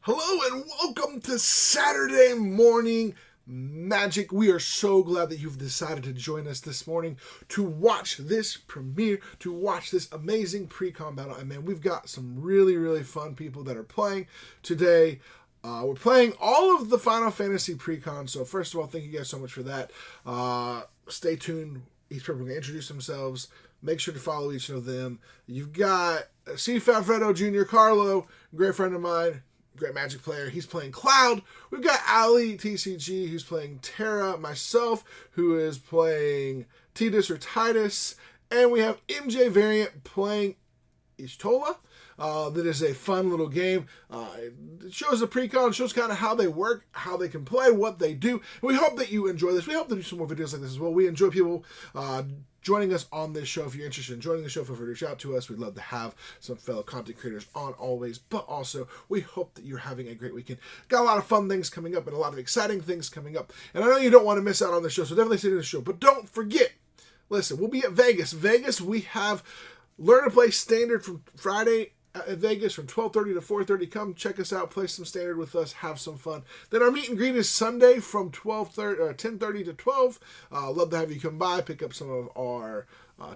Hello and welcome to Saturday Morning Magic. We are so glad that you've decided to join us this morning to watch this premiere, to watch this amazing pre-con battle. And man, we've got some really fun people that are playing today. We're playing all of the Final Fantasy pre-con. So first of all, thank you guys so much for that. Stay tuned. Each person will introduce themselves. Make sure to follow each of them. You've got CFredo Jr. Carlo, great friend of mine. Great Magic player. He's playing Cloud. We've got Ali TCG, who's playing Terra. Myself, who is playing Tidus or Tidus. And we have MJVariant playing Ishtola. That is a fun little game. It shows the precon, shows kind of how they work, how they can play, what they do. And we hope that you enjoy this. We hope to do some more videos like this as well. We enjoy people joining us on this show. If you're interested in joining the show, feel free to reach out to us. We'd love to have some fellow content creators on always. But also, we hope that you're having a great weekend. Got a lot of fun things coming up and a lot of exciting things coming up. And I know you don't want to miss out on the show, so definitely stay to the show. But don't forget, listen, we'll be at Vegas. Vegas, we have Learn to Play Standard from Friday at Vegas from 12:30 to 4:30. Come check us out, play some Standard with us, have some fun. Then our meet and greet is Sunday from 10:30 to 12. Love to have you come by, pick up some of our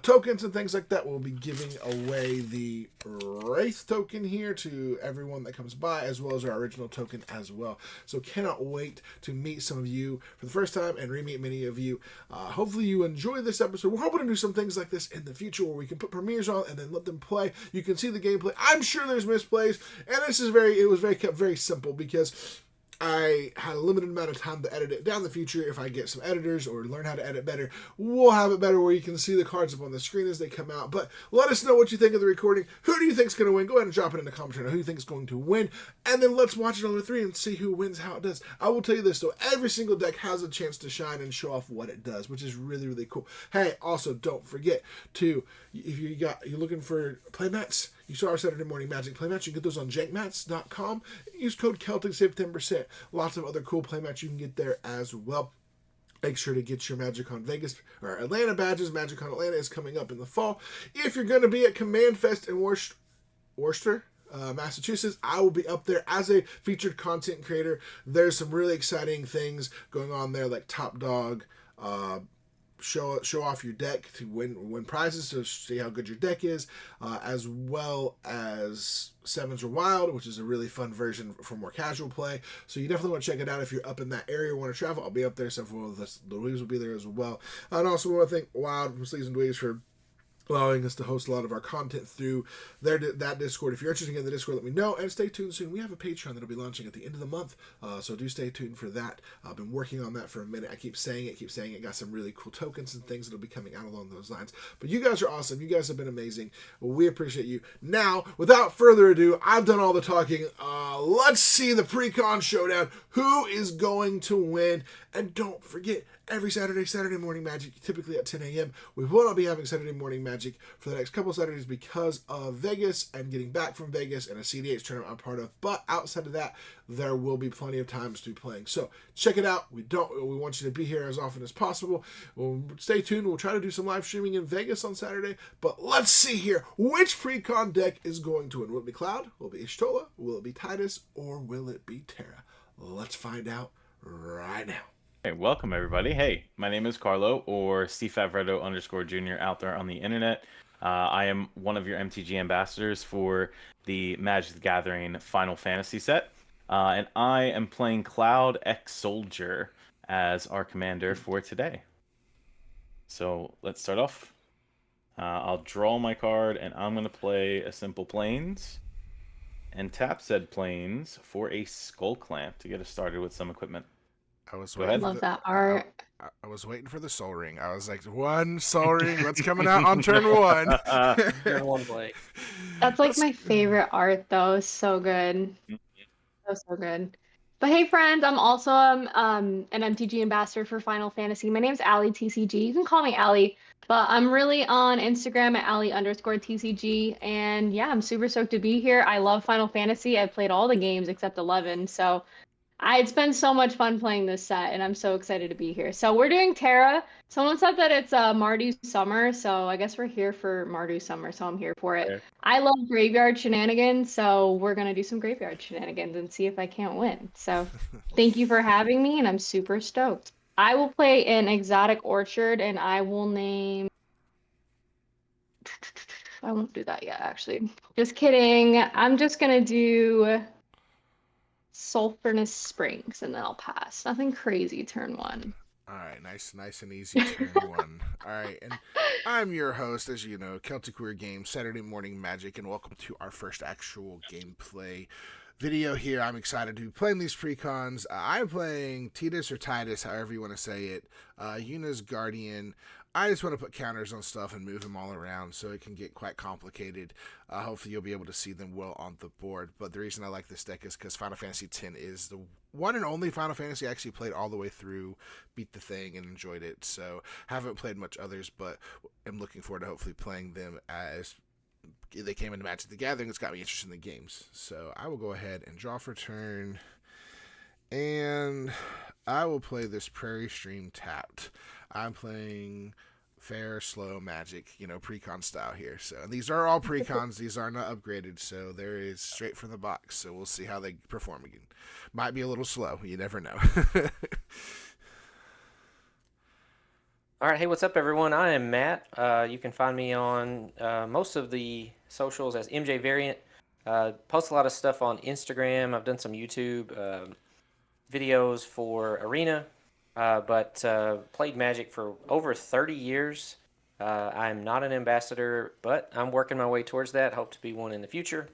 tokens and things like that. We'll be giving away the Wraith token here to everyone that comes by, as well as our original token as well. So cannot wait to meet some of you for the first time and re-meet many of you. Hopefully you enjoy this episode. We're hoping to do some things like this in the future where we can put premieres on and then let them play. You can see the gameplay. I'm sure there's misplays, and this is kept very simple because I had a limited amount of time to edit it. Down the future, if I get some editors or learn how to edit better, we'll have it better where you can see the cards up on the screen as they come out. But let us know what you think of the recording. Who do you think is going to win? Go ahead and drop it in the comment section. Who do you think is going to win? And then let's watch it on the 3 and see who wins, how it does. I will tell you this, though. Every single deck has a chance to shine and show off what it does, which is really cool. Hey, also, don't forget to, if you're looking for playmats, you saw our Saturday Morning Magic playmats. You can get those on jankmats.com. Use code Celtic, save 10%. Lots of other cool playmats you can get there as well. Make sure to get your MagicCon Vegas or Atlanta badges. MagicCon Atlanta is coming up in the fall. If you're going to be at Command Fest in Worcester, Massachusetts, I will be up there as a featured content creator. There's some really exciting things going on there, like Top Dog, show off your deck to win prizes to see how good your deck is, as well as Sevens Are Wild, which is a really fun version for more casual play. So you definitely want to check it out if you're up in that area or want to travel. I'll be up there. Several of us, the Dweebs will be there as well. And also want to thank Wild from Sleeves and Dweebs for allowing us to host a lot of our content through that Discord. If you're interested in the Discord, let me know. And stay tuned soon. We have a Patreon that'll be launching at the end of the month. So do stay tuned for that. I've been working on that for a minute. I keep saying it. Got some really cool tokens and things that'll be coming out along those lines. But you guys are awesome. You guys have been amazing. We appreciate you. Now, without further ado, I've done all the talking. Let's see the pre-con showdown. Who is going to win? And don't forget, every Saturday Morning Magic, typically at 10 a.m. We will not be having Saturday Morning Magic for the next couple Saturdays because of Vegas and getting back from Vegas and a CDH tournament I'm part of. But outside of that, there will be plenty of times to be playing. So check it out. We want you to be here as often as possible. We'll stay tuned. We'll try to do some live streaming in Vegas on Saturday. But let's see here. Which pre-con deck is going to win? Will it be Cloud? Will it be Ishtola? Will it be Tidus? Or will it be Terra? Let's find out right now. Hey, welcome everybody. Hey, my name is Carlo, or CFredo_Jr. out there on the internet. I am one of your MTG ambassadors for the Magic the Gathering Final Fantasy set. And I am playing Cloud X Soldier as our commander for today. So let's start off. I'll draw my card, and I'm going to play a simple Plains and tap said Plains for a Skull Clamp to get us started with some equipment. I was Go ahead. Love that art. I was waiting for the Soul Ring. I was like, one Soul Ring. What's coming out on turn 1? Turn 1 play. That's like my favorite art, though. So good. So good. But hey, friends, I'm also an MTG ambassador for Final Fantasy. My name's Ali TCG. You can call me Ali, but I'm really on Instagram at Ali_TCG. And yeah, I'm super stoked to be here. I love Final Fantasy. I've played all the games except 11, so It's been so much fun playing this set, and I'm so excited to be here. So we're doing Terra. Someone said that it's Mardu Summer, so I guess we're here for Mardu Summer, so I'm here for it. Fair. I love graveyard shenanigans, so we're gonna do some graveyard shenanigans and see if I can't win. So thank you for having me, and I'm super stoked. I will play an exotic orchard, and I will name. I won't do that yet, actually. Just kidding. I'm just gonna do Sulfurous Springs, and then I'll pass. Nothing crazy turn one. All right, nice and easy turn one. All right, and I'm your host, as you know, Celtic Queer Games, Saturday Morning Magic, and welcome to our first actual gameplay video here. I'm excited to be playing these precons. I'm playing Tidus or Tidus, however you want to say it. Yuna's Guardian. I just want to put counters on stuff and move them all around, so it can get quite complicated. Hopefully you'll be able to see them well on the board. But the reason I like this deck is because Final Fantasy X is the one and only Final Fantasy I actually played all the way through, beat the thing, and enjoyed it. So haven't played much others, but I'm looking forward to hopefully playing them as they came into Magic the Gathering. It's got me interested in the games. So I will go ahead and draw for turn. And I will play this Prairie Stream tapped. I'm playing fair, slow Magic, precon style here. So, and these are all precons. These are not upgraded, so there is straight from the box. So we'll see how they perform again. Might be a little slow. You never know. All right, hey, what's up, everyone? I am Matt. You can find me on most of the socials as MJVariant. Post a lot of stuff on Instagram. I've done some YouTube videos for Arena, but played Magic for over 30 years. I'm not an ambassador, but I'm working my way towards that. Hope to be one in the future.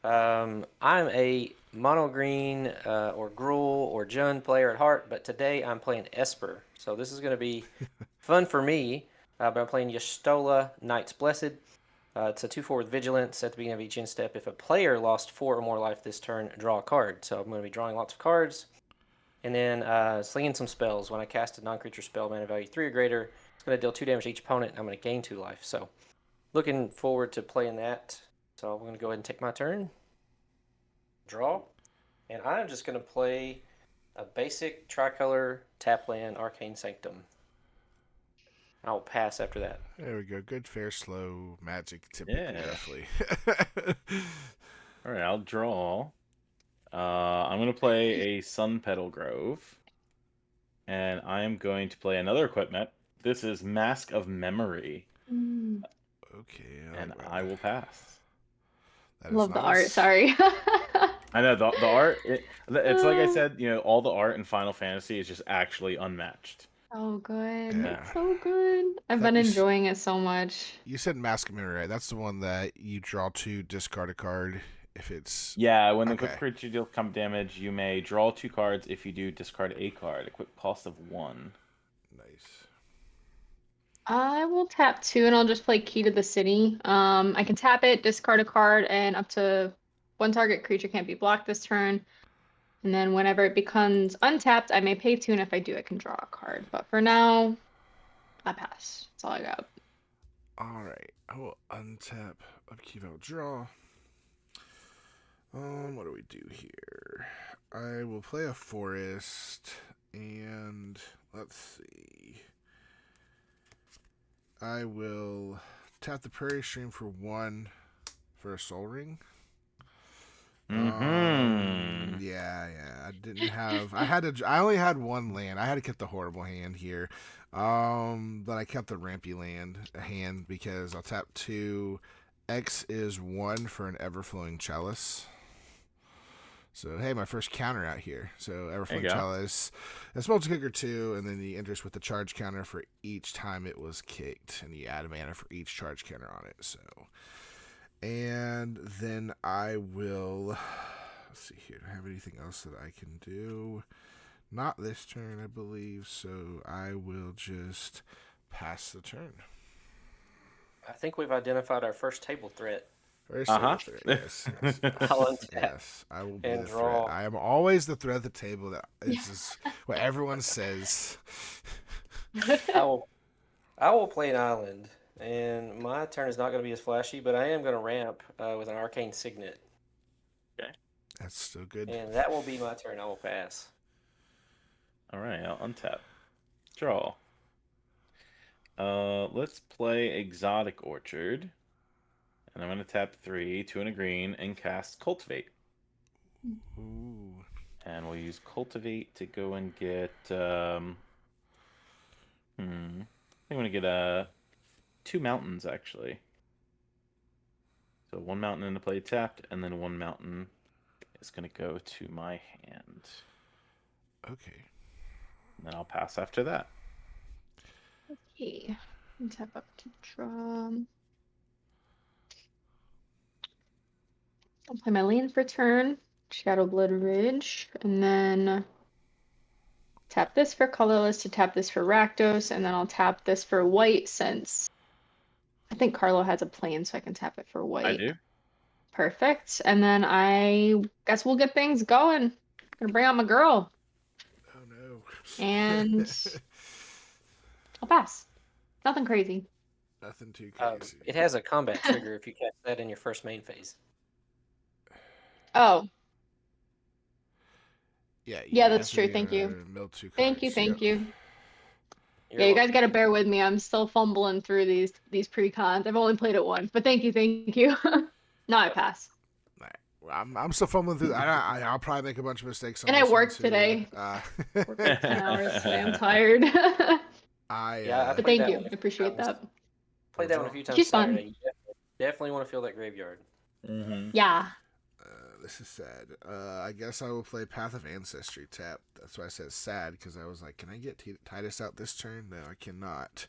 I'm a mono green or Gruul or Jund player at heart, but today I'm playing Esper. So this is going to be fun for me, but I'm playing Y'shtola, Knight's Blessed. It's a 2/4 with Vigilance. At the beginning of each end step, if a player lost 4 or more life this turn, draw a card. So I'm going to be drawing lots of cards. And then slinging some spells. When I cast a non-creature spell, mana value 3 or greater, it's going to deal 2 damage to each opponent, and I'm going to gain 2 life. So looking forward to playing that. So I'm going to go ahead and take my turn. Draw. And I'm just going to play a basic tricolor tapland Arcane Sanctum. I will pass after that. There we go. Good, fair, slow Magic, typically, roughly. All right, I'll draw. I'm going to play a Sun Petal Grove. And I am going to play another equipment. This is Mask of Memory. Okay. And I will pass. Love the art, sorry. I know, the art, it's like I said, all the art in Final Fantasy is just actually unmatched. Oh, good. Yeah. It's so good. I've been enjoying it so much. You said Mask of Memory, right? That's the one that you draw 2, discard a card if it's... Yeah, when the quick creature deals combat damage, you may draw 2 cards. If you do, discard a card. A quick cost of 1. Nice. I will tap 2 and I'll just play Key to the City. I can tap it, discard a card, and up to 1 target creature can't be blocked this turn. And then whenever it becomes untapped, I may pay 2, and if I do, I can draw a card. But for now, I pass. That's all I got. All right. I will untap, upkeep, I'll draw. What do we do here? I will play a forest, and let's see. I will tap the Prairie Stream for 1 for a Soul Ring. Yeah. I didn't have. I only had 1 land. I had to keep the horrible hand here. But I kept the rampy hand because I'll tap 2. X is 1 for an Everflowing Chalice. So hey, my first counter out here. So Everflowing Chalice, it's multi-kicker 2, and then you enters with the charge counter for each time it was kicked, and you add a mana for each charge counter on it. So, and then I will. Let's see here. Do I have anything else that I can do? Not this turn, I believe. So I will just pass the turn. I think we've identified our first table threat. Yes. I'll untap. Yes, I will be and the draw. threat. I am always the threat at the table. That is just what everyone says. I will play an island, and my turn is not going to be as flashy, but I am going to ramp with an Arcane Signet. Okay. That's still good. And that will be my turn. I will pass. All right, I'll untap. Draw. Let's play Exotic Orchard. And I'm going to tap 3, 2 and a green, and cast Cultivate. Ooh. And we'll use Cultivate to go and get, I think I'm going to get 2 mountains, actually. So 1 mountain into play tapped, and then 1 mountain is going to go to my hand. Okay. And then I'll pass after that. Okay. Tap up to draw. I'll play my land for turn, Shadowblood Ridge, and then tap this for colorless to tap this for Rakdos, and then I'll tap this for white since I think Carlo has a plan, so I can tap it for white. I do. Perfect. And then I guess we'll get things going. Gonna bring out my girl. Oh no. And I'll pass. Nothing crazy. Nothing too crazy. It has a combat trigger if you catch that in your first main phase. Oh, Yeah, yeah, that's true. Thank you. Thank you. Thank you. You're Yeah, you guys welcome. gotta bear with me. I'm still fumbling through these precons. I've only played it once, but thank you. No, I pass. I'm still fumbling through. I'll probably make a bunch of mistakes. On And I this one, worked too. today. Worked like 10 hours today. I'm tired. I But played thank that you. one a I few appreciate times. that. Played that one a few times She's fun. Saturday. You definitely want to feel that graveyard. Mm-hmm. Yeah. This is sad. I guess I will play Path of Ancestry tap. That's why I said sad, because I was like, can I get Tidus out this turn? No, I cannot.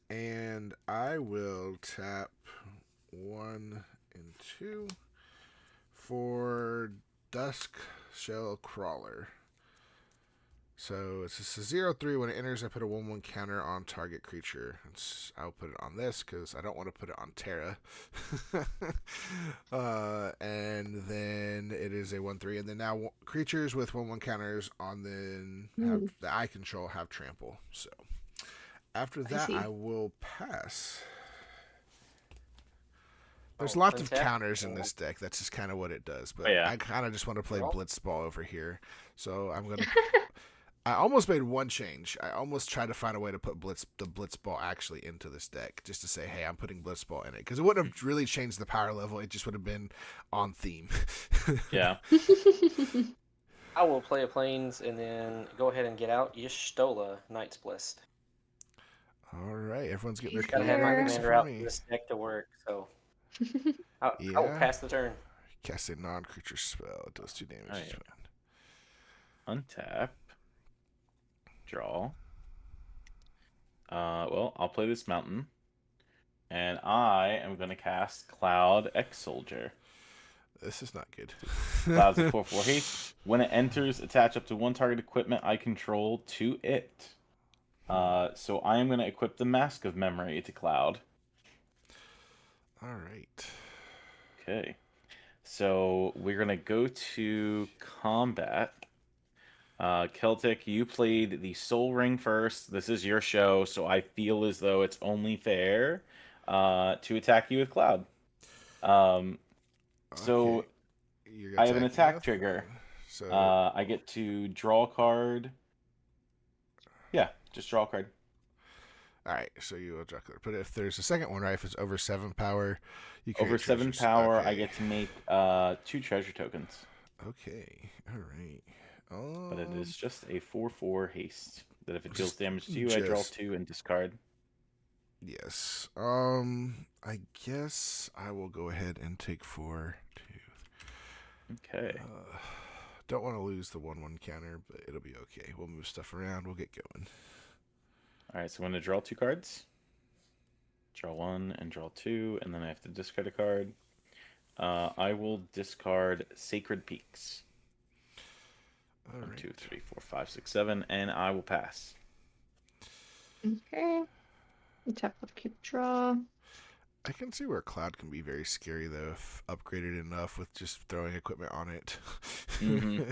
And I will tap 1 and 2 for Dusk Shell Crawler. So it's a 0/3. When it enters, I put a 1/1 counter on target creature. I'll put it on this because I don't want to put it on Terra. And then it is a 1/3. And then now creatures with 1/1 counters on that I control have trample. So after that, I will pass. There's lots of counters in this deck. That's just kind of what it does. But I kind of just want to play Blitzball over here. So I'm going to... I almost made one change. I almost tried to find a way to put the Blitzball actually into this deck, just to say, hey, I'm putting Blitzball in it. Because it wouldn't have really changed the power level. It just would have been on theme. Yeah. I will play a Plains and then go ahead and get out Y'shtola, Knight's Blessed. All right. Everyone's getting their Gotta have my cards commander out for this deck to work, so I will pass the turn. Cast a non-creature spell. It does 2 damage. Untap. Draw. Well, I'll play this mountain. And I am going to cast Cloud X-Soldier. This is not good. Cloud's a 4/4 haste. When it enters, attach up to 1 target equipment I control to it. So I am going to equip the Mask of Memory to Cloud. All right. Okay. So we're going to go to combat. Celtic, you played the Soul Ring first. This is your show, so I feel as though it's only fair to attack you with Cloud. So I have an attack trigger. So I get to draw a card. Yeah, just draw a card. All right, so you will draw a card. But if there's a second one, right? If it's over 7 power, you create over 7 power. Okay. I get to make 2 treasure tokens. Okay, all right. But it is just a 4/4 haste. That if it deals damage to you, I draw 2 and discard. Yes. I guess I will go ahead and take 4, 2. Okay. Don't want to lose the 1/1 counter, but it'll be okay. We'll move stuff around. We'll get going. All right, so I'm going to draw 2 cards. Draw 1 and draw 2, and then I have to discard a card. I will discard Sacred Peaks. All 1, right. 2, 3, 4, 5, 6, 7, and I will pass. Okay. Tap up, keep draw. I can see where Cloud can be very scary, though, if upgraded enough with just throwing equipment on it. Mm-hmm.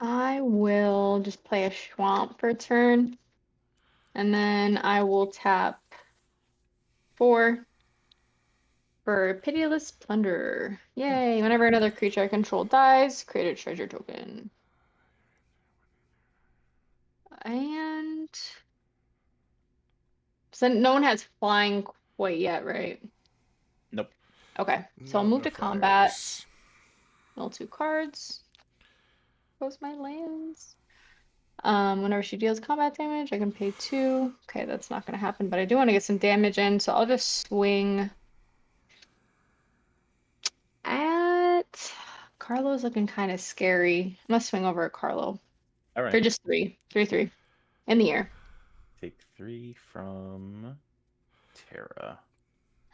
I will just play a Swamp for a turn. And then I will tap 4 for Pitiless Plunderer. Yay! Whenever another creature I control dies, create a treasure token. And so no one has flying quite yet, right? Nope. Okay, so I'll No, move no to combat. flyers. Mill 2 cards. Close my lands. Whenever she deals combat damage, I can pay 2. Okay, that's not gonna happen, but I do want to get some damage in, so I'll just swing at Carlo's looking kind of scary. I'm gonna swing over at Carlo All for right. just 3 in the air. Take 3 from Terra.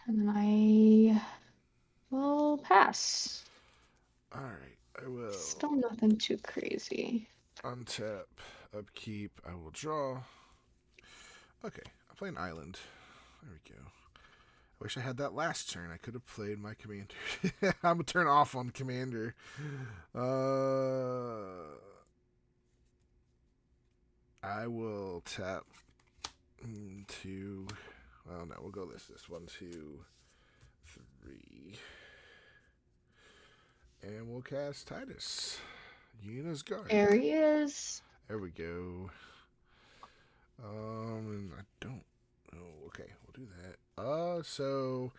And then I will pass. All right, I will Still nothing too crazy. untap, upkeep. I will draw. Okay, I'm playing Island. There we go. I wish I had that last turn. I could have played my commander. I'm gonna turn off on commander. I will tap to. Well, no, we'll go this 1, 2, 3, and we'll cast Tidus. Yuna's Guard. There he is. There we go. And I don't. Oh, okay, we'll do that. So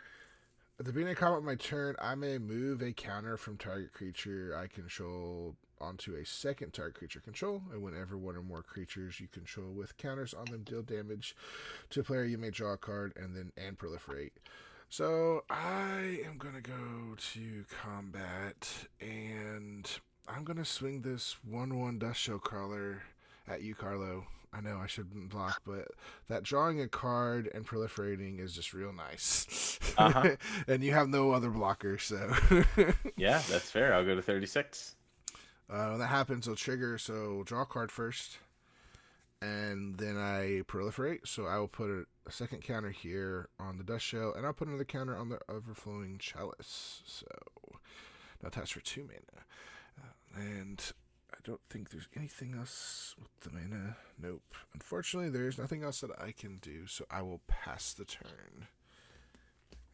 at the beginning of combat my turn, I may move a counter from target creature I control onto a second target creature control, and whenever one or more creatures you control with counters on them deal damage to a player, you may draw a card and proliferate. So I am gonna go to combat, and I'm gonna swing this 1/1 Dust Shell Crawler at you, Carlo. I know I shouldn't block, but that drawing a card and proliferating is just real nice. Uh-huh. And you have no other blocker, so. Yeah, that's fair. I'll go to 36. When that happens, it'll trigger, so draw a card first, and then I proliferate, so I will put a second counter here on the Dust Shell, and I'll put another counter on the Overflowing Chalice, so now attach for 2 mana. And I don't think there's anything else with the mana. Nope. Unfortunately, there's nothing else that I can do, so I will pass the turn.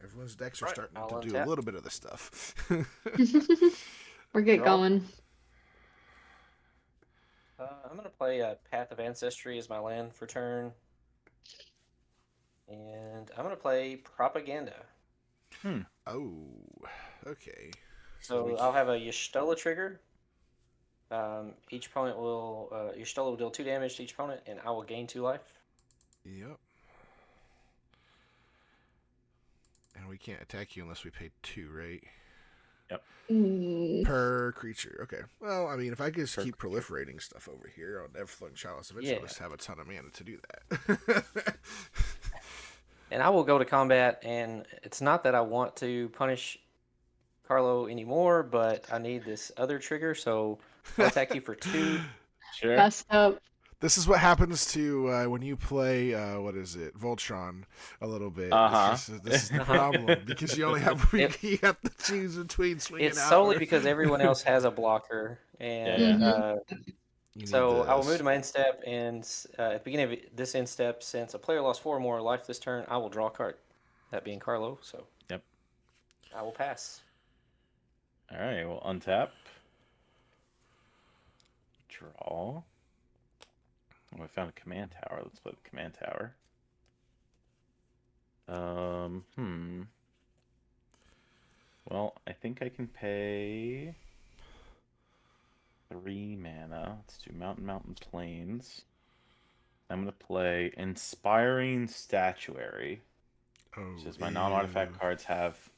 Everyone's decks are Right, starting I'll to do untap. a little bit of this stuff. We're get Draw. going. I'm going to play Path of Ancestry as my land for turn. And I'm going to play Propaganda. Oh, okay. So I'll have a Y'shtola trigger. Each opponent will... Y'shtola will deal 2 damage to each opponent, and I will gain 2 life. Yep. And we can't attack you unless we pay 2, right? Mm. Per creature. Okay. Well, I mean, if I could just keep proliferating stuff over here on Everflowing Chalice, eventually I'll Yeah. just have a ton of mana to do that. And I will go to combat, and it's not that I want to punish Carlo anymore, but I need this other trigger, so I'll attack you for 2. Sure. Messed up. This is what happens to when you play, what is it, Voltron a little bit. Uh-huh. This is the problem, because you only have, you have to choose between swinging It's out. solely because everyone else has a blocker, and Yeah. You need so I will move this. to my end step, and at the beginning of this end step, since a player lost 4 or more life this turn, I will draw a card. That being Carlo, so Yep. I will pass. All right, we'll untap. Draw. Oh, I found a command tower. Let's play the command tower. Well, I think I can pay 3 mana. Let's do Mountain Plains. I'm gonna play Inspiring Statuary. Oh, Which is my non-artifact cards have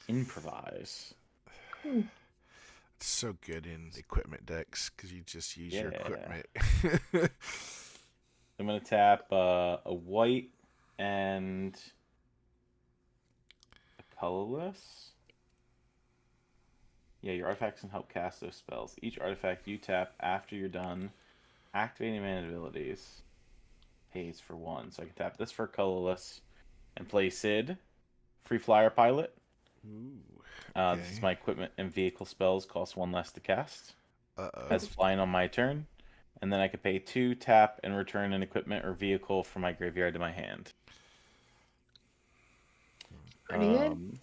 Improvise. It's so good in equipment decks because you just use your Yeah. equipment. I'm gonna tap a white and a colorless. Yeah, your artifacts can help cast those spells. Each artifact you tap after you're done activating mana abilities pays for 1. So I can tap this for colorless and play Sid, Free Flyer Pilot. Ooh, This is my equipment and vehicle spells, cost 1 less to cast. Uh-oh. As flying on my turn. And then I could pay 2, tap, and return an equipment or vehicle from my graveyard to my hand. Pretty good.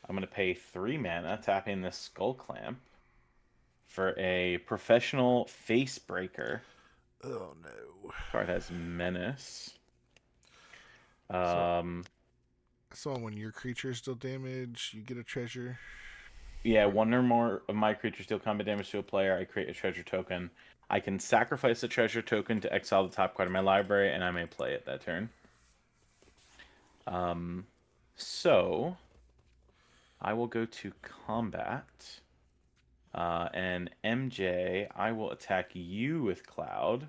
I'm going to pay 3 mana, tapping this Skull Clamp for a Professional Face Breaker. Oh no. Card has Menace. So when your creatures deal damage, you get a treasure. Yeah, one or more of my creatures deal combat damage to a player. I create a treasure token. I can sacrifice a treasure token to exile the top card of my library, and I may play it that turn. So I will go to combat. And MJ, I will attack you with Cloud.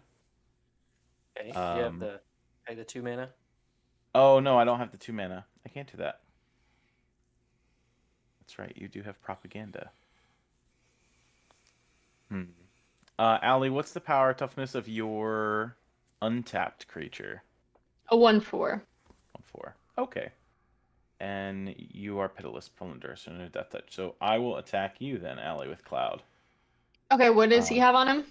Okay. You have the pay the 2 mana. Oh no, I don't have the 2 mana. I can't do that. That's right, you do have propaganda. Allie, what's the power toughness of your untapped creature? A 1/4. 1/4. Okay. And you are pitiless, Plunder, so no death touch. So I will attack you then, Allie, with Cloud. Okay, what does he have on him?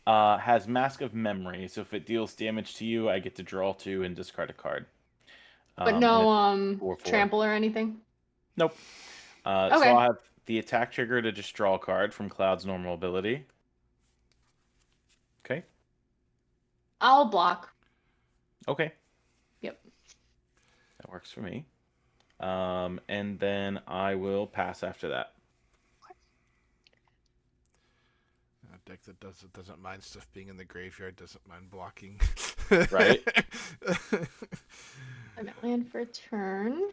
Has Mask of Memory, so if it deals damage to you, I get to draw 2 and discard a card. But no 4/4. trample or anything? Nope. Okay. So I'll have the attack trigger to just draw a card from Cloud's normal ability. Okay. I'll block. Okay. Yep. That works for me. And then I will pass after that. A deck that doesn't mind stuff being in the graveyard doesn't mind blocking. Right. I'm at land for a turn.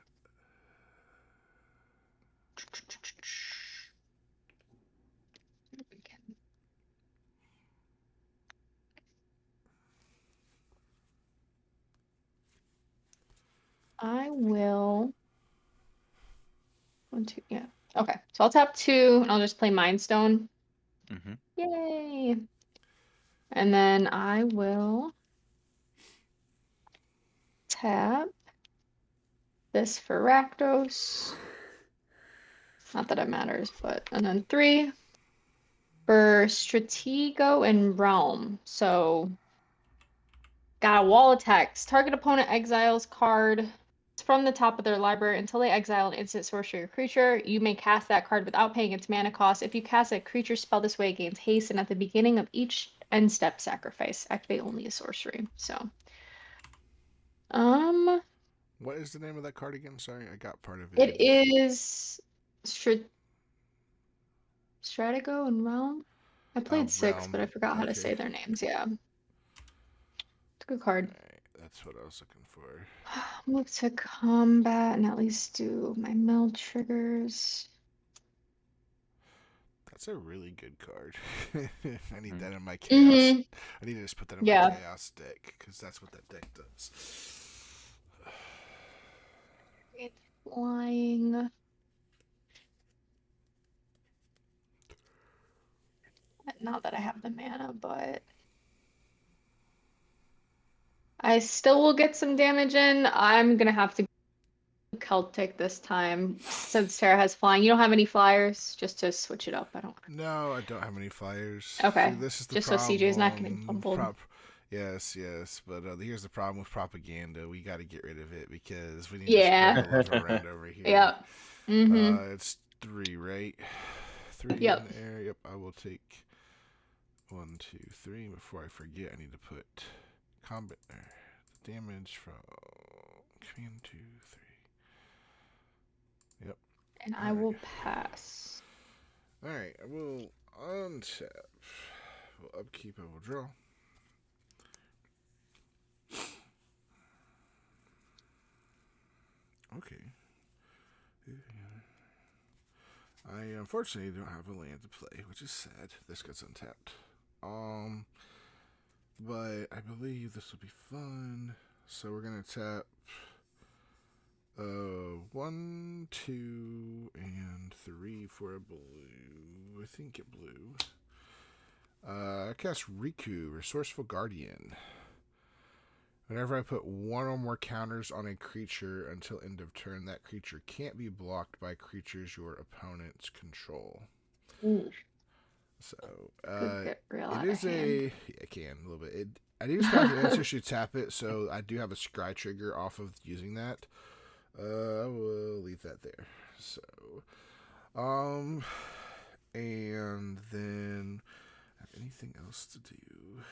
I will. 1, 2, yeah. Okay, so I'll tap 2 and I'll just play Mind Stone. Mm-hmm. Yay! And then I will tap this for Rakdos. Not that it matters, but and then 3 for Stratego and Realm. So got a wall of text. Target opponent exiles card from the top of their library until they exile an instant sorcery or creature. You may cast that card without paying its mana cost. If you cast a creature spell this way, it gains haste, and at the beginning of each end step sacrifice, activate only a sorcery. So, what is the name of that card again? Sorry, I got part of it. It is Stratego and Realm. I played 6, Realm. but I forgot how to Okay. say their names. Yeah, it's a good card. Right, that's what I was looking for. Move to combat and at least do my mill triggers. That's a really good card. I need that in my chaos. I need to just put that in my chaos deck because that's what that deck does. It's flying. Not that I have the mana, but I still will get some damage in. I'm gonna have to Celtic this time since Terra has flying. You don't have any flyers, just to switch it up. I don't. No, I don't have any flyers. Okay. See, this is the just problem. so CJ's not getting fumbled. Yes, but here's the problem with propaganda. We got to get rid of it because we need to spread the love around over here. Yep. It's 3, right? 3 Yep. in the air. Yep, I will take 1, 2, 3. Before I forget, I need to put combat there. The damage from command 2, 3. Yep. And I will pass. Alright, I will untap. We'll upkeep, I will draw. Okay. I unfortunately don't have a land to play, which is sad. This gets untapped. But I believe this will be fun. So we're gonna tap 1, 2, and 3 for a blue. I think it blue. I cast Riku, Resourceful Guardian. Whenever I put 1 or more counters on a creature until end of turn, that creature can't be blocked by creatures your opponents control. Ooh. So, it is a... I can, a little bit. I do expect the answer should tap it, so I do have a scry trigger off of using that. I will leave that there. So, and then anything else to do?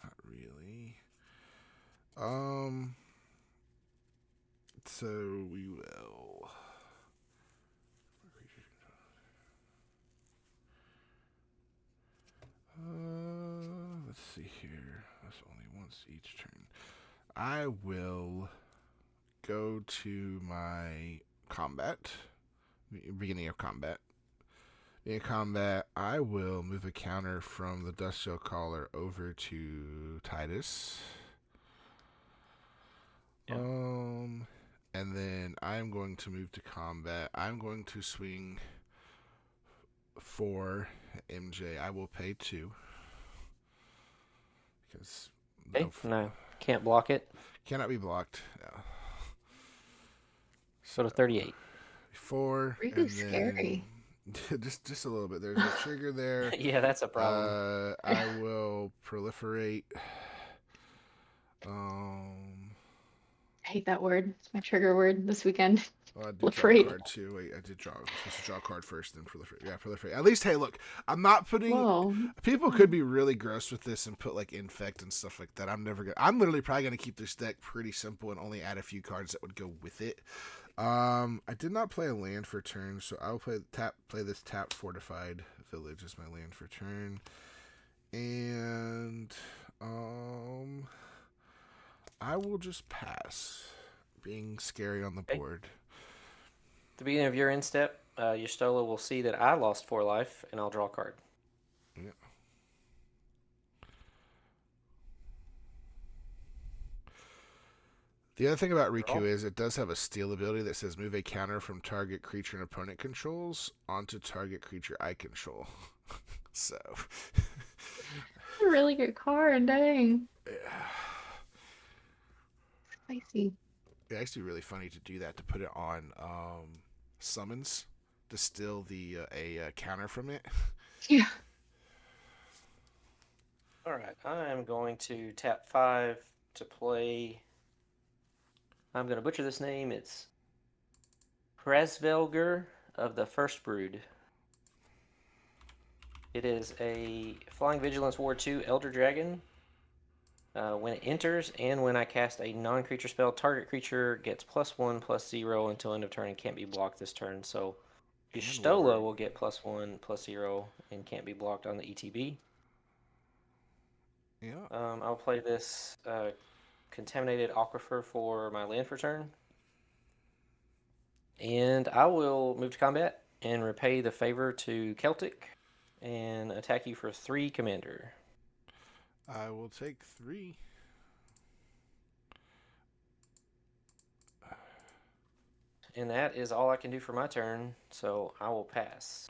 Not really. So we will. Let's see here. That's only once each turn. I will go to my combat. Beginning of combat. In combat, I will move a counter from the Dust Shell Caller over to Tidus. Yeah. And then I'm going to move to combat. I'm going to swing for MJ. I will pay 2. Because No, can't block it. Cannot be blocked. No. So to 38. 4. Really scary. Just a little bit. There's a trigger there. Yeah, that's a problem. I will proliferate. I hate that word. It's my trigger word this weekend. Well, I did draw a Proliferate. card too. Wait, I did draw. I'm supposed to draw a card first, then proliferate. Yeah, proliferate. At least, hey, look, I'm not putting. Whoa. People could be really gross with this and put like infect and stuff like that. I'm never gonna. I'm literally probably gonna keep this deck pretty simple and only add a few cards that would go with it. I did not play a land for turn, so I'll play this tap fortified village as my land for turn, and I will just pass. Being scary on the board. At the beginning of your end step, your Stola will see that I lost 4 life, and I'll draw a card. Yeah. The other thing about Riku is it does have a steal ability that says move a counter from target creature an opponent controls onto target creature I control. So. A really good card, dang. Yeah. Spicy. It's actually really funny to do that, to put it on summons, to steal a counter from it. Yeah. All right, I'm going to tap 5 to play. I'm going to butcher this name. It's Presvelger of the First Brood. It is a Flying Vigilance Ward 2 Elder Dragon. When it enters and when I cast a non-creature spell, target creature gets +1/+0 until end of turn and can't be blocked this turn. So your Stola will get +1/+0 and can't be blocked on the ETB. Yeah. I'll play this Contaminated Aquifer for my land for turn. And I will move to combat and repay the favor to Celtic and attack you for 3 commander. I will take 3. And that is all I can do for my turn, so I will pass.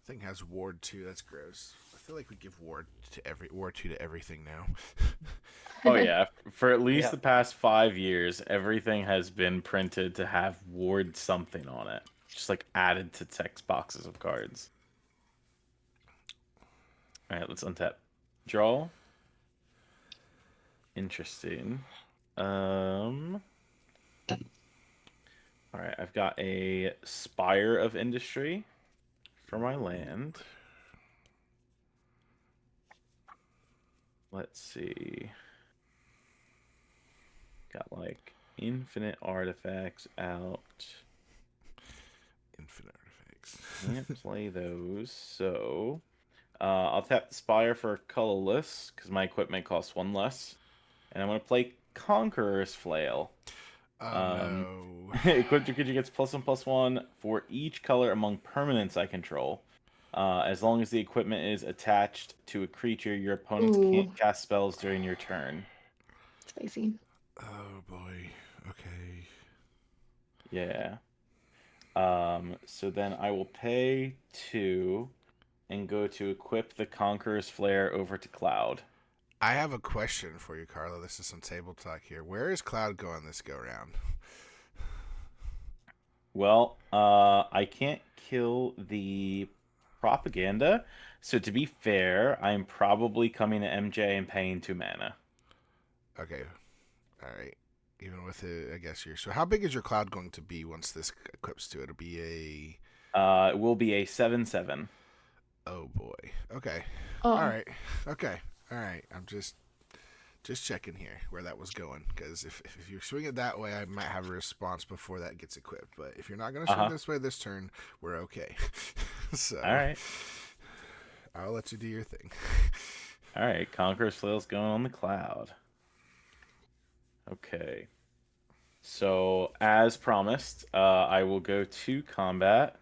Thing has Ward 2. That's gross. I feel like we give Ward 2 to everything now. Oh yeah, for at least Yeah. the past 5 years, everything has been printed to have Ward something on it, just like added to text boxes of cards. All right, let's untap. Draw. Interesting. All right, I've got a Spire of Industry for my land. Let's see. Got like infinite artifacts out. Infinite artifacts. Can't play those, so I'll tap the Spire for colorless because my equipment costs 1 less, and I'm gonna play Conqueror's Flail. No. Equipped creature gets +1/+1 for each color among permanents I control. As long as the equipment is attached to a creature, your opponents can't cast spells during your turn. Spicy. Oh boy. Okay. Yeah. So then I will pay 2 and go to equip the Conqueror's Flare over to Cloud. I have a question for you, Carlo. This is some table talk here. Where is Cloud going this go round? Well, I can't kill the propaganda, so to be fair, I'm probably coming to MJ and paying 2 mana. Okay. All right. Even with it, I guess you're. So how big is your cloud going to be once this equips to it? It'll be It will be a 7/7. oh boy. Okay. Oh, All right. Okay. All right. I'm just checking here where that was going, because if you swing it that way, I might have a response before that gets equipped. But if you're not going to swing this way this turn, we're okay. So All right. I'll let you do your thing. All right. Conqueror's Flail's going on the cloud. Okay. So as promised, I will go to combat.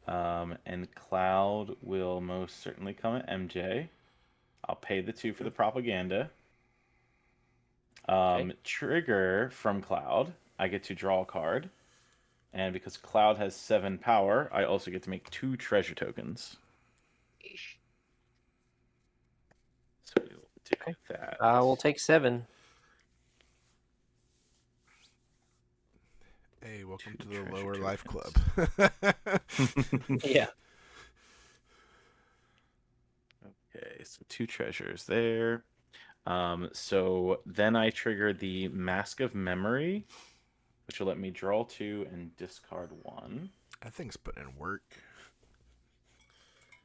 And Cloud will most certainly come at MJ. I'll pay the 2 for the propaganda. Okay. Trigger from Cloud, I get to draw a card. And because Cloud has 7 power, I also get to make 2 treasure tokens. So we will do that. I will take 7. Hey, welcome 2 to the treasure Lower Life Club. tokens. Yeah. Okay, so 2 treasures there. So then I trigger the Mask of Memory, which will let me draw 2 and discard 1. That thing's putting in work.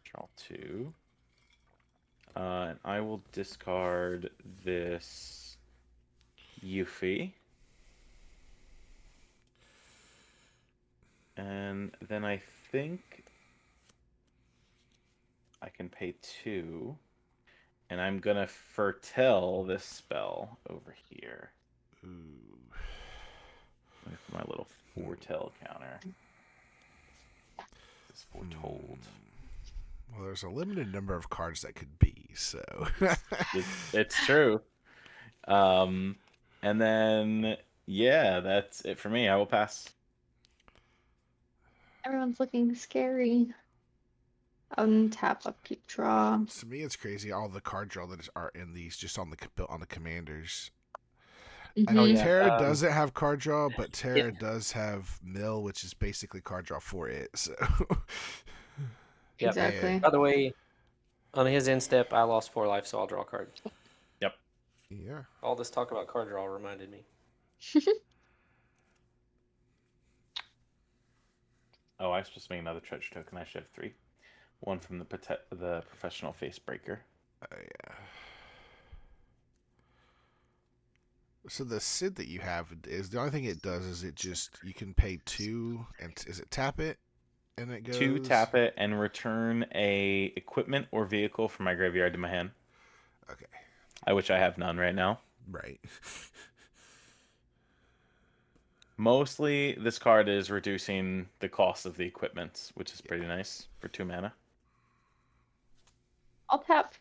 Draw 2. And I will discard this Yuffie. And then I think I can pay 2. And I'm going to foretell this spell over here. Ooh. With my little foretell counter. It's foretold. Well, there's a limited number of cards that could be, so. It's true. And then, yeah, that's it for me. I will pass. everyone's looking scary. Untap, upkeep, draw. To me, it's crazy. All the card draw that are in these, just on the commanders. I know Mhm. Terra doesn't have card draw, but Terra does have mill, which is basically card draw for it. So. Yep. Exactly. By the way, on his end step, I lost 4 life, so I'll draw a card. Yep. Yeah. All this talk about card draw reminded me. Oh, I was supposed to make another treasure token. I should have 3. 1 from the professional face breaker. Yeah. So the Sid that you have is the only thing it does is it just you can pay 2 and is it tap it and it goes 2, tap it, and return a equipment or vehicle from my graveyard to my hand. Okay. Which I have none right now. Right. Mostly, this card is reducing the cost of the equipment, which is pretty nice for 2 mana. I'll tap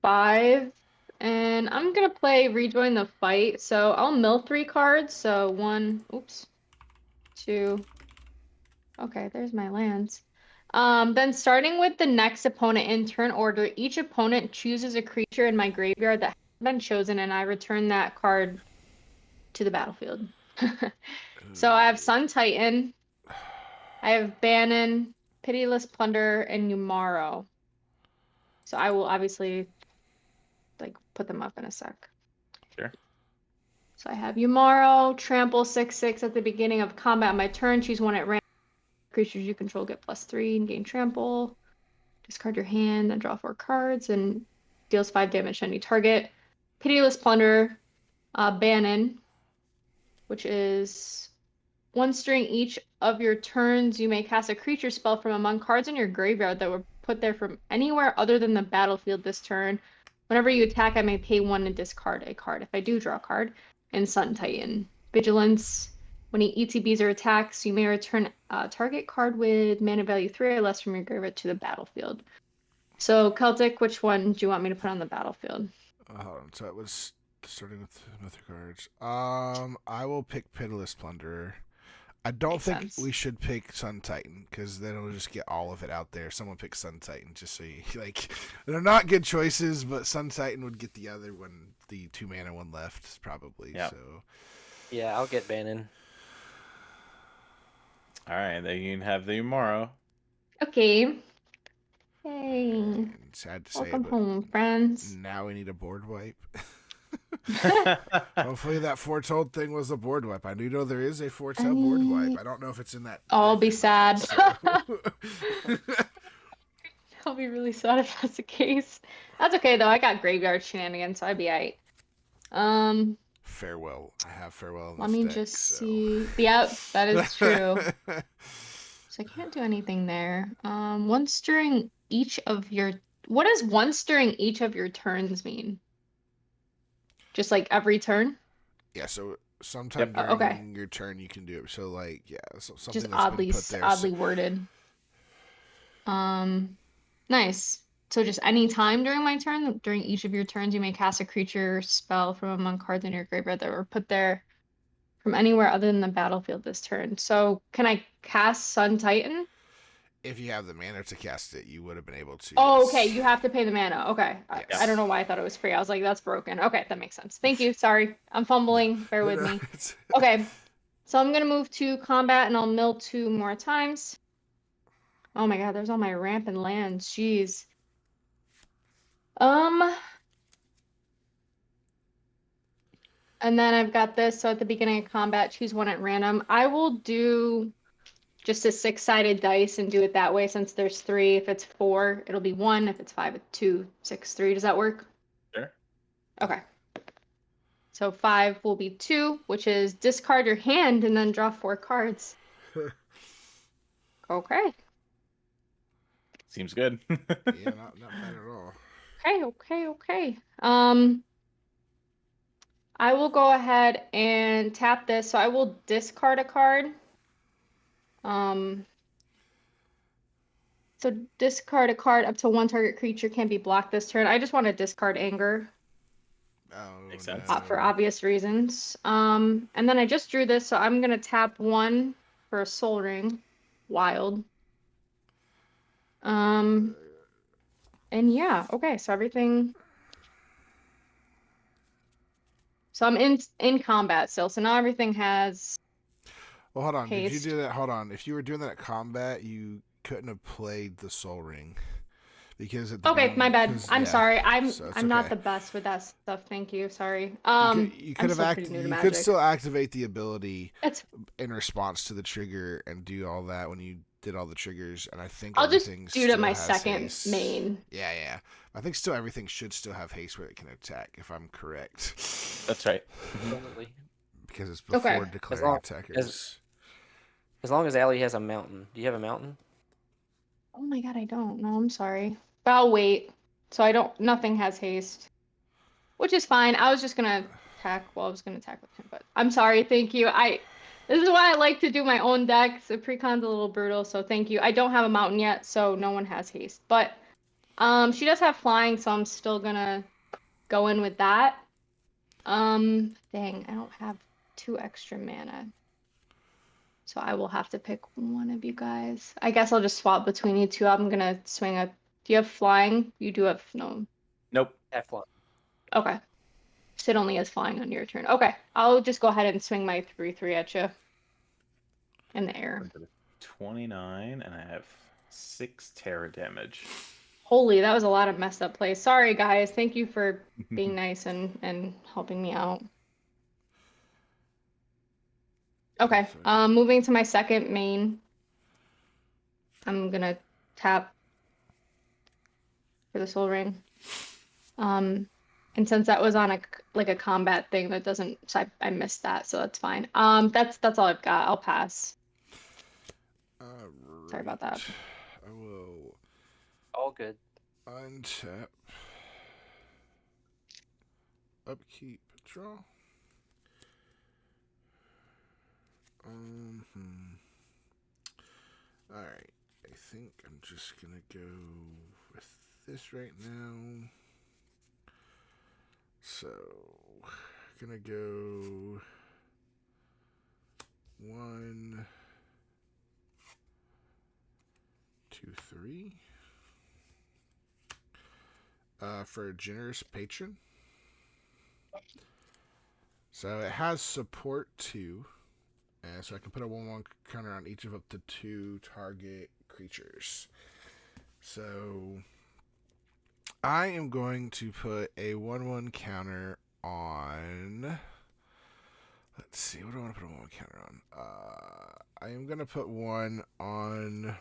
5, and I'm gonna play Rejoin the Fight. So I'll mill 3 cards. So 1, oops, 2. Okay, there's my lands. Then starting with the next opponent in turn order, each opponent chooses a creature in my graveyard that has been chosen, and I return that card to the battlefield. So I have Sun Titan, I have Bannon, Pitiless Plunder, and Numaro. So I will obviously put them up in a sec. Sure. So I have Umaro, trample 6/6 at the beginning of combat. My turn, choose 1 at random. Creatures you control get +3 and gain trample. Discard your hand, then draw 4 cards and deals 5 damage to any target. Pitiless Plunder, Bannon, which is 1 during each of your turns. You may cast a creature spell from among cards in your graveyard that were put there from anywhere other than the battlefield this turn. Whenever you attack, I may pay 1 and discard a card if I do draw a card. And Sun Titan. Vigilance. When he ETBs or attacks, you may return a target card with mana value 3 or less from your graveyard to the battlefield. So, Celtic, which one do you want me to put on the battlefield? Hold on. So it was starting with the cards. I will pick Pitiless Plunderer. I don't Makes think sense. we should pick Sun Titan because then it'll just get all of it out there. Someone pick Sun Titan just so you they're not good choices, but Sun Titan would get the other one, the 2 mana one left probably. Yep. So Yeah, I'll get Bannon. All right, then you can have the Umaro. Okay. Hey. and sad to say, Welcome but home, friends. now we need a board wipe. Hopefully that foretold thing was a board wipe. I do know there is a foretell board wipe. I don't know if it's in that. I'll be deck or not, sad. so. I'll be really sad if that's the case. That's okay though. I got graveyard shenanigans, so I'd be alright. Farewell. I have farewell in this Let me deck, just so. see. Yep, that is true. So I can't do anything there. Once during each of your... What does once during each of your turns mean? Just like every turn? Yeah, so sometime Yep. during Okay. your turn you can do it. So like, yeah, so something Just that's been put there. oddly worded. Nice. So just any time during my turn, during each of your turns, you may cast a creature spell from among cards in your graveyard that were put there from anywhere other than the battlefield this turn. So can I cast Sun Titan? If you have the mana to cast it, you would have been able to. Oh, yes. okay. You have to pay the mana. Okay. Yes. I don't know why I thought it was free. I was like, that's broken. Okay, that makes sense. Thank you. Sorry. I'm fumbling. Bear with me. Okay. So I'm gonna move to combat and I'll mill 2 more times. Oh my god, there's all my ramp and lands. Jeez. And then I've got this. So at the beginning of combat, choose one at random. I will do just a 6-sided dice and do it that way since there's 3. If it's 4, it'll be 1. If it's 5, it's 2, 6, 3. Does that work? Sure. Okay. So 5 will be 2, which is discard your hand and then draw 4 cards. Okay. Seems good. Yeah, not bad at all. Okay. I will go ahead and tap this. So I will discard a card. So discard a card up to 1 target creature can be blocked this turn. I just want to discard Anger. Oh, Makes sense. For obvious reasons. And then I just drew this, so I'm gonna tap 1 for a Soul Ring. Wild. And yeah, okay, so everything. So I'm in combat still, so now everything has. Well, hold on. Did you Haste. do that? Hold on. If you were doing that at combat, you couldn't have played the Soul Ring because at the Okay, my bad. because- I'm yeah, sorry. I'm so it's not okay. the best with that stuff. Thank you. Sorry. You I'm could have still pretty new to you could Magic. still activate the ability It's. in response to the trigger and do all that when you did all the triggers. And I think I'll just everything do it at still my has second haste. main. Yeah. I think still everything should still have haste where it can attack, if I'm correct. That's right. Definitely. Because it's Okay. before declaring long attackers. As long as Allie has a mountain. Do you have a mountain? Oh my god, I don't. No, I'm sorry. But I'll wait. So nothing has haste. Which is fine. I was just gonna attack. Well, I was gonna attack with him, but I'm sorry. Thank you. This is why I like to do my own decks. The Precon's a little brutal, so thank you. I don't have a mountain yet, so no one has haste. But she does have flying, so I'm still gonna go in with that. Dang, I don't have 2 extra mana. So I will have to pick one of you guys. I guess I'll just swap between you two. I'm gonna swing a. Do you have flying? You do have no. Nope. Have fun. Okay. Sid only has flying on your turn. Okay, I'll just go ahead and swing my 3/3 at you. In the air. 29, and I have 6 Terra damage. Holy, that was a lot of messed up plays. Sorry guys. Thank you for being nice and helping me out. Okay, moving to my second main. I'm gonna tap for the Soul Ring. And since that was on a combat thing, that doesn't. So I missed that, so that's fine. That's all I've got. I'll pass. Sorry about that. I will All good. untap, upkeep, draw. Alright, I think I'm just gonna go with this right now. So, gonna go 1, 2, 3. For a generous patron. So it has support 2. And so I can put a 1/1 counter on each of up to 2 target creatures. So I am going to put a 1/1 counter on. Let's see. What do I want to put a 1 counter on? I am going to put one on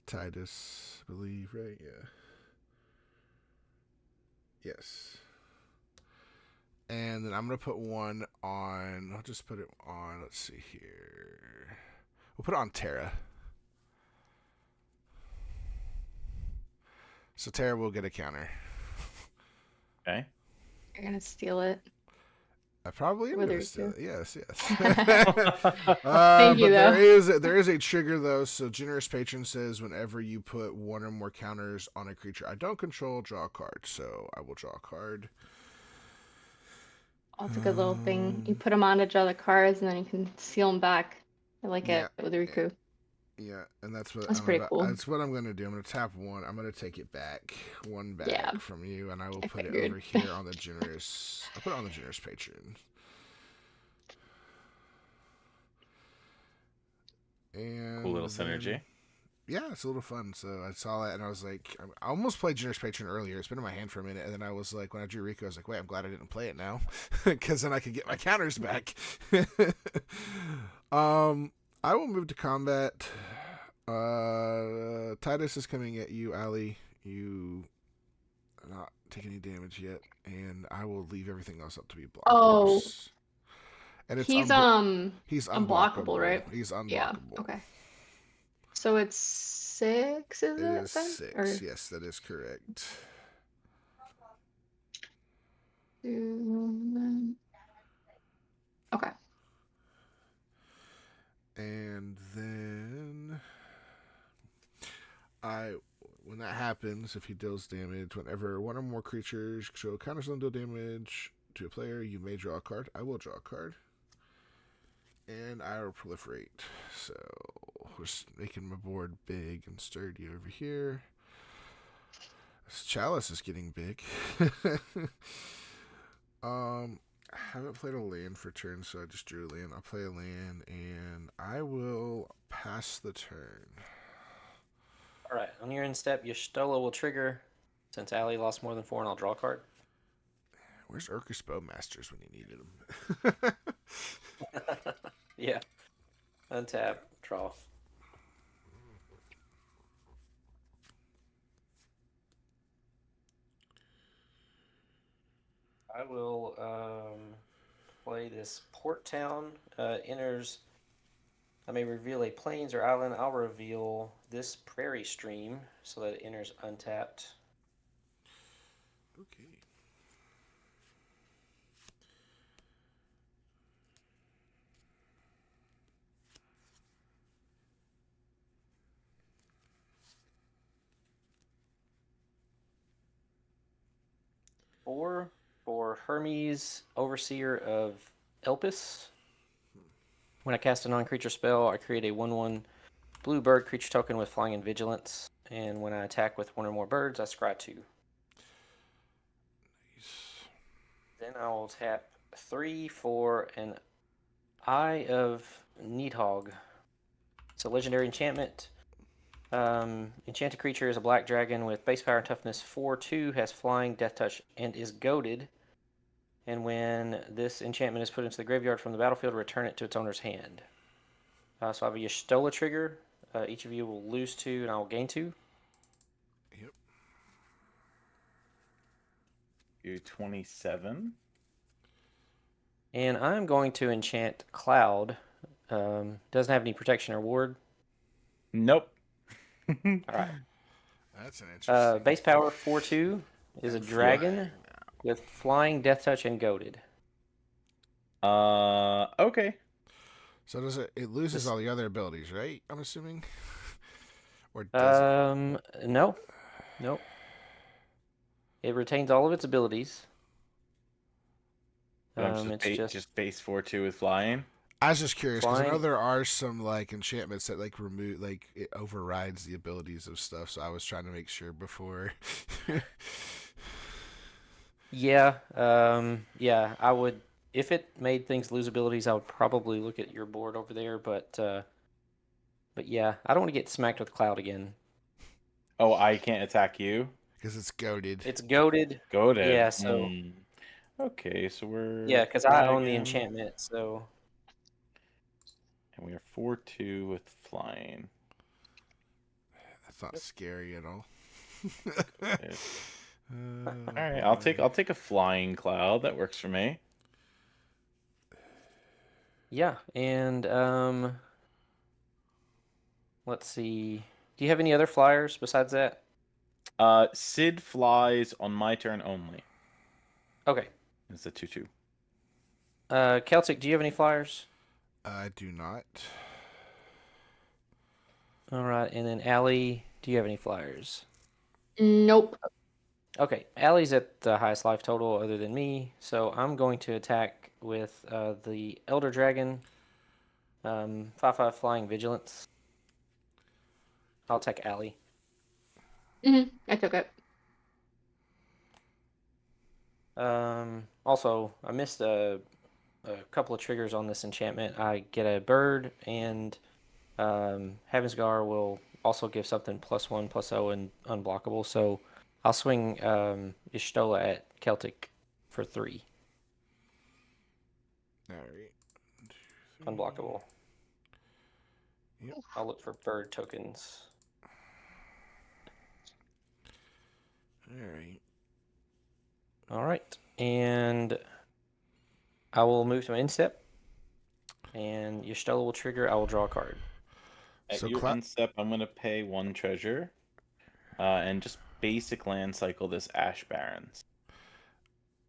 Tidus, I believe, right? Yeah. Yes. And then I'm going to put one on. I'll just put it on. Let's see here. We'll put it on Terra. So Terra will get a counter. Okay. You're gonna steal it. I probably am Whether going to you steal do. it. Yes, yes. Thank you, but though. there is a trigger though. So Generous Patron says whenever you put one or more counters on a creature I don't control, draw a card. So I will draw a card. Oh, it's a good little thing. You put them on to draw the cards, and then you can seal them back. I like Yeah. it with Riku. Yeah, and that's what That's pretty cool. That's what I'm going to do. I'm going to tap one. I'm going to take it back, one back Yeah. from you, and I will I put it figured. over here on the Generous. I'll put it on the Generous Patron. And Cool little then- synergy. Yeah, it's a little fun. So I saw that, and I was like, I almost played Generous Patron earlier. It's been in my hand for a minute, and then I was like, when I drew Rico, I was like, wait, I'm glad I didn't play it now, because then I could get my counters back. I will move to combat. Tidus is coming at you, Ali. You are not taking any damage yet, and I will leave everything else up to be blockers. Oh. And it's He's he's unblockable, right? He's unblockable. Yeah. Okay. So it's 6, is It it? is then? 6. Or Yes, that is correct. 2, okay. And then when that happens, if he deals damage, whenever one or more creatures show counters on deal damage to a player, you may draw a card. I will draw a card. And I will proliferate. So we're making my board big and sturdy over here. This chalice is getting big. I haven't played a land for turn, so I just drew a land. I'll play a land, and I will pass the turn. All right, on your end step, Y'shtola will trigger. Since Ali lost more than 4, and I'll draw a card. Where's Urkus Bowmasters when you needed them? Yeah. Untap, draw. I will play this Port Town. Enters. I may reveal a plains or island. I'll reveal this Prairie Stream so that it enters untapped. Okay. For Hermes, Overseer of Elpis. When I cast a non-creature spell, I create a 1/1 blue bird creature token with flying and vigilance. And when I attack with one or more birds, I scry 2. Nice. Then I will tap 3 for an Eye of Needhog. It's a legendary enchantment. Enchanted creature is a black dragon with base power and toughness 4/2, has flying, death touch, and is goaded. And when this enchantment is put into the graveyard from the battlefield, return it to its owner's hand. So I have a Y'shtola trigger. Each of you will lose 2, and I will gain 2. Yep. You're 27. And I'm going to enchant Cloud. Doesn't have any protection or ward. Nope. All right. That's an interesting. Base power 4/2 is a And dragon flying. with flying, death touch, and goaded. Okay. So does it loses This- all the other abilities, right? I'm assuming. Or does it? No. Nope. It retains all of its abilities. It's just base 4/2 with flying. I was just curious because I know Flying. there are some like enchantments that like remove like it overrides the abilities of stuff. So I was trying to make sure before. Yeah. Yeah. I would, if it made things lose abilities, I would probably look at your board over there. But yeah, I don't want to get smacked with Cloud again. Oh, I can't attack you. Because it's goaded. It's goaded. Go to. Yeah, so Okay, so we're. yeah, because I own the dragon, enchantment, so And we are 4-2 with flying. That's not scary at all. All right, I'll take a flying cloud. That works for me. yeah, and let's see. Do you have any other flyers besides that? Sid flies on my turn only. Okay. It's a 2-2. Celtic, do you have any flyers? I do not. All right, and then Allie, do you have any flyers? Nope. Okay, Allie's at the highest life total other than me, so I'm going to attack with the Elder Dragon, 5/5 Flying Vigilance. I'll attack Allie. I took it. Also, I missed a couple of triggers on this enchantment. I get a bird, and Heaven's Guard will also give something +1/+0 and unblockable. So I'll swing Y'shtola at Celtic for 3. All right. Unblockable. Yep. I'll look for bird tokens. All right. All right, and I will move to an instep, and Y'shtola will trigger. I will draw a card. At So your instep, I'm going to pay 1 treasure and just basic land cycle this Ash Barrens.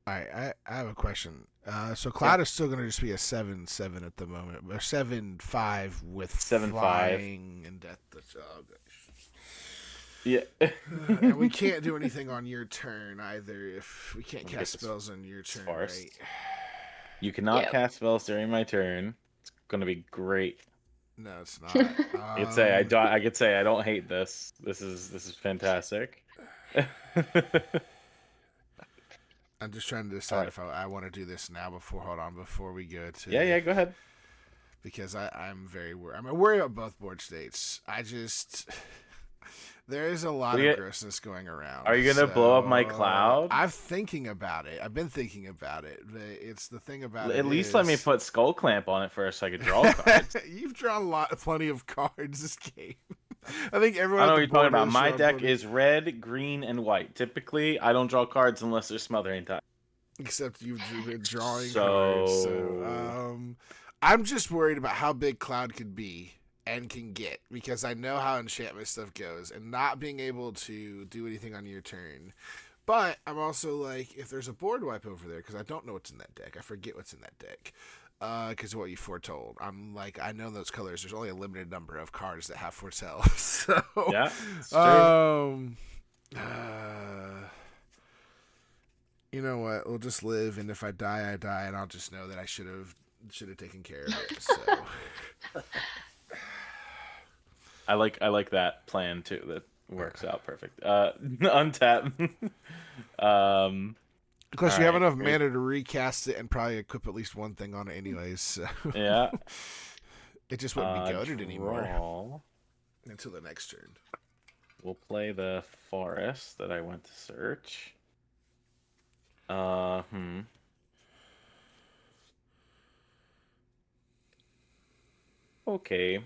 All right, I have a question. So Cloud is still going to just be a 7/7 at the moment, or 7/5 with 7/5 flying and death. Oh, gosh. Yeah. And we can't do anything on your turn either. If we can't cast spells on your turn, right? You cannot cast spells during my turn. It's going to be great. No, it's not. I could say I could say I don't hate this. This is fantastic. I'm just trying to decide if I want to do this now before we go to. Yeah, go ahead. Because I'm very worried. I'm worried about both board states. There is a lot of grossness going around. Are you going to blow up my cloud? I'm thinking about it. I've been thinking about it. It's the thing about it. At least let me put Skull Clamp on it first so I could draw cards. You've drawn plenty of cards this game. I think everyone. I know what you're talking about. My deck is red, green, and white. Typically, I don't draw cards unless there's smothering time. Except you've been drawing cards. So, I'm just worried about how big Cloud could be and can get, because I know how enchantment stuff goes, and not being able to do anything on your turn. But I'm also like, if there's a board wipe over there, because I don't know what's in that deck. I forget what's in that deck. Because of what you foretold. I'm like, I know those colors. There's only a limited number of cards that have foretell. So yeah, it's true. You know what? We'll just live, and if I die, I die, and I'll just know that I should have taken care of it. So I like that plan too. That works out perfect. Untap. Of course, you have enough mana to recast it and probably equip at least one thing on it anyways. So. Yeah. It just wouldn't be goaded anymore until the next turn. We'll play the forest that I went to search. Okay.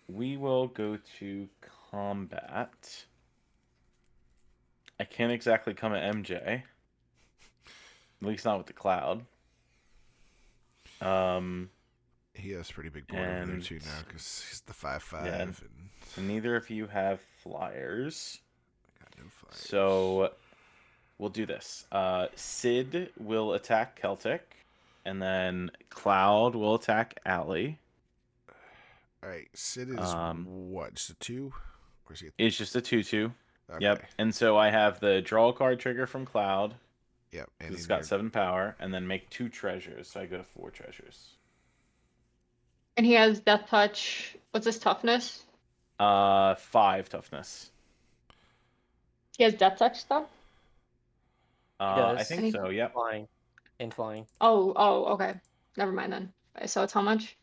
We will go to combat. I can't exactly come at MJ. At least not with the cloud. He has a pretty big board over there too now because he's the 5/5. Yeah, and neither of you have flyers. I got no flyers. So we'll do this. Sid will attack Celtic, and then Cloud will attack Allie. All right, Sid is what? Just a 2? Or is he It's just a 2/2. Okay. Yep. And so I have the draw card trigger from Cloud. Yep. And It's got 7 power, and then make 2 treasures. So I go to 4 treasures. And he has Death Touch. What's his toughness? 5 toughness. He has Death Touch stuff? I think so. Yep. Flying. Oh, okay. Never mind then. So it's how much?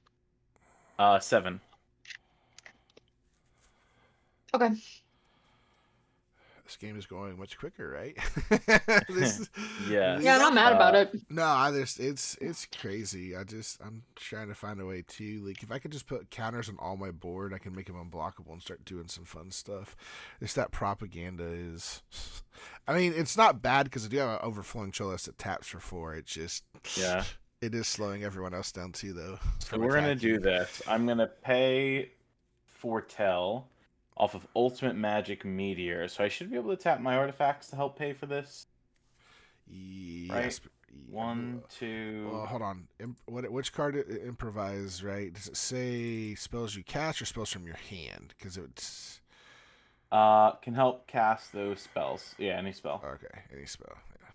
7. Okay. This game is going much quicker, right? This, Yes. Yeah, I'm not mad about it. No, it's crazy. I'm trying to find a way to, like, if I could just put counters on all my board, I can make them unblockable and start doing some fun stuff. It's that propaganda is. I mean, it's not bad because I do have an overflowing Cholos that taps for 4. It's just Yeah. It is slowing everyone else down too, though. So we're gonna do this. I'm gonna pay Foretell off of Ultimate Magic Meteor, so I should be able to tap my artifacts to help pay for this. Yes. Right. Yeah. 1, 2. Well, hold on. Which card improvise? Right? Does it say spells you cast or spells from your hand? Because it's Can help cast those spells. Yeah, any spell. okay. Any spell. Yeah.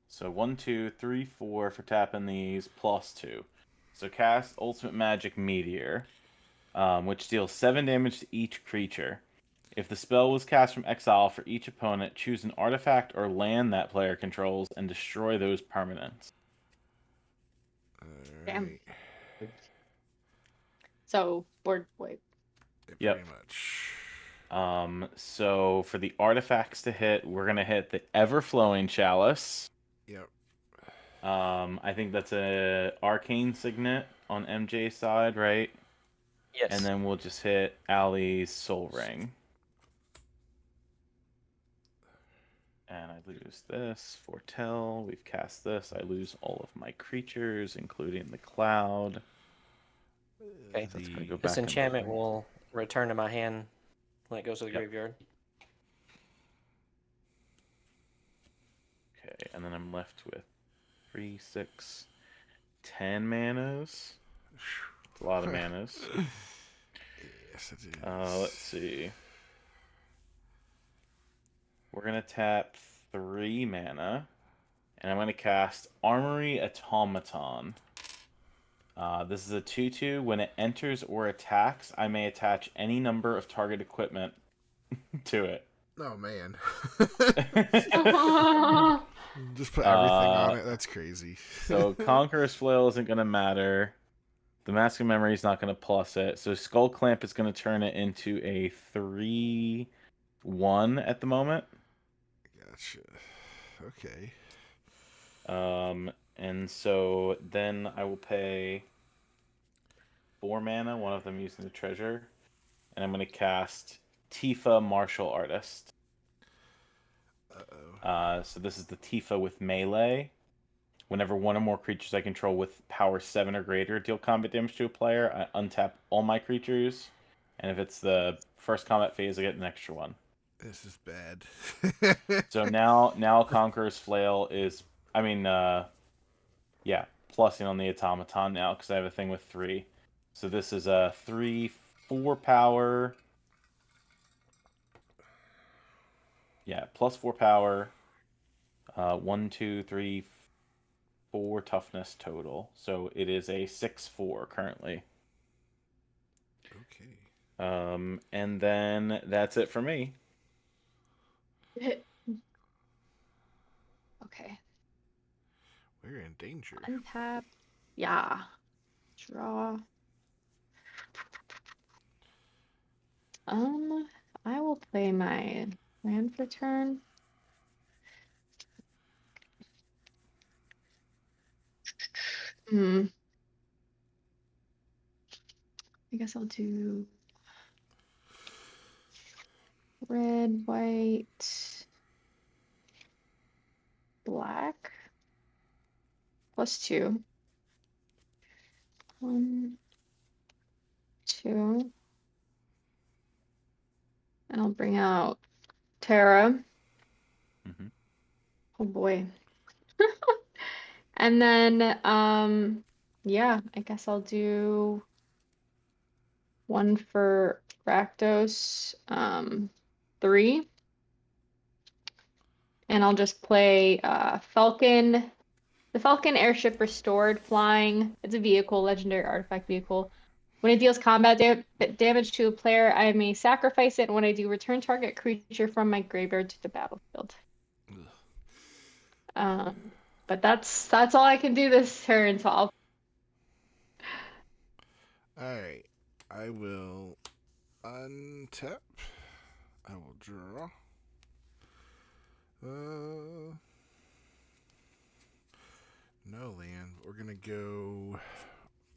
So 1, 2, 3, 4 for tapping these +2. So cast Ultimate Magic Meteor, which deals 7 damage to each creature. If the spell was cast from exile for each opponent, choose an artifact or land that player controls and destroy those permanents. Damn. Right. So, board wait. Yep. Pretty much. So for the artifacts to hit, we're gonna hit the Ever-Flowing Chalice. Yep. I think that's a Arcane Signet on MJ's side, right? Yes. And then we'll just hit Allie's Soul Ring. And I lose this. Foretell. We've cast this. I lose all of my creatures, including the Cloud. Okay. That's gonna go back This in the enchantment ring. will return to my hand when it goes to the Yep. graveyard. Okay, and then I'm left with 3, 6, 10 manas. It's a lot of manas. Yes, it is. Let's see. We're gonna tap 3 mana, and I'm gonna cast Armory Automaton. This is a 2/2. When it enters or attacks, I may attach any number of target equipment to it. Oh man. Oh, Just put everything on it. That's crazy. So Conqueror's Flail isn't gonna matter. The Mask of Memory is not gonna plus it. So Skull Clamp is gonna turn it into a 3/1 at the moment. Gotcha. Okay. And so then I will pay 4 mana, one of them using the treasure, and I'm going to cast Tifa Martial Artist. Uh-oh. So this is the Tifa with melee. Whenever one or more creatures I control with power 7 or greater deal combat damage to a player, I untap all my creatures, and if it's the first combat phase, I get an extra one. This is bad. So now Conqueror's Flail is, plussing on the Automaton now because I have a thing with 3. So this is a 3/4 power. Yeah, +4 power. 1, 2, 3, 4 toughness total. So it is a 6/4 currently. Okay. And then that's it for me. okay. We're in danger. Untap. Yeah. Draw. I will play my land for turn. I guess I'll do red, white, black. +2. 1, 2. And I'll bring out Terra. Mhm. Oh boy. And then, yeah, I guess I'll do one for Rakdos, 3. And I'll just play Falcon. The Falcon Airship Restored Flying. It's a vehicle, legendary artifact vehicle. When it deals combat damage to a player, I may sacrifice it. And when I do, return target creature from my graveyard to the battlefield. But that's all I can do this turn, so I'll. Alright. I will untap. I will draw. No land. We're gonna go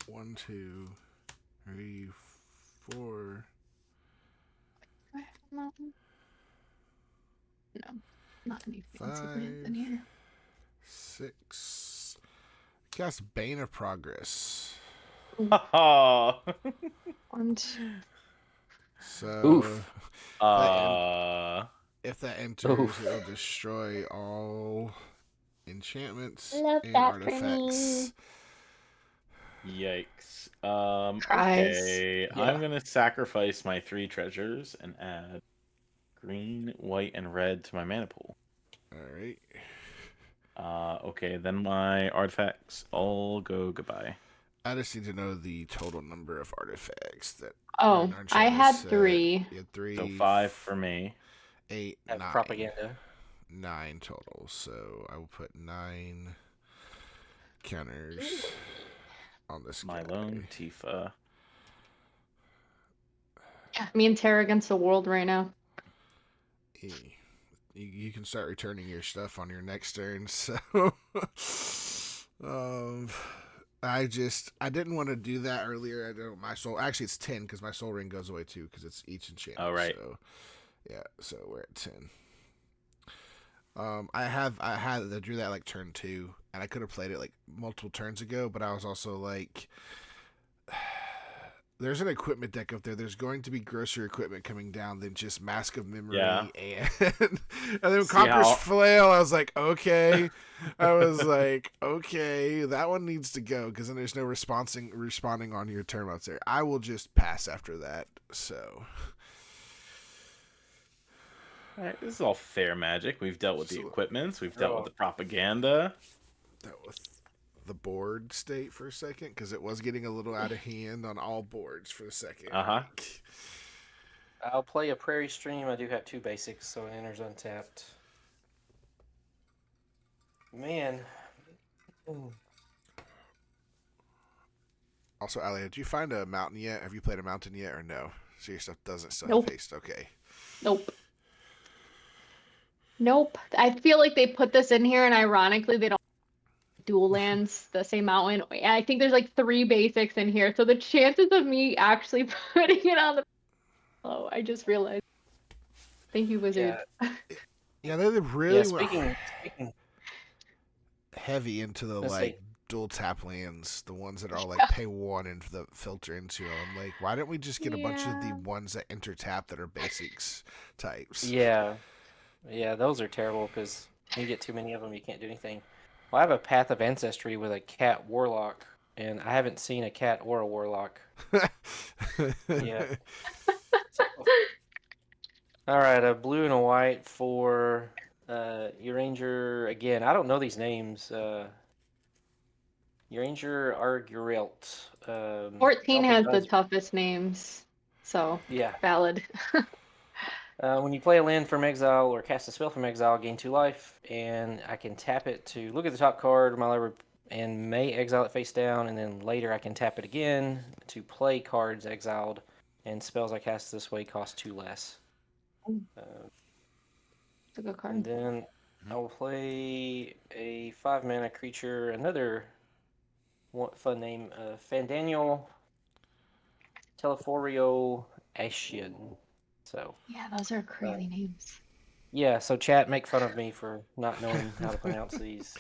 1, 2, 3, 4. No, not any fancy 5, lands in here. 6. Cast Bane of Progress. Oh. One, two. So Oof. if that enters, Oof. it'll destroy all enchantments Love and that for artifacts. me. Yikes. Cries. Okay. Yeah. I'm gonna sacrifice my 3 treasures and add green, white, and red to my mana pool. All right. Okay, then my artifacts all go goodbye. I just need to know the total number of artifacts that. Oh, are in our I enchantment had set. 3. You had 3. So 5 for me. 8, Have 9. propaganda. 9 total. So I will put 9 counters on this My guy. lone Tifa. Yeah, me and Terra against the world right now. You can start returning your stuff on your next turn. So, I didn't want to do that earlier. I don't. My soul actually it's 10 because my soul ring goes away too because it's each enchantment. Oh, right. So, yeah. So we're at 10. I drew that like turn 2, and I could have played it like multiple turns ago, but I was also like. There's an equipment deck up there. There's going to be grosser equipment coming down than just Mask of Memory and then Conqueror's Flail. I was like, okay. That one needs to go because then there's no responding on your turn outs there. I will just pass after that. So, All right, this is all fair magic. We've dealt with the equipments. We've dealt with Oh. the propaganda. that was the board state for a second because it was getting a little out of hand on all boards for a second. I'll play a Prairie Stream. I do have 2 basics, so it enters untapped. Man. Also, Ali, did you find a mountain yet? Have you played a mountain yet or no? So your stuff doesn't still Nope. have haste. Okay. Nope. I feel like they put this in here, and ironically, they don't dual lands the same mountain. I think there's like 3 basics in here, so the chances of me actually putting it on the. Oh, I just realized. Thank you, Wizard. Yeah, they really Speaking heavy into the Let's like see. dual tap lands, the ones that are like pay 1 and the filter into them. Like, why don't we just get a bunch of the Yeah. ones that enter tap that are basics types? Yeah, those are terrible because you get too many of them, you can't do anything. Well, I have a Path of Ancestry with a cat warlock, and I haven't seen a cat or a warlock. Yeah. All right, a blue and a white for Uranger again. I don't know these names. Uranger Argurilt. 14 has the does- toughest names, so Yeah. valid. When you play a land from exile or cast a spell from exile, gain 2 life, and I can tap it to look at the top card of my library and may exile it face down, and then later I can tap it again to play cards exiled, and spells I cast this way cost 2 less. It's a good And card. then I will play a 5 mana creature, another fun name, Fandaniel Teleforio Ashian. So Yeah, those are crazy names. yeah, so chat, make fun of me for not knowing how to pronounce these.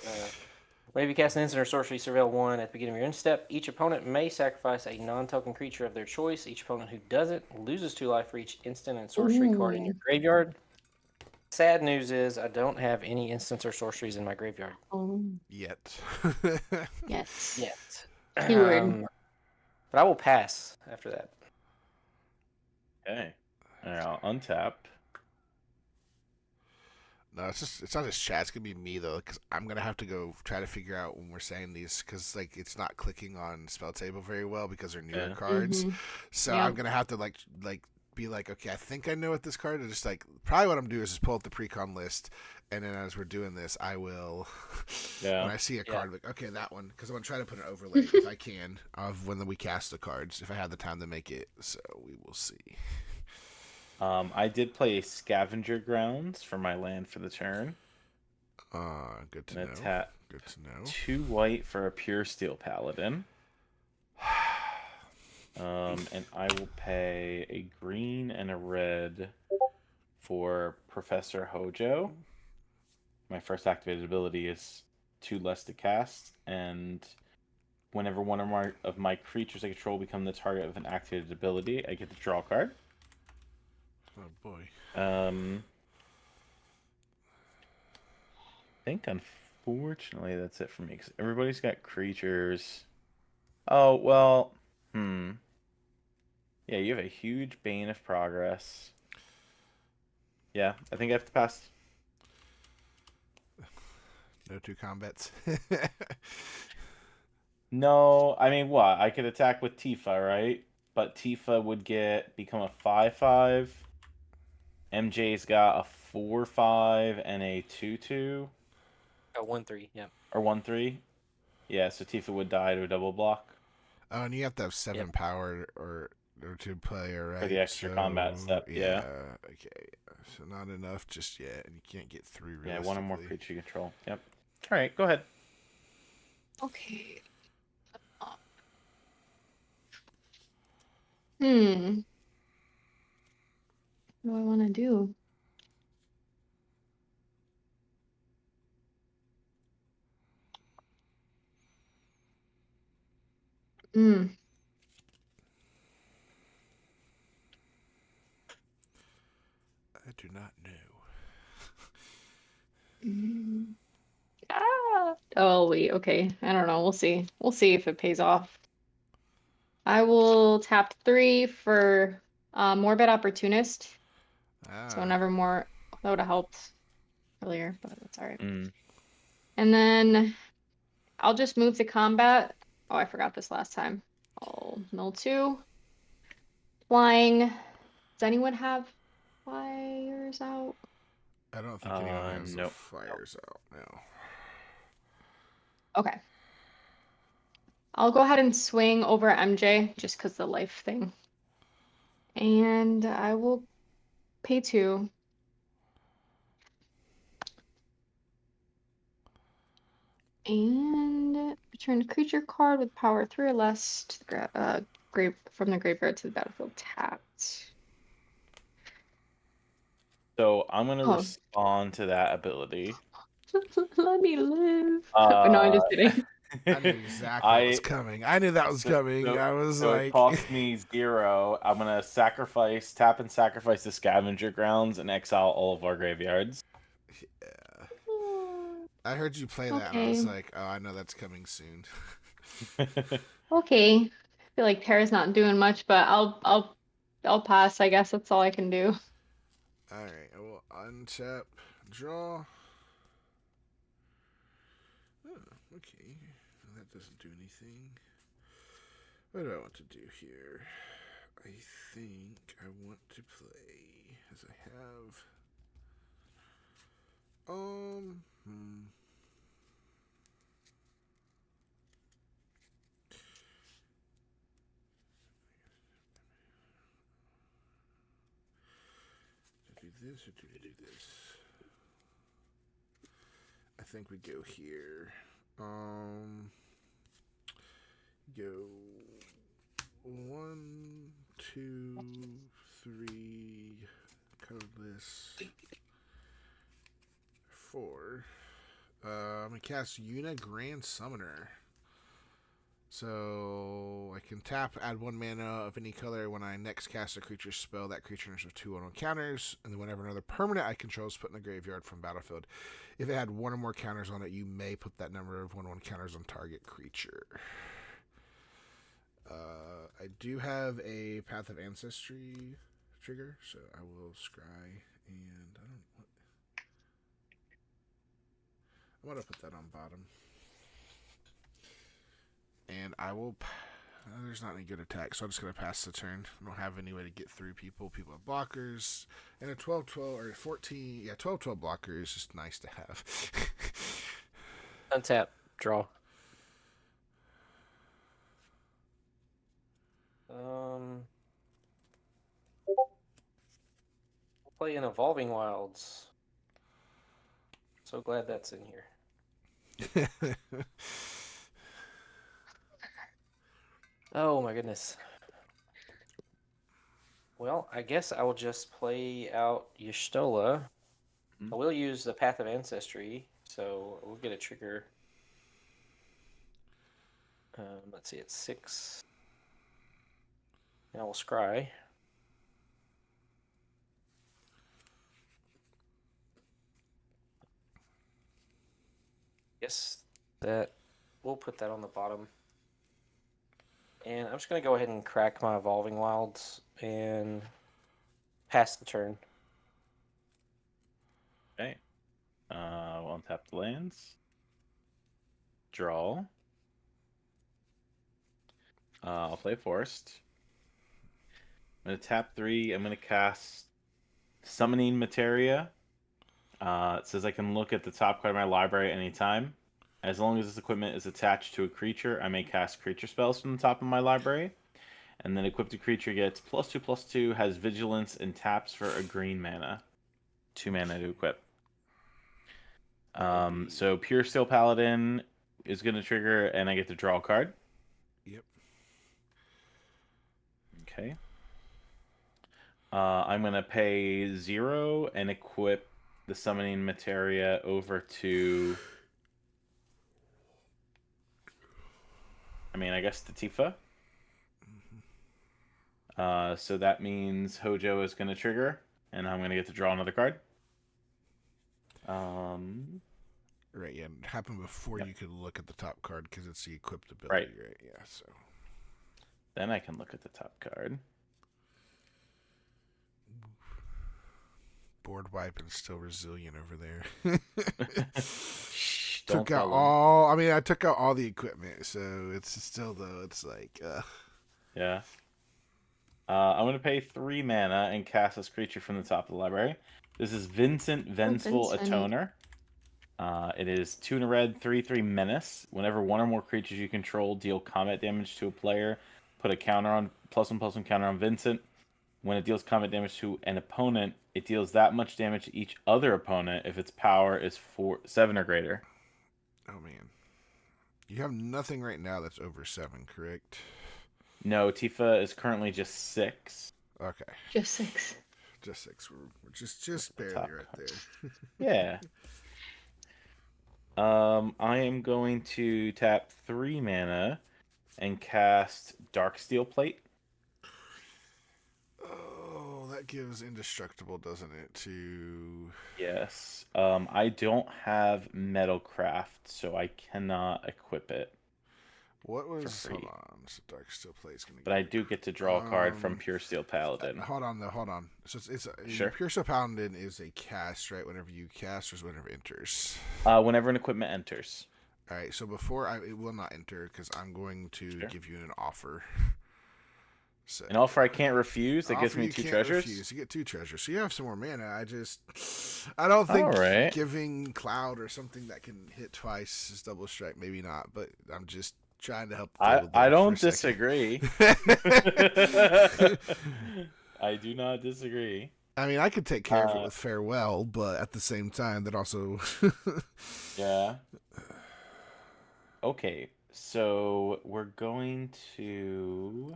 Whenever you cast an instant or sorcery, surveil 1 at the beginning of your end step, each opponent may sacrifice a non-token creature of their choice. Each opponent who doesn't loses 2 life for each instant and sorcery card in your graveyard. Sad news is I don't have any instants or sorceries in my graveyard. Yet. Yes. Yet. Keyword. But I will pass after that. Okay. All right, I'll untap. No, it's not just chat. It's gonna be me though, because I'm gonna have to go try to figure out when we're saying these, because like it's not clicking on spell table very well because they're newer cards. So Yeah. I'm gonna have to like be like, okay, I think I know what this card is. Just like probably what I'm doing is just pull up the precon list, and then as we're doing this, I will when I see a card, like okay, that one, because I'm gonna try to put an overlay if I can of when we cast the cards, if I have the time to make it. So we will see. I did play Scavenger Grounds for my land for the turn. Good to gonna know. tap Good to know. 2 white for a pure steel paladin. And I will pay a green and a red for Professor Hojo. My first activated ability is 2 less to cast, and whenever one or more of my creatures I control become the target of an activated ability, I get to draw a card. Oh boy. I think unfortunately that's it for me because everybody's got creatures. Oh well, yeah, you have a huge Bane of Progress. Yeah, I think I have to pass. No 2 combats. No, I mean what? I could attack with Tifa, right? But Tifa would become a 5/5. MJ's got a 4/5 and a 2/2. A 1/3. Yeah. Or 1/3. Yeah, so Tifa would die to a double block Oh, and you have to have 7 Yep. power or 2 player, right? for the extra combat step. Yeah. Okay. So not enough just yet, and you can't get 3 realistically. Yeah, one or more creature you control. Yep. All right, go ahead. Okay. Hmm. What do I want to do? Hmm. I do not know. Oh wait, okay. I don't know. We'll see. We'll see if it pays off. I will tap 3 for Morbid Opportunist. So whenever more that would have helped earlier, but that's all right. And then I'll just move to combat. Oh, I forgot this last time. I'll mill 2. Flying. Does anyone have flyers out? I don't think anyone has the Nope. flyers out now. Okay. I'll go ahead and swing over MJ just because the life thing. And I will pay 2. And return a creature card with power 3 or less to the from the graveyard to the battlefield tapped. So I'm gonna Oh. respond to that ability. Let me live. No, I'm just kidding. I knew exactly what was coming. I knew that was coming. I was so like, it costs me 0. I'm gonna tap and sacrifice the scavenger grounds and exile all of our graveyards. yeah. I heard you play that, and I was like, oh, I know that's coming soon. Okay. I feel like Terra's not doing much, but I'll pass. I guess that's all I can do. All right, I will untap, draw. Oh, okay, that doesn't do anything. What do I want to do here? I think I want to play as I have. Do this or do I do this? I think we go here. Go 1, 2, 3, colorless. 4. I'm gonna cast Yuna Grand Summoner. So I can tap, add 1 mana of any color. When I next cast a creature spell, that creature enters with 2 1 counters, and then whenever another permanent I control is put in the graveyard from battlefield, if it had 1 or more counters on it, you may put that number of 1 1 counters on target creature. I do have a Path of Ancestry trigger, so I will scry, and I'm gonna put that on bottom. And I will. There's not any good attack, so I'm just going to pass the turn. I don't have any way to get through people. People have blockers. And a 12-12 or 14. Yeah, 12-12 blocker is just nice to have. Untap, draw. We'll play an Evolving Wilds. So glad that's in here. Oh my goodness. Well, I guess I will just play out Y'shtola. I will use the Path of Ancestry, so we'll get a trigger. Let's see, it's 6. And I will scry. Yes, that we'll put that on the bottom. And I'm just going to go ahead and crack my Evolving Wilds and pass the turn. Okay. We'll untap the lands. Draw. I'll play Forest. I'm going to tap 3. I'm going to cast Summoning Materia. It says I can look at the top card of my library anytime. As long as this equipment is attached to a creature, I may cast creature spells from the top of my library. And then equipped creature gets +2/+2, has Vigilance, and taps for a green mana. 2 mana to equip. So Pure Steel Paladin is going to trigger, and I get to draw a card. Yep. Okay. I'm going to pay 0 and equip the Summoning Materia over to... I guess to Tifa. So that means Hojo is going to trigger, and I'm going to get to draw another card. Right, yeah. It happened before Yep. you could look at the top card because it's the equipped ability, Right. Yeah, so. Then I can look at the top card. Board wipe and still resilient over there. Shh, Took don't out tell them. all. I took out all the equipment, so it's still though. It's like, Yeah. I'm going to pay 3 mana and cast this creature from the top of the library. This is Vincent Vengeful Vincent. Atoner. It is 2 and a red, 3/3 menace. Whenever one or more creatures you control deal combat damage to a player, put a counter on +1/+1 counter on Vincent. When it deals combat damage to an opponent, it deals that much damage to each other opponent if its power is 7 or greater. oh man, you have nothing right now that's over 7, correct? No, Tifa is currently just 6. Okay, Just 6. just 6. We're just barely top right card. there. Yeah. I am going to tap 3 mana and cast Darksteel Plate. Oh, that gives indestructible, doesn't it? To Yes. I don't have Metalcraft, so I cannot equip it. what was? free. Hold on. So dark steel plate's gonna. But I do get to draw a card from Um, Pure Steel Paladin. Hold on though. Hold on. So it's Sure. Pure Steel Paladin is a cast, right? Whenever you cast, or whenever it enters. Whenever an equipment enters. All right. So it will not enter because I'm going to Sure. give you an offer. So An offer I can't refuse that gives offer me you 2 can't treasures. refuse. You get 2 treasures. So you have some more mana. I don't think Alright. giving Cloud or something that can hit twice is double strike. Maybe not, but I'm just trying to help. I don't disagree. I do not disagree. I mean, I could take care of it with Farewell, but at the same time, that also. Yeah. Okay, so we're going to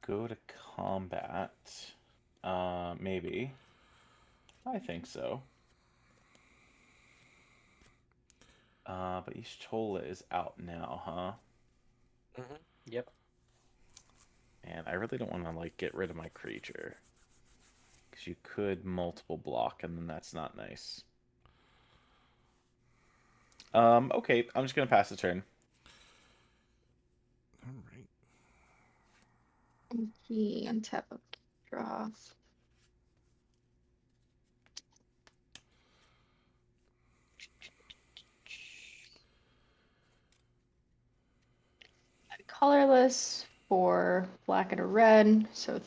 go to combat. Maybe. I think so. But Y'shtola is out now, huh? Mm-hmm. Yep. And I really don't want to get rid of my creature, because you could multiple block, and then that's not nice. Okay, I'm just gonna pass the turn. All right. Key on tap of draw. Colorless for black and a red, so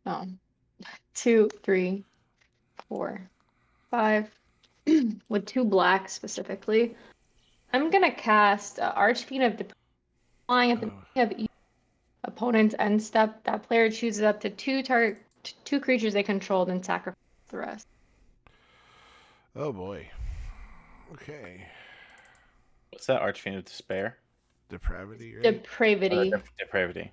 no, 2, 3, 4, 5, with 2 black specifically. I'm gonna cast Archfiend of Defiling at the beginning of each opponent's end step. That player chooses up to 2 2 creatures they controlled and sacrifice the rest. Oh boy. Okay. What's that? Archfiend of Despair? Depravity, right? Depravity. Depravity.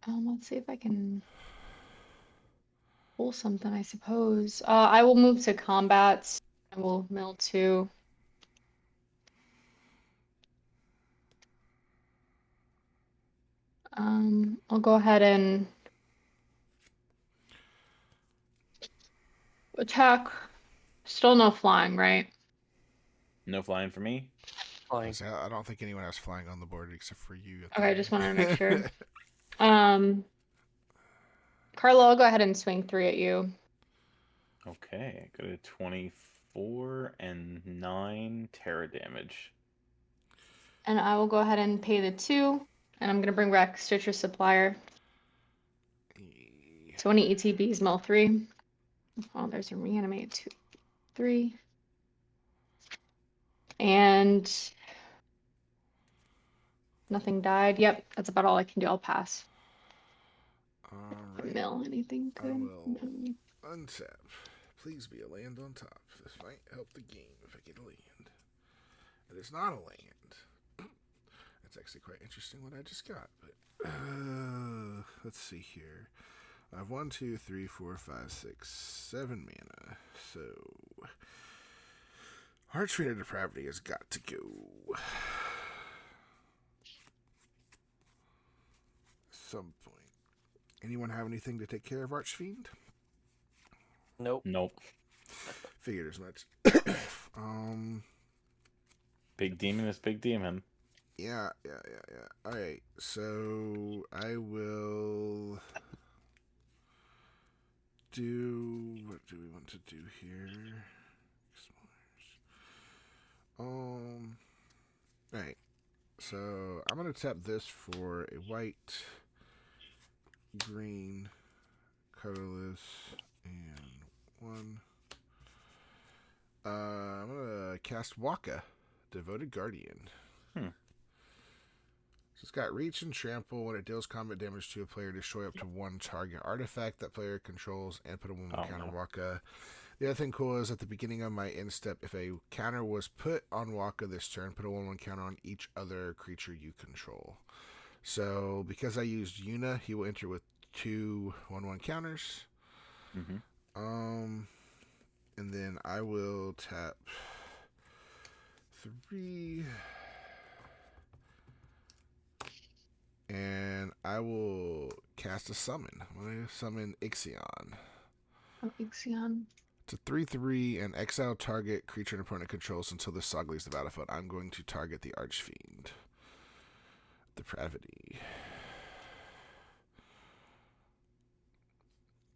Let's see if I can pull something, I suppose. I will move to combats. I will mill 2. I'll go ahead and attack. Still no flying, right? No flying for me. Flying. I don't think anyone has flying on the board except for you. Okay, I just wanted to make sure. Carlo, I'll go ahead and swing 3 at you. Okay, go to 24 and 9 Terra damage. And I will go ahead and pay the 2. And I'm going to bring back Stitcher Supplier. 20 ETBs, mill 3. Oh, there's a reanimate 2, 3. And nothing died. Yep, that's about all I can do. I'll pass. Alright. Mill anything I good? will No. untap. Please be a land on top. This might help the game if I get a land. It is not a land. That's actually quite interesting what I just got. But let's see here. I have 1, 2, 3, 4, 5, 6, 7 mana. So Archfiend of Depravity has got to go. Some point. Anyone have anything to take care of Archfiend? Nope. Nope. Figured as much. Big demon is big demon. Yeah. Alright, so I will do... What do we want to do here? Alright, so I'm going to tap this for a white, green, colorless, and 1. I'm going to cast Waka, Devoted Guardian. So it's got reach and trample. When it deals combat damage to a player, destroy up to 1 target artifact that player controls and put a 1/1 counter Waka. The other thing cool is at the beginning of my end step, if a counter was put on Waka this turn, put a 1/1 counter on each other creature you control. So because I used Yuna, he will enter with 2 1/1 counters. And then I will tap 3. And I will cast a summon. I'm going to summon Ixion. Oh, Ixion. It's a 3/3 and exile target creature an opponent controls until the Sog leaves the battlefield. I'm going to target the Archfiend. Depravity.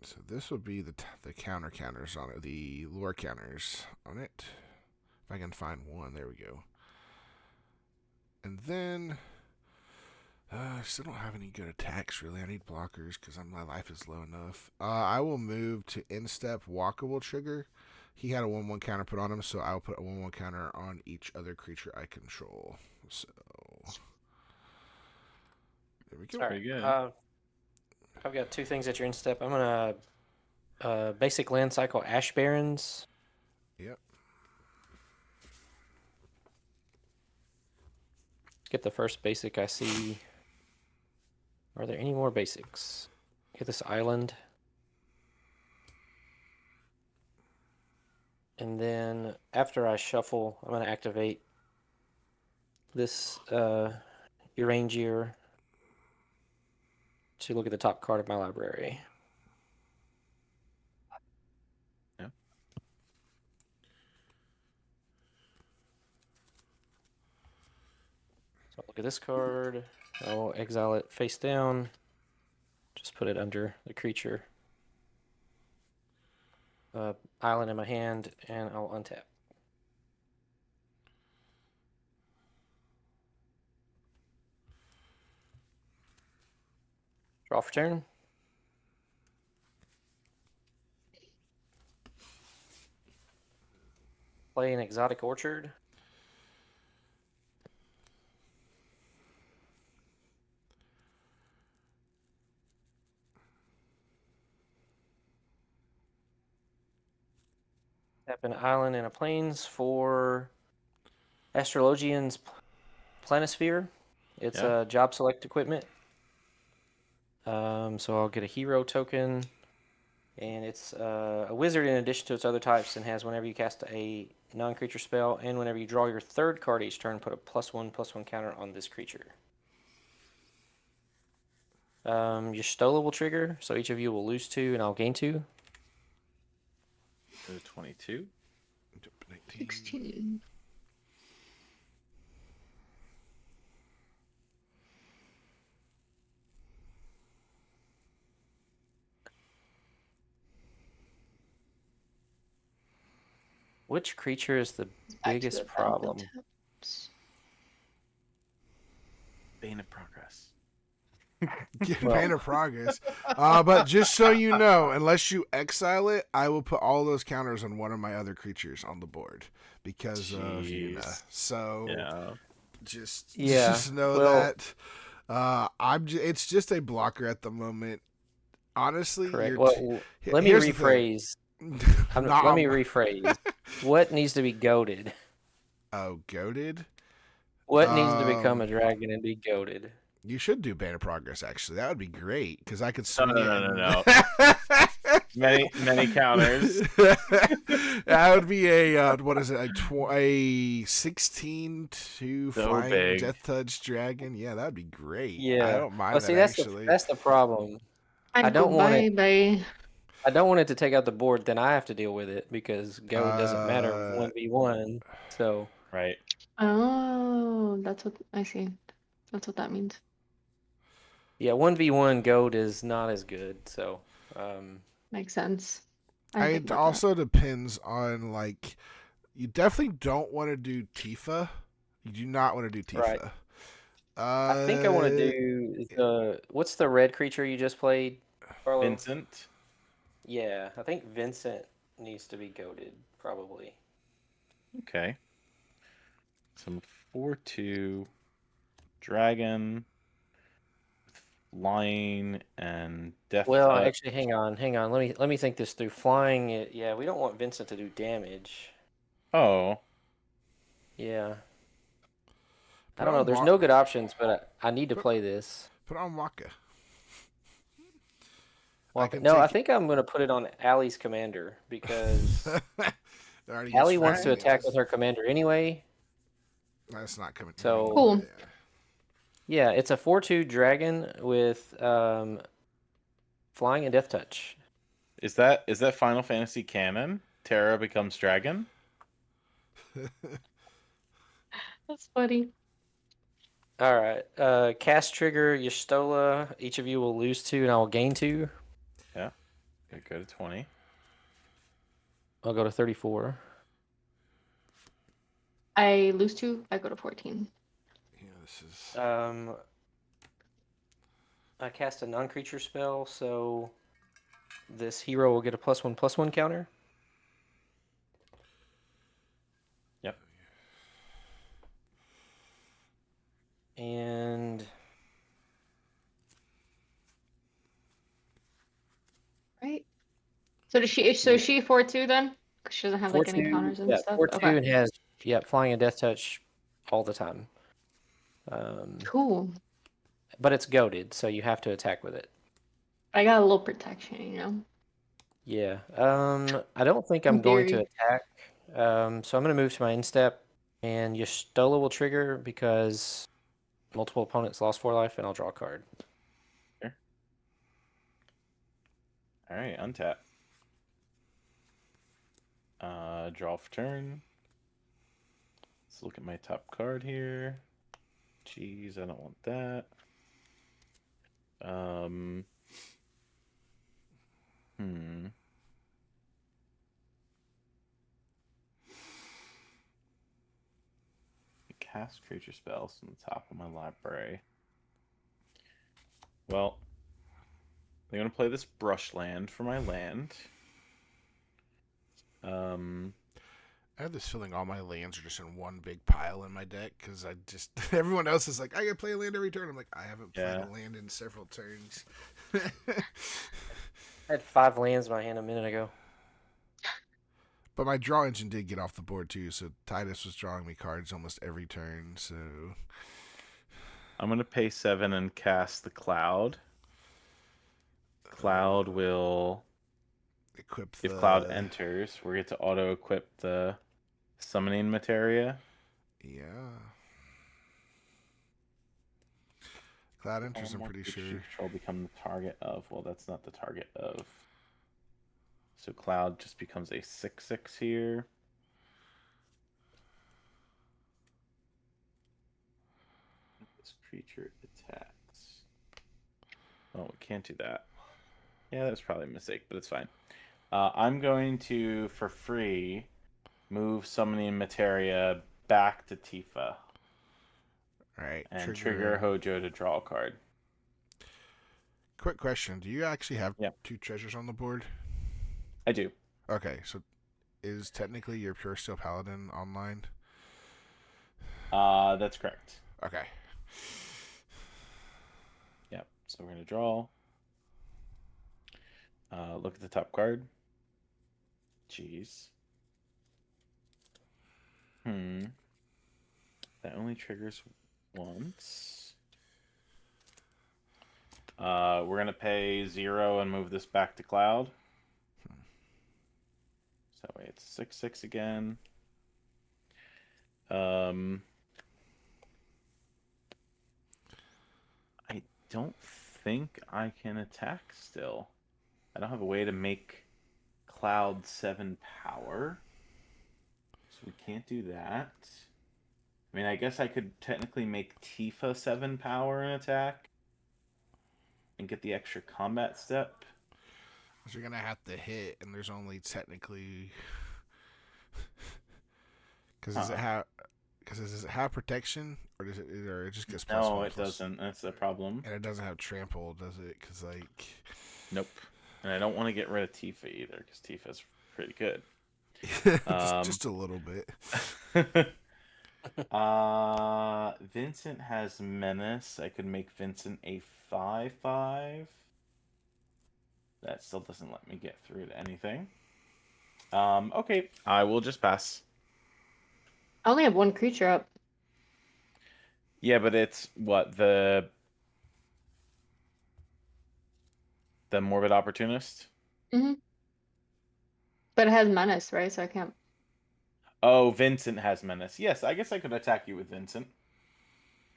So this will be the counters on it, the lore counters on it. If I can find one, there we go. And then I still don't have any good attacks really. I need blockers because my life is low enough. I will move to instep. Waka will trigger. He had a 1/1 counter put on him, so I will put a 1/1 counter on each other creature I control. So there we go. All Pretty good. I've got 2 things at your instep. I'm gonna basic land cycle Ash Barrens. Yep. Get the first basic I see. Are there any more basics? Get this island. And then after I shuffle, I'm going to activate this Urangier to look at the top card of my library. Yeah. So I'll look at this card. I'll exile it face down. Just put it under the creature. Island in my hand, and I'll untap. Draw for turn. Play an Exotic Orchard. Tap an island and a plains for Astrologian's Planisphere. It's a job select equipment. So I'll get a hero token, and it's a wizard in addition to its other types, and has whenever you cast a non-creature spell and whenever you draw your third card each turn, put a +1/+1 counter on this creature. Your Stola will trigger, so each of you will lose 2 and I'll gain 2. Go to 22. 16. Which creature is the Back to biggest the problem? taps. Bane of Progress. Bane of Progress. But just so you know, unless you exile it, I will put all those counters on one of my other creatures on the board because of Yuna. Jeez. So Yeah. just Yeah, know well- that. It's just a blocker at the moment. Honestly, Correct. you're Well, let me here's the thing. rephrase. Let me rephrase. What needs to be goaded? Oh, goaded. What needs to become a dragon and be goaded? You should do Bane of Progress. Actually, that would be great because I could No, swing no, it. Many counters. That would be a what is it? A 16 to So flying big. Death Touch dragon. Yeah, that'd be great. Yeah. I don't mind Well, that see, that's actually. the problem. I don't want it. Bye. I don't want it to take out the board. Then I have to deal with it because goad doesn't matter 1v1. So Right. Oh, that's what I see. That's what that means. yeah, 1v1 goad is not as good. So Makes sense. I didn't think It about also depends on like. You definitely don't want to do Tifa. You do not want to do Tifa. Right. I think I want to do what's the red creature you just played, Carlo? Vincent. Yeah, I think Vincent needs to be goaded probably. Okay. Some 4/2 dragon with flying and death. Well, actually, hang on. Let me think this through. Flying, yeah, we don't want Vincent to do damage. Oh. Yeah. I Put don't know. on There's Wa- no good options, but I need to play this. Put on Waka. Well, I can no, take I it. think I'm going to put it on Allie's commander because Already Allie gets wants to flying. attack with her commander anyway. That's not coming. So- Cool. Yeah, it's a 4/2 dragon with flying and death touch. Is that Final Fantasy canon? Terra becomes dragon? That's funny. All right. Cast trigger, Y'shtola. Each of you will lose 2 and I will gain 2. Yeah. Okay, go to 20. I'll go to 34. I lose 2. I go to 14. Yeah, this is. I cast a non-creature spell, so this hero will get a +1/+1 counter. Yep. And Right? So does she? So is she 4/2 then? 'Cause she doesn't have like any 4/2, counters and yeah, stuff. 4/2 Okay. and has flying and death touch all the time. Cool. But it's goaded, so you have to attack with it. I got a little protection, you know. Yeah. I don't think I'm In going to theory. attack. So I'm going to move to my instep, and Y'shtola will trigger because multiple opponents lost 4 life, and I'll draw a card. All right, untap. Draw for turn. Let's look at my top card here. Jeez, I don't want that. Cast creature spells from the top of my library. Well, I'm gonna play this brush land for my land. I have this feeling all my lands are just in one big pile in my deck because I just everyone else is like I can play a land every turn. I'm like I haven't played Yeah. a land in several turns. I had 5 lands in my hand a minute ago. But my draw engine did get off the board too, so Tidus was drawing me cards almost every turn. So I'm gonna pay 7 and cast the Cloud. Cloud will equip if Cloud enters, we get to auto equip the summoning materia. Yeah. Cloud enters, I'm pretty sure. Control become the target of. Well, that's not the target of. So Cloud just becomes a 6/6 here. This creature attacks. Oh, we can't do that. Yeah, that's probably a mistake, but it's fine. I'm going to, for free, move summoning materia back to Tifa. All right. And trigger Hojo to draw a card. Quick question. Do you actually have 2 treasures on the board? I do. Okay, so is technically your Pure Steel Paladin online? That's correct. Okay. Yep. So we're going to draw. Look at the top card. Jeez. That only triggers once. We're going to pay 0 and move this back to Cloud. So that way it's 6/6 again. I don't think I can attack still. I don't have a way to make Cloud 7 power. So we can't do that. I mean, I guess I could technically make Tifa 7 power and attack. And get the extra combat step. So you're going to have to hit, and there's only technically... Because does it have protection, or does it just gets plus No, one, it doesn't. That's the problem. And it doesn't have trample, does it? Because nope. And I don't want to get rid of Tifa either, because Tifa's pretty good. just a little bit. Vincent has Menace. I could make Vincent a 5/5. That still doesn't let me get through to anything. Okay, I will just pass. I only have 1 creature up. Yeah, but it's what the Morbid Opportunist. Mm-hmm. But it has menace, right? So I can't. Oh, Vincent has Menace. Yes, I guess I could attack you with Vincent.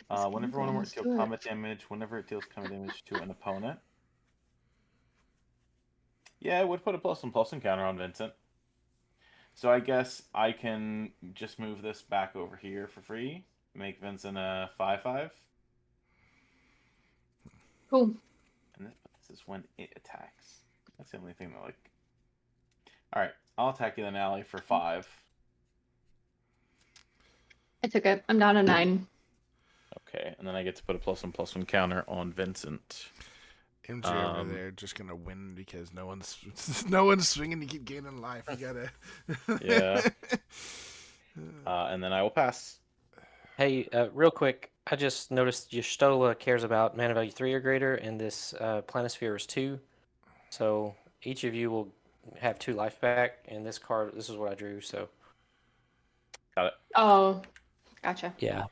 Whenever one more deals combat damage, whenever it deals combat damage to an opponent. Yeah, it would put a +1/+1 counter on Vincent. So I guess I can just move this back over here for free. Make Vincent a 5/5. Cool. And this is when it attacks. That's the only thing that Alright, I'll attack you then, Allie, for 5. I took it. I'm down to 9. Okay, and then I get to put a +1/+1 counter on Vincent. MJ over there just gonna win because no one's swinging to keep gaining life. You gotta. Yeah. And then I will pass. Hey, real quick, I just noticed Y'shtola cares about mana value 3 or greater, and this Planisphere is 2. So each of you will have 2 life back, and this card, this is what I drew. So. Got it. Oh, gotcha. Yeah.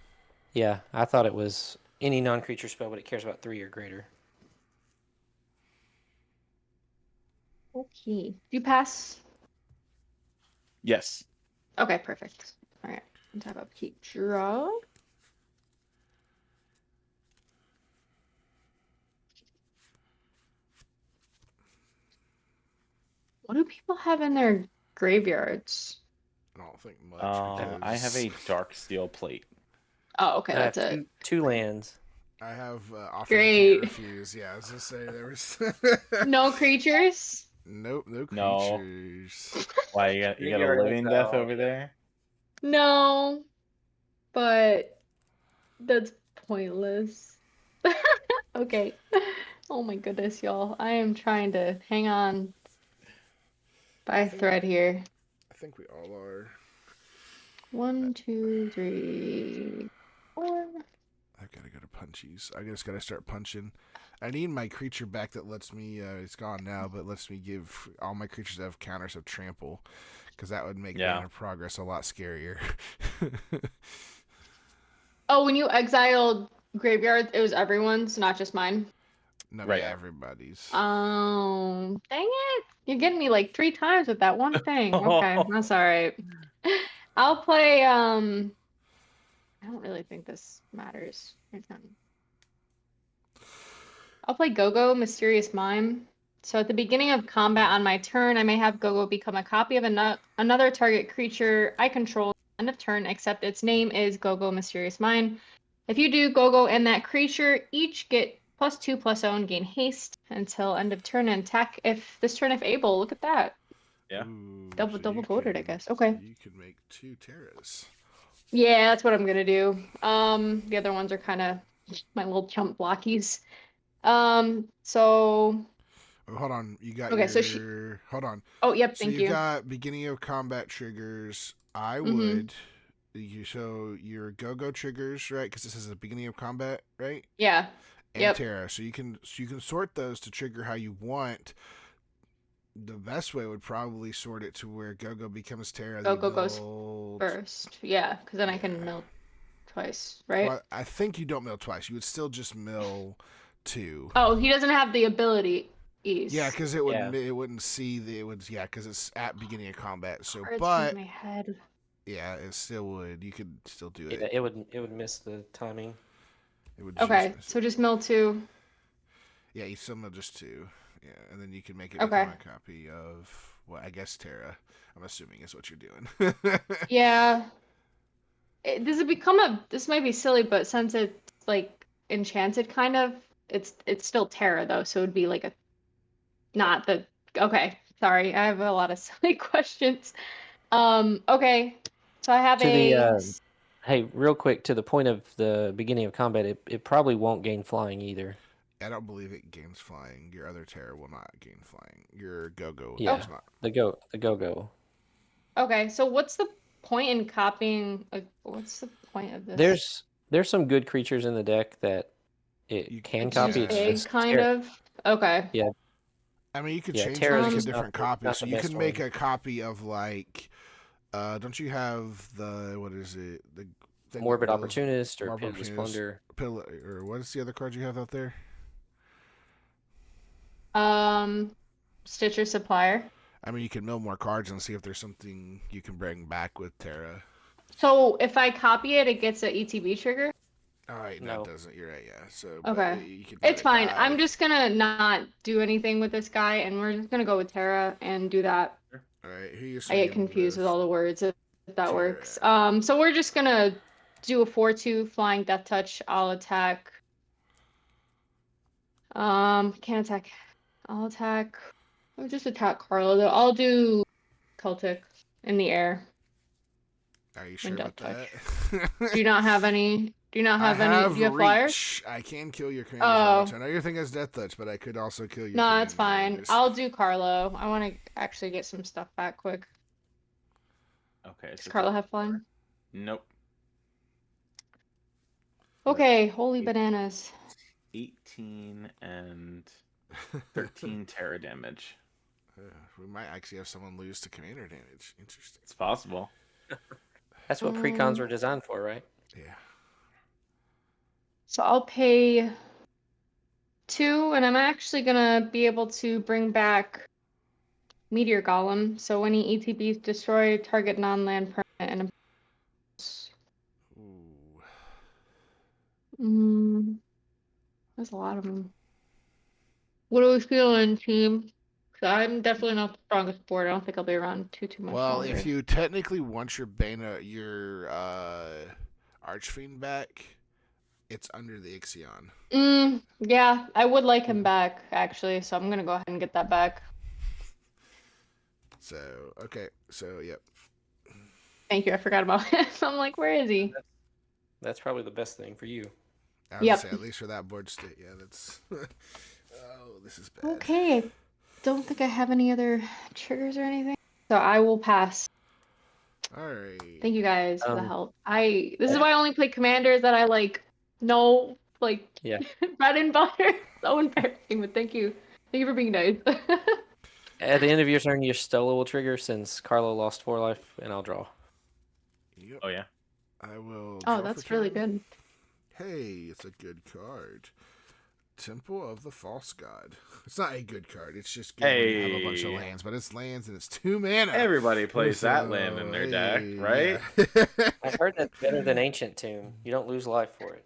I thought it was any non-creature spell, but it cares about 3 or greater. Okay. Do you pass? Yes. Okay, perfect. All right. Tap up, keep draw. What do people have in their graveyards? I don't think much. I have a dark steel plate. Oh, okay, that's it. 2 lands. I have Great. Refuse. Yeah, I was gonna say there was no creatures. Nope, no No. creatures. Why you got a living death over there? No, but that's pointless. Okay. Oh my goodness, y'all. I am trying to hang on by a thread here. I think we all are. 1, 2, 3, 4. I've got to go to punchies. I just got to start punching. I need my creature back that lets me, it's gone now, but lets me give all my creatures that have counters of trample. because that would make Yeah. Band of Progress a lot scarier. Oh, when you exiled Graveyard, it was everyone's, not just mine. No, Right. yeah, everybody's. Oh, dang it. You're getting me like 3 times with that one thing. Okay, that's all right. I'll play, I don't really think this matters. I'll play Gogo, Mysterious Mime. So at the beginning of combat on my turn, I may have Gogo become a copy of another target creature I control at the end of turn, except its name is Gogo, Mysterious Mime. If you do, Gogo and that creature each get +2/+0 and gain haste until end of turn and attack this turn if able. Look at that. Yeah. Ooh, Double you voted, I guess. Okay. You could make 2 Terras. Yeah, that's what I'm gonna do. The other ones are kind of my little chump blockies. So Oh, hold on, you got Okay, your. so Hold on. oh, yep, So thank you you. got beginning of combat triggers. I Mhm. would. So your go-go triggers, right? Because this is the beginning of combat, right? Yeah. And Yep. Terra. So you can sort those to trigger how you want. The best way would probably sort it to where Go-Go becomes Terra. Go-Go goes milled- First. Yeah, because then I can Yeah. mill twice, right? Well, I think you don't mill twice. You would still just mill 2. Oh, he doesn't have the ability ease. Yeah, because it wouldn't see the because it's at beginning of combat. So, Cards in but my head. yeah, it still would. You could still do Yeah, it. it would miss the timing. It would Okay, miss so it. just mill 2. Yeah, you still mill just 2. Yeah, and then you can make it Okay. become a copy of, well, I guess Terra. I'm assuming is what you're doing. Yeah. This might be silly, but since it's like enchanted kind of, it's still Terra though, so it'd be like okay, sorry, I have a lot of silly questions. Okay. So I have To the hey, real quick, to the point of the beginning of combat, it probably won't gain flying either. I don't believe it gains flying. Your other Terra will not gain flying. Your Go-Go Yeah. does not. The go. Okay, so what's the point in copying? What's the point of this? There's some good creatures in the deck that it You- can it's copy. just It's Big just kind of. Okay. Yeah. I mean, you could Yeah, change Terra's it, make a just different not copy. the So you best can make one. a copy of like, don't you have the what is it? The thing Morbid that goes- Opportunist or Morbid Pit of the Opportunist, Splendor. or what is the other card you have out there? Stitcher Supplier. I mean, you can mill more cards and see if there's something you can bring back with Terra. So if I copy it, it gets an ETB trigger. All right, No. that doesn't. You're right, yeah. So, but Okay. you can let It's it fine. die. I'm just gonna not do anything with this guy, and we're just gonna go with Terra and do that. All right, who you I swinging get confused with all the words if that Terra. works. So we're just gonna do a 4/2 flying death touch. I'll attack. Can't attack. I'll attack. I'll just attack Carlo though. I'll do Celtic in the air. Are you sure and about death that? Do you not have any? Do you not have I any? have Do you have flyers? reach. I can kill your commander. Oh. I know your thing has death touch, but I could also kill your. No, it's commander. fine. Just- I'll do Carlo. I want to actually get some stuff back quick. Okay. Does So Carlo have flying? Nope. Okay, holy bananas. 18 and 13 Terra damage. We might actually have someone lose to commander damage. Interesting. It's possible. That's what precons were designed for, right? Yeah. So I'll pay 2, and I'm actually gonna be able to bring back Meteor Golem. So when he ETBs, destroy target non-land permanent and Ooh. there's a lot of them. What are we feeling, team? 'Cause I'm definitely not the strongest board. I don't think I'll be around too much Well, longer. if you technically want your your Archfiend back, it's under the Ixion. Yeah, I would like him back actually, so I'm gonna go ahead and get that back. So okay, so yep. Thank you. I forgot about him. I'm like, where is he? That's probably the best thing for you. I would say at least for that board state, yeah, that's. Oh, this is bad. Okay, I don't think I have any other triggers or anything, so I will pass. All right. Thank you guys for the Um, help. This is why I only play commanders that I know Yeah. bread and butter. So embarrassing, but thank you. Thank you for being nice. At the end of your turn, your Stella will trigger since Carlo lost 4 life, and I'll draw. Yep. Oh yeah. I will. Oh, Draw that's for really turn. good. Hey, it's a good card. Temple of the False God. It's not a good card. It's just good when you have a bunch of Hey. lands, but it's lands and it's 2 mana. Everybody plays that So, land in their deck, hey, right? yeah. I heard that's better than Ancient Tomb. You don't lose life for it.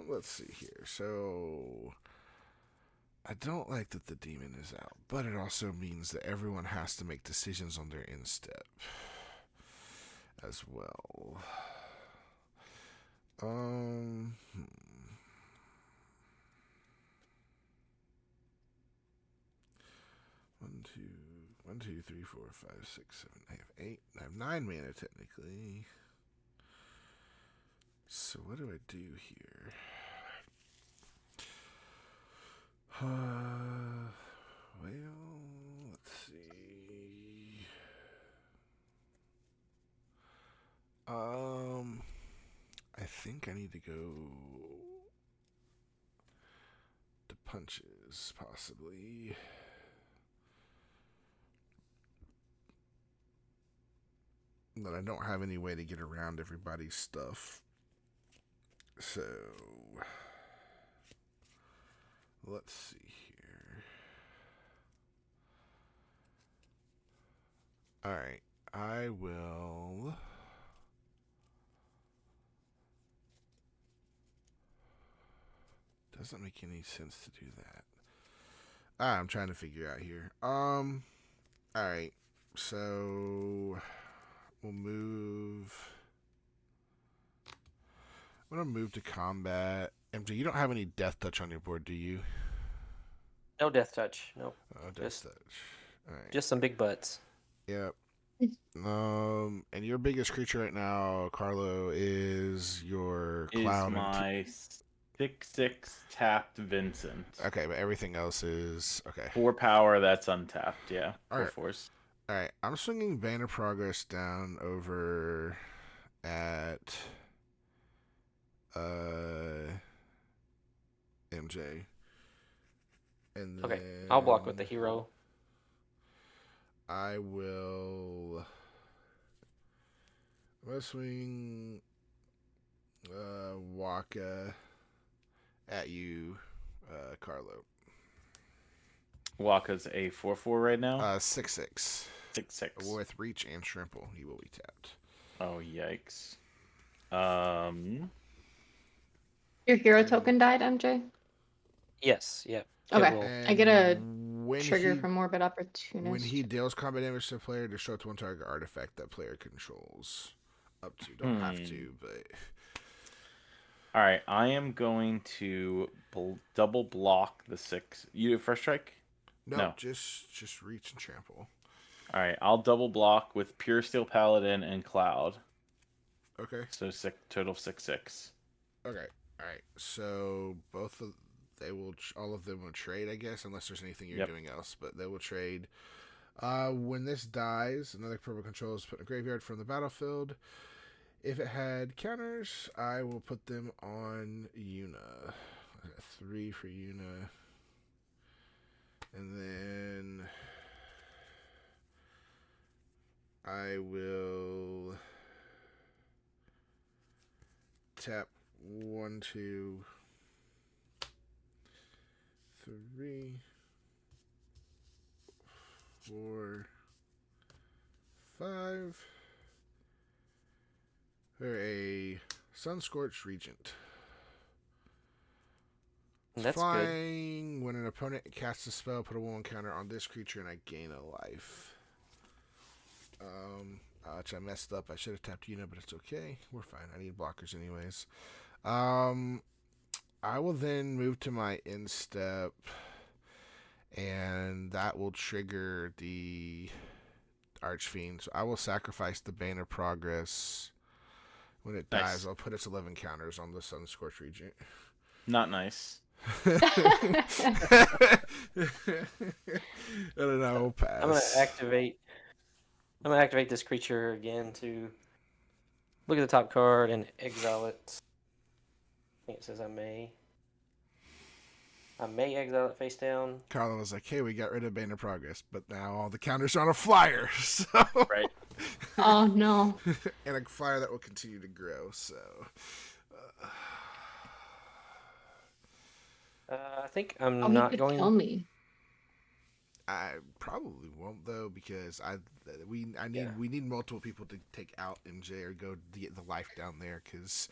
Let's see here. So, I don't like that the demon is out, but it also means that everyone has to make decisions on their instep as well. Hmm. 1, 2, 3, 4, 5, 6, 7, 8. I have 9 mana technically. So what do I do here? Well, let's see. I think I need to go to punches, possibly. But I don't have any way to get around everybody's stuff. So, let's see here. Alright, I will... Doesn't make any sense to do that. I'm trying to figure out here. Alright, so... We'll move... I'm going to move to combat. MJ, you don't have any Death Touch on your board, do you? No Death Touch. Nope. Oh, Death Touch. All right. Just some big butts. Yep. And your biggest creature right now, Carlo, is your Cloud. Is my 6/6 tapped Vincent. Okay, but everything else is... Okay. 4 power, that's untapped, yeah. All 4 right. force. Alright, I'm swinging Banner Progress down over at... MJ. And then Okay, I'll block with the hero. I will... I'm going to swing Waka at you, Carlo. Waka's a 4/4 right now. 6/6. 6/6. With Reach and Shrimple, he will be tapped. Oh yikes. Your hero token died, MJ? Yes, yep. Okay. Kit roll. I get a when trigger he, from Morbid Opportunist. when he deals combat damage to a player, destruct one target artifact that player controls. Up to. Don't have to, but... Alright, I am going to double block the 6. You do first strike? No, just Reach and Trample. Alright, I'll double block with Pure Steel Paladin and Cloud. Okay. So total 6/6. Okay. Alright. So both of all of them will trade, I guess, unless there's anything you're doing else, but they will trade. When this dies, another purple control is put in a graveyard from the battlefield. If it had counters, I will put them on Yuna. I got 3 for Yuna. And then I will tap 1, 2, 3, 4, 5. For a Sunscorched Regent. That's flying. Good. When an opponent casts a spell, put a 1 counter on this creature and I gain a life. Which I messed up. I should have tapped Yuna, but it's okay. We're fine. I need blockers anyways. I will then move to my instep, and that will trigger the Archfiend. So I will sacrifice the Bane of Progress. When it dies, I'll put its 11 counters on the Sunscorched Regent. Not nice. I don't know. We'll pass. I'm gonna activate this creature again to look at the top card and exile it. I think it says I may. I may exile it face down. Carlo was like, "Hey, we got rid of Bane of Progress, but now all the counters are on a flyer, so Right. Oh no. and a flyer that will continue to grow." So, I think I'm Oh, he not could going. kill me. I probably won't though because we need multiple people to take out MJ or go to get the life down there because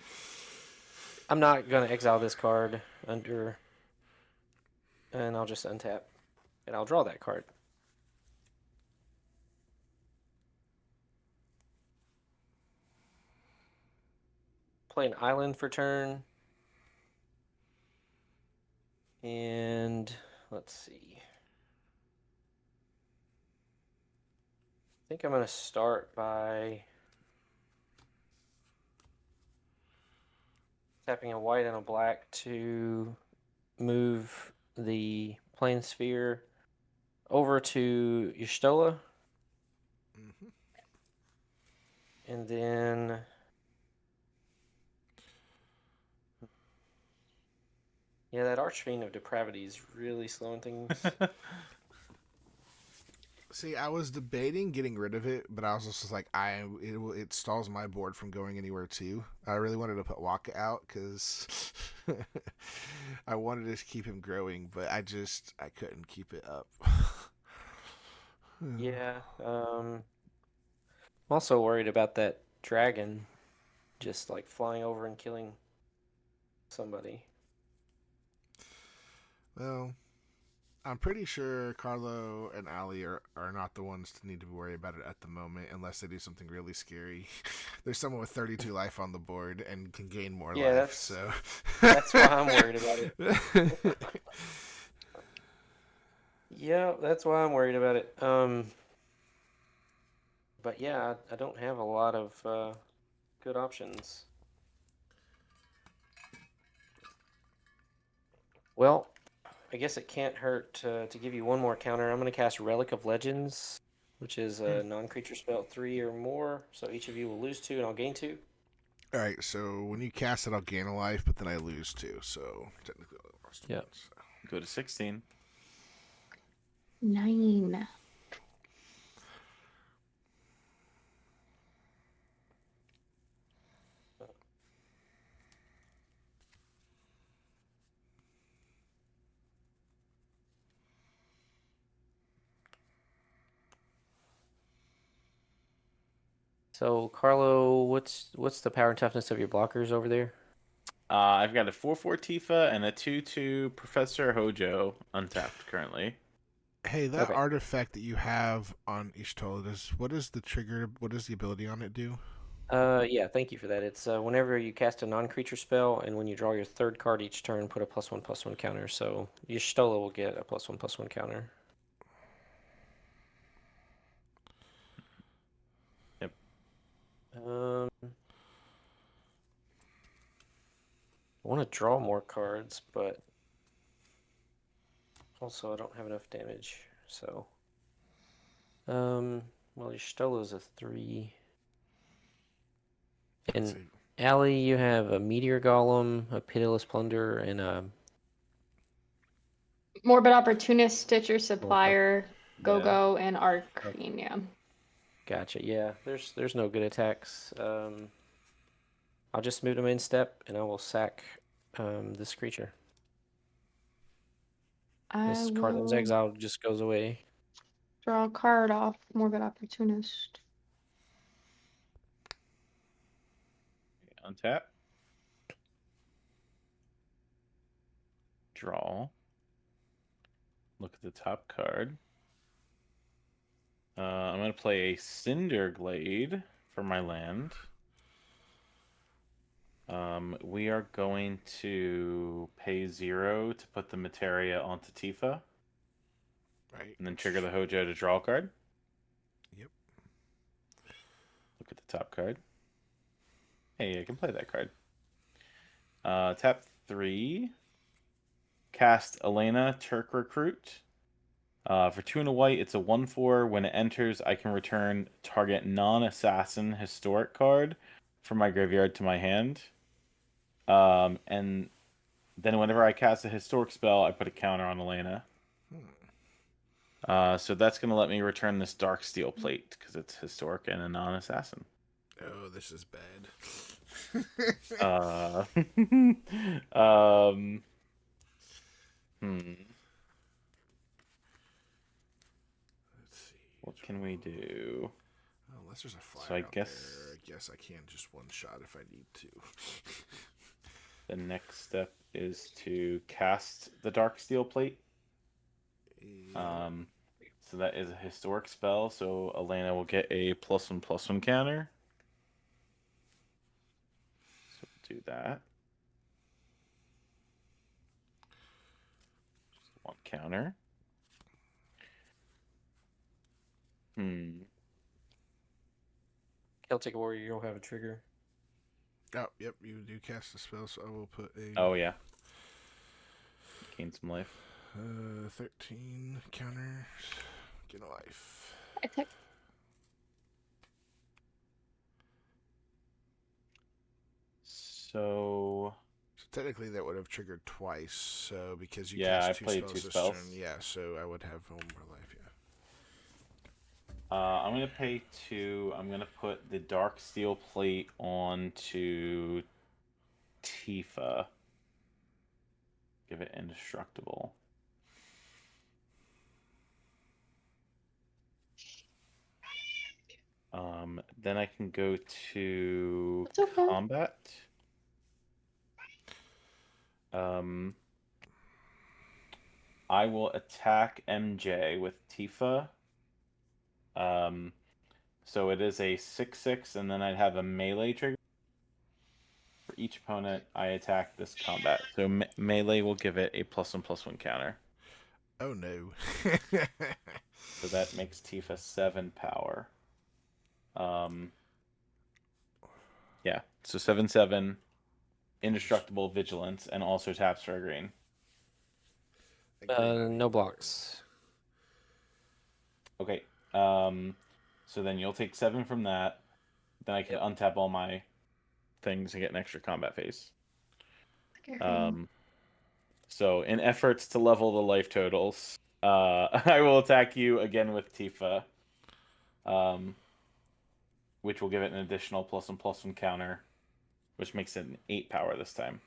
I'm not going to exile this card under, and I'll just untap, and I'll draw that card. Play an island for turn. And let's see. I think I'm going to start by tapping a white and a black to move the plane sphere over to Y'shtola. And then yeah, that Archfiend of Depravity is really slowing things. see, I was debating getting rid of it, but I was just like, it stalls my board from going anywhere too. I really wanted to put Waka out because I wanted to keep him growing, but I couldn't keep it up. Yeah. I'm also worried about that dragon just like flying over and killing somebody. Well, I'm pretty sure Carlo and Ali are not the ones to need to worry about it at the moment unless they do something really scary. There's someone with 32 life on the board and can gain more life, so that's why I'm worried about it. Yeah, that's why I'm worried about it. But yeah, I don't have a lot of good options. Well, I guess it can't hurt to give you one more counter. I'm going to cast Relic of Legends, which is a non-creature spell 3 or more. So each of you will lose 2 and I'll gain 2. Alright, so when you cast it, I'll gain a life, but then I lose 2, so technically I lost Yeah. one, so. Go to 16. 9. So Carlo, what's the power and toughness of your blockers over there? I've got a 4/4 Tifa and a 2/2 Professor Hojo untapped currently. Hey, that Okay. artifact that you have on Y'shtola, what is the trigger, what does the ability on it do? Yeah, thank you for that. It's whenever you cast a non-creature spell, and when you draw your third card each turn, put a +1/+1 counter. So Y'shtola will get a +1/+1 counter. Yep. I want to draw more cards, but also I don't have enough damage. So, well, Y'shtola's a 3. Let's And see. Allie, you have a Meteor Golem, a Pitiless Plunder, and a Morbid Opportunist, Stitcher, Supplier, Yeah. Go-Go, and Arcane, yeah. Gotcha. Yeah, there's no good attacks. I'll just move to main step, and I will sack this creature. This card that was will exiled just goes away. draw a card off Morbid Opportunist. Untap. Draw. Look at the top card. I'm going to play a Cinder Glade for my land. We are going to pay 0 to put the Materia onto Tifa. Right. And then trigger the Hojo to draw a card. Yep. Look at the top card. Hey, I can play that card. Tap 3. Cast Elena, Turk Recruit. For 2 and a white, it's a 1/4. When it enters, I can return target non-assassin historic card from my graveyard to my hand. And Then whenever I cast a historic spell, I put a counter on Elena. So that's going to let me return this Dark Steel Plate because it's historic and a non-assassin. Oh, this is bad. Let's see. What can we do? Unless there's a flyer So I out guess there, I guess I can just one shot if I need to. the next step is to cast the Dark Steel Plate. So that is a historic spell. So Elena will get a +1/+1 counter. So we'll do that. Just one counter. Celtic Warrior, you don't have a trigger. Oh, yep, you do cast a spell, so I will put a... Oh, yeah. Gain some life. 13 counters. Get a life. Attack. So technically that would have triggered twice, so because you Yeah, cast I two played spells two this spells. turn, yeah, so I would have one more life, yeah. I'm going to pay 2. I'm going to put the Dark Steel Plate onto Tifa. Give it indestructible. Then I can go to It's okay. combat. I will attack MJ with Tifa. So it is a 6/6, and then I'd have a melee trigger. For each opponent, I attack this combat. So melee will give it a +1/+1 counter. Oh no. So that makes Tifa 7 power. Yeah, so 7/7, indestructible, vigilance, and also taps for a green. No blocks. Okay. So then you'll take 7 from that. Then I can untap all my things and get an extra combat phase. So in efforts to level the life totals, I will attack you again with Tifa, which will give it an additional +1/+1 counter, which makes it an 8 power this time.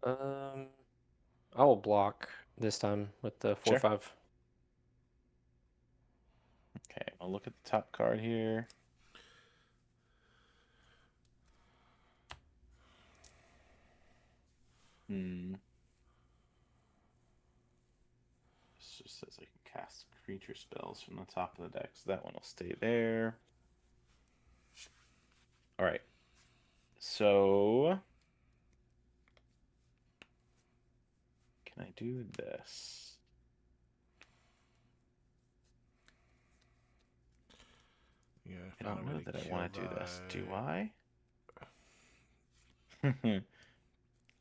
I will block this time with the 4/5. Sure. Okay, I'll look at the top card here. This just says I can cast creature spells from the top of the deck, so that one will stay there. Alright. So can I do this? Yeah, I don't know that I want to do this. Do I?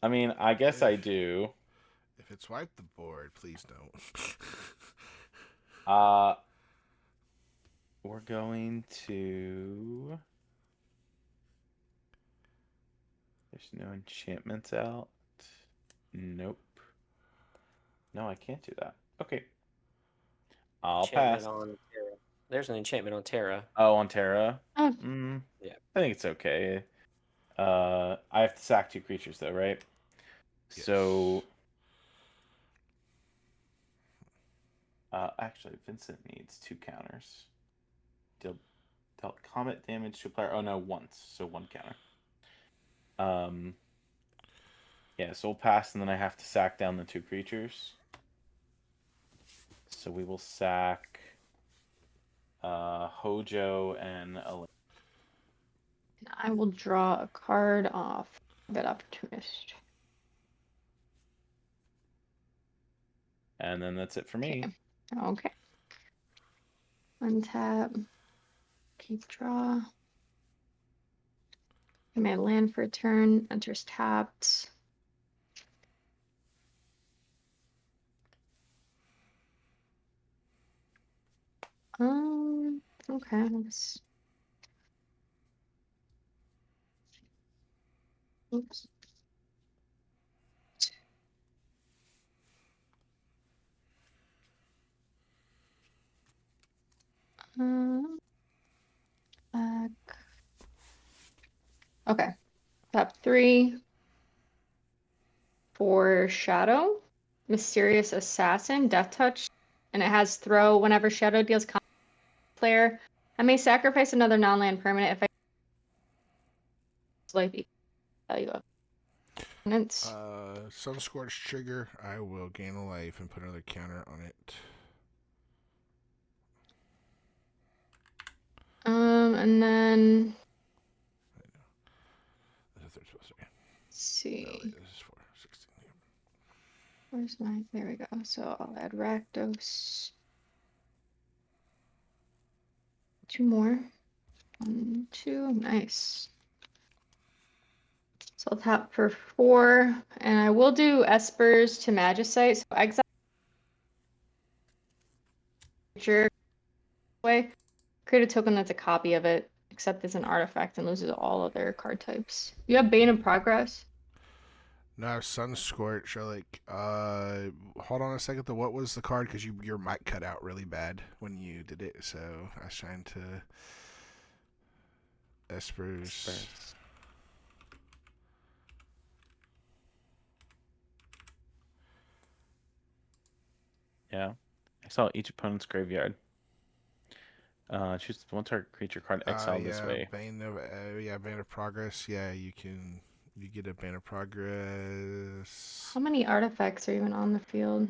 I mean, I guess I do. If it's wiped the board, please don't. We're going to... There's no enchantments out. Nope. No, I can't do that. Okay. I'll pass. On Terra. There's an enchantment on Terra. Oh, on Terra? Oh. Yeah. I think it's okay. I have to sack 2 creatures, though, right? Yes. So... actually, Vincent needs 2 counters. Dealt combat damage to a player. Oh, no, once. So 1 counter. Yeah, so we'll pass, and then I have to sack down the 2 creatures. So we will sack Hojo and Elena. I will draw a card off. Bit opportunist. And then that's it for me. Okay. Untap. Keep draw. Command land for a turn. Enters tapped. Okay. Oops. Back. Okay. Top 3 for Shadow, Mysterious Assassin, Death Touch, and it has throw whenever Shadow deals combat to the player. I may sacrifice another non-land permanent if I life equal value of opponents. Sunscorched trigger. I will gain a life and put another counter on it. And then This is third spell, sorry. let's see. No, wait, this is 4. 16. Where's my? There we go. So I'll add Rakdos. 2 more. 1, 2. Nice. So I'll tap for 4, and I will do Espers to Magicite. So exile creature way. Create a token that's a copy of it, except it's an artifact and loses all other card types. You have Bane of Progress. No, I have Sunscorch. Hold on a second. What was the card? Because your mic cut out really bad when you did it. So I was trying to Espers. Yeah. Exile each opponent's graveyard. Choose one target creature card exile this way. Bane of Progress. Yeah, you get a Bane of Progress. How many artifacts are even on the field?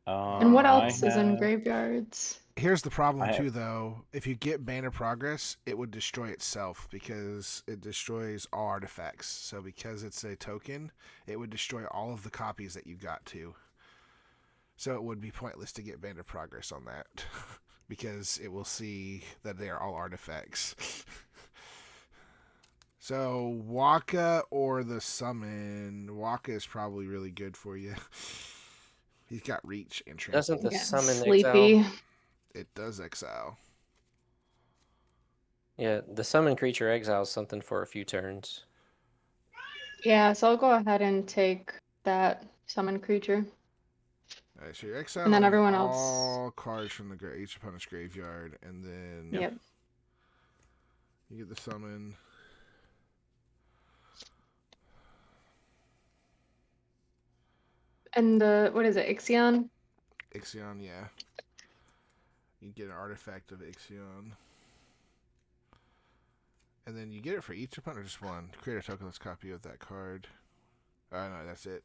And And what else is in graveyards? Here's the problem too, though. If you get Bane of Progress, it would destroy itself because it destroys all artifacts. So because it's a token, it would destroy all of the copies that you got too. So it would be pointless to get Bane of Progress on that because it will see that they are all artifacts. So Waka or the Summon. Waka is probably really good for you. He's got reach and trample. Doesn't the summon sleepy? exile? It does exile. Yeah, the summon creature exiles something for a few turns. Yeah, so I'll go ahead and take that summon creature. Alright, so you're exiling And then everyone all cards from each opponent's graveyard, and then Yep. you get the summon. And what is it, Ixion? Ixion, yeah. You get an artifact of Ixion. And then you get it for each opponent or just one. Create a tokenless copy of that card. Oh, no, that's it.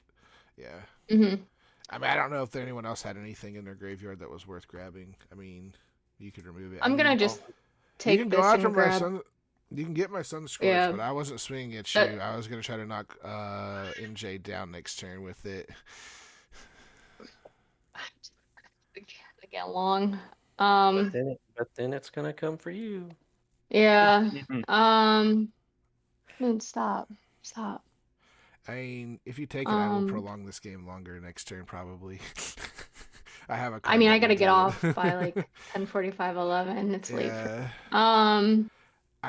Yeah. Mm-hmm. I mean, I don't know if anyone else had anything in their graveyard that was worth grabbing. I mean, you could remove it. I'm gonna just take you can this go after and my grab. You can get my Sunscorch, Yeah. but I wasn't swinging at you. I was going to try to knock MJ down next turn with it. Get along. But then it's gonna come for you. Yeah. Stop. I mean, if you take it, I will prolong this game longer next turn, probably. I have a card I mean, that I gotta will get do off it. by like 10:45, 11. It's late. Yeah.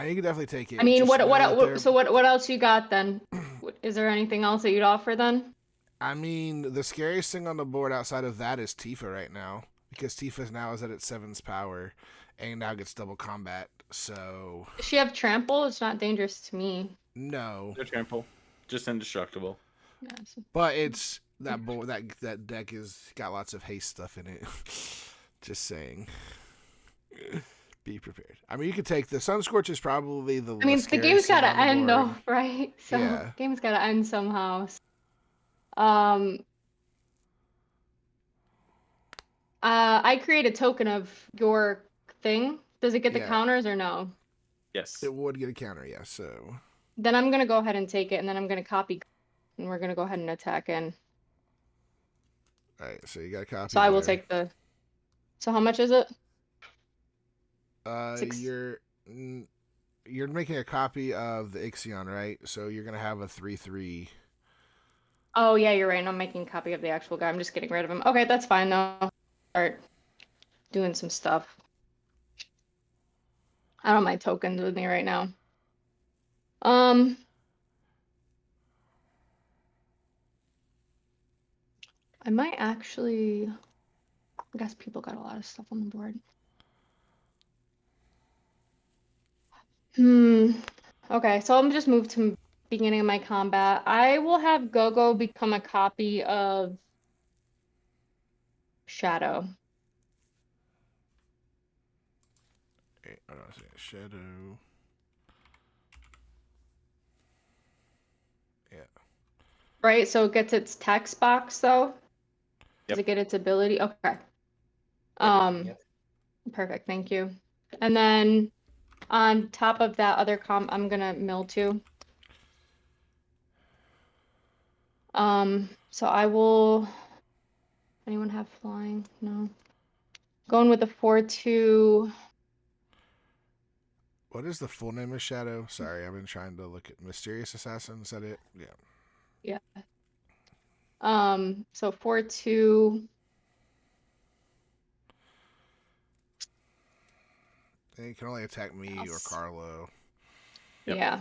You can definitely take it. I mean, Just know that they're- what else you got then? Is there anything else that you'd offer then? I mean, the scariest thing on the board outside of that is Tifa right now. Because Tifa now is at its 7's power. And now gets double combat. So. Does she have trample? It's not dangerous to me. No. No trample. Just indestructible. Yeah, so- But it's. That board, that deck is got lots of haste stuff in it. Just saying. Be prepared. I mean, you could take the Sunscorch is probably the. I mean, the game's gotta end though, right? So Yeah. game's gotta end somehow. I create a token of your thing. Does it get the Yeah. counters or no? Yes. It would get a counter, yeah. So. Then I'm gonna go ahead and take it, and then I'm gonna copy, and we're gonna go ahead and attack in. All right. So you got a copy. So I will there. take the. So how much is it? You're making a copy of the Ixion, right? So you're gonna have a 3/3. Oh yeah, you're right. I'm making a copy of the actual guy. I'm just getting rid of him. Okay, that's fine though. Start doing some stuff. I don't have my tokens with me right now. I might actually. I guess people got a lot of stuff on the board. Okay, so I'm just moved to beginning of my combat. I will have Gogo become a copy of Shadow. Wait, hold on a second. Shadow. Yeah. Right, so it gets its text box though. Does Yep. it get its ability? Okay. Everything, yep. Perfect, thank you. And then on top of that other I'm gonna mill too. So I will. Anyone have flying? No. Going with the 4-2. What is the full name of Shadow? Sorry, I've been trying to look at Mysterious Assassin. Is that it? Yeah. Yeah. So 4-2. And you can only attack me or Carlo. Yep. Yeah.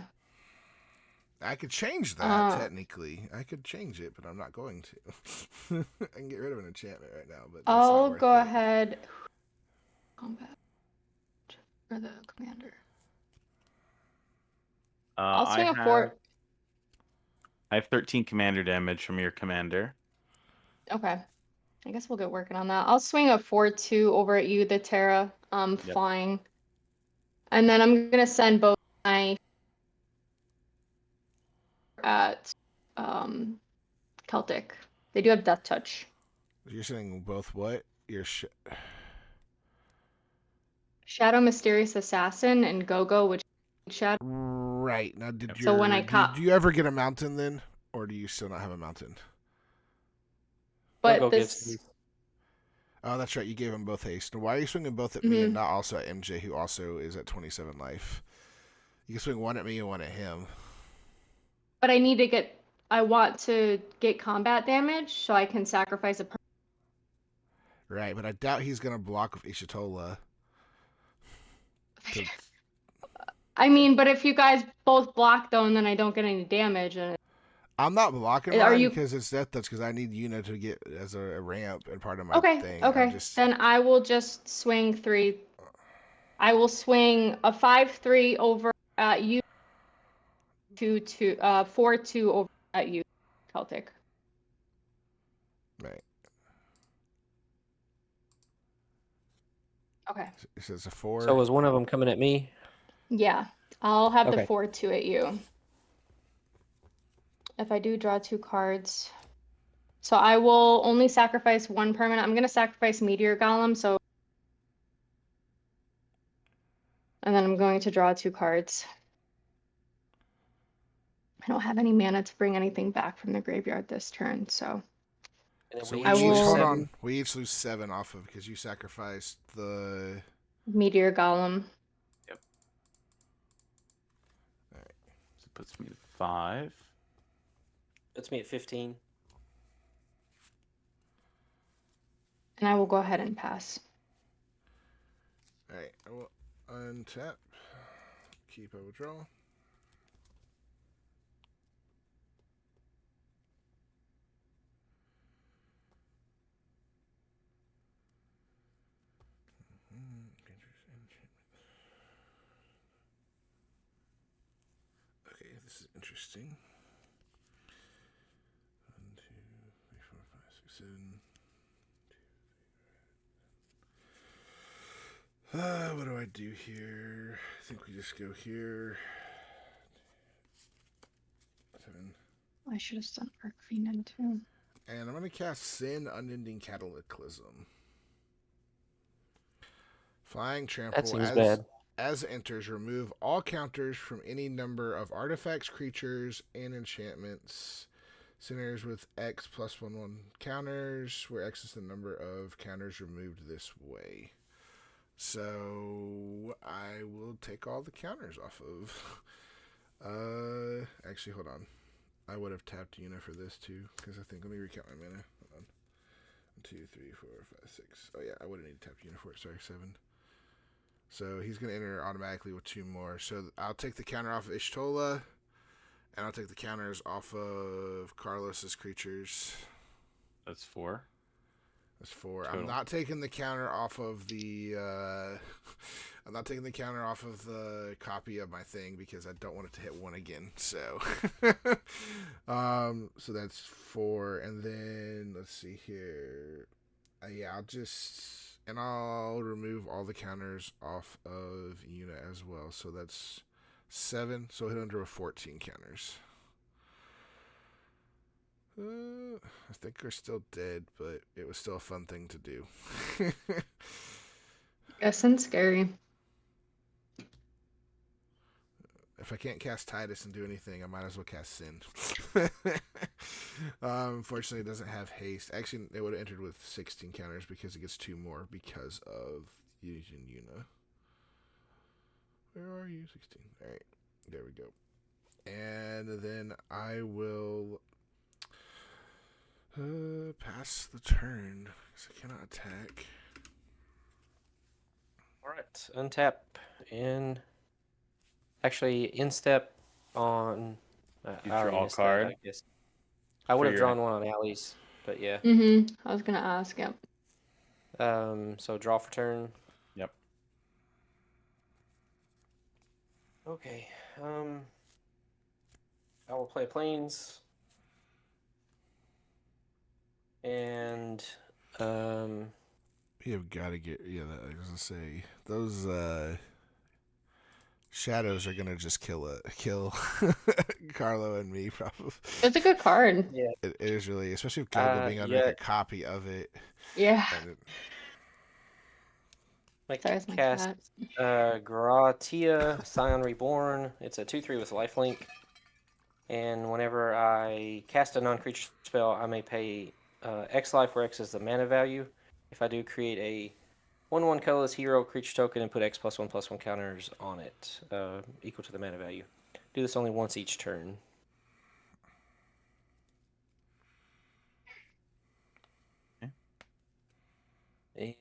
I could change that, technically. I could change it, but I'm not going to. I can get rid of an enchantment right now, but that's not I'll worth go it. ahead. Combat for the commander. I'll swing a 4. I have 13 commander damage from your commander. Okay. I guess we'll get working on that. I'll swing a 4-2 over at you, the Terra, Yep. flying. And then I'm gonna send both my at Celtic. They do have Death Touch. You're saying both what? Shadow Mysterious Assassin and Gogo, which Shadow. Right. Now, So when I do you ever get a mountain then? Or do you still not have a mountain? But Gogo this. gets haste. Oh, that's right. You gave them both haste. Now, why are you swinging both at me and not also at MJ, who also is at 27 life? You can swing one at me and one at him. But I need to get. I want to get combat damage so I can sacrifice a. Right, but I doubt he's going to block with Ishitola. I mean, but if you guys both block though, and then I don't get any damage, and I'm not blocking Are mine you- because it's death touch because I need Yuna to get as a ramp and part of my okay, thing. okay, then I will just swing 3. I will swing a 5-3 over at you. 4-2 over at you, Celtic. Right. Okay. It says a 4. So was one of them coming at me? Yeah, I'll have the Okay. 4-2 at you. If I do draw 2 cards. So I will only sacrifice 1 permanent. I'm going to sacrifice Meteor Golem, so. And then I'm going to draw 2 cards. I don't have any mana to bring anything back from the graveyard this turn, so. And then So we we I each each, lose will- hold 7. on. We each lose 7 off of because you sacrificed the. Meteor Golem. So it puts me to 5. Puts me at 15. And I will go ahead and pass. Alright, I will untap. Keep a withdrawal. Okay, this is interesting. 1, 2, 3, 4, 5, 6, 7. What do I do here? I think we just go here. 7. I should have done Arc Fiend in too. And I'm going to cast Sin Unending Cataclysm. Flying Trample. That seems bad. As it enters, remove all counters from any number of artifacts, creatures, and enchantments. Centers with X plus 1/1 counters, where X is the number of counters removed this way. So I will take all the counters off of. Actually, hold on. I would have tapped Yuna for this too, because I think, let me recount my mana. Hold on. 1, 2, 3, 4, 5, 6. Oh yeah, I would have needed to tap Yuna for it. Sorry, 7. So he's going to enter automatically with 2 more. So I'll take the counter off of Ishtola, and I'll take the counters off of Carlos's creatures. That's 4. That's 4. Total. I'm not taking the counter off of the. I'm not taking the counter off of the copy of my thing because I don't want it to hit 1 again. So, so that's 4, and then let's see here. Yeah, I'll remove all the counters off of Una as well. So that's 7. So hit under with 14 counters. I think we're still dead, but it was still a fun thing to do. Yes, and scary. If I can't cast Tidus and do anything, I might as well cast Sin. Unfortunately, it doesn't have haste. Actually, it would have entered with 16 counters because it gets 2 more because of using Una. Where are you? 16. All right, there we go. And then I will pass the turn because I cannot attack. All right, untap in. Actually, instep on. You I already draw a missed that, card I guess. I would for have your- drawn one on Allie's, but yeah. I was gonna ask. Yep. So draw for turn. Yep. Okay. I will play Plains. And You've got to get. Yeah, I was gonna say those shadows are gonna just kill Carlo and me probably. It's a good card. yeah, It is really, especially with Kelga being under yeah. a copy of it. Yeah. And Make Sorry, it's my cast cat. Gratia, Scion Reborn. It's a 2/3 with lifelink. And whenever I cast a non-creature spell, I may pay X life, where X is the mana value. If I do create a 1/1 colorless hero creature token and put X+1/+1 counters on it, equal to the mana value. Do this only once each turn. Okay. And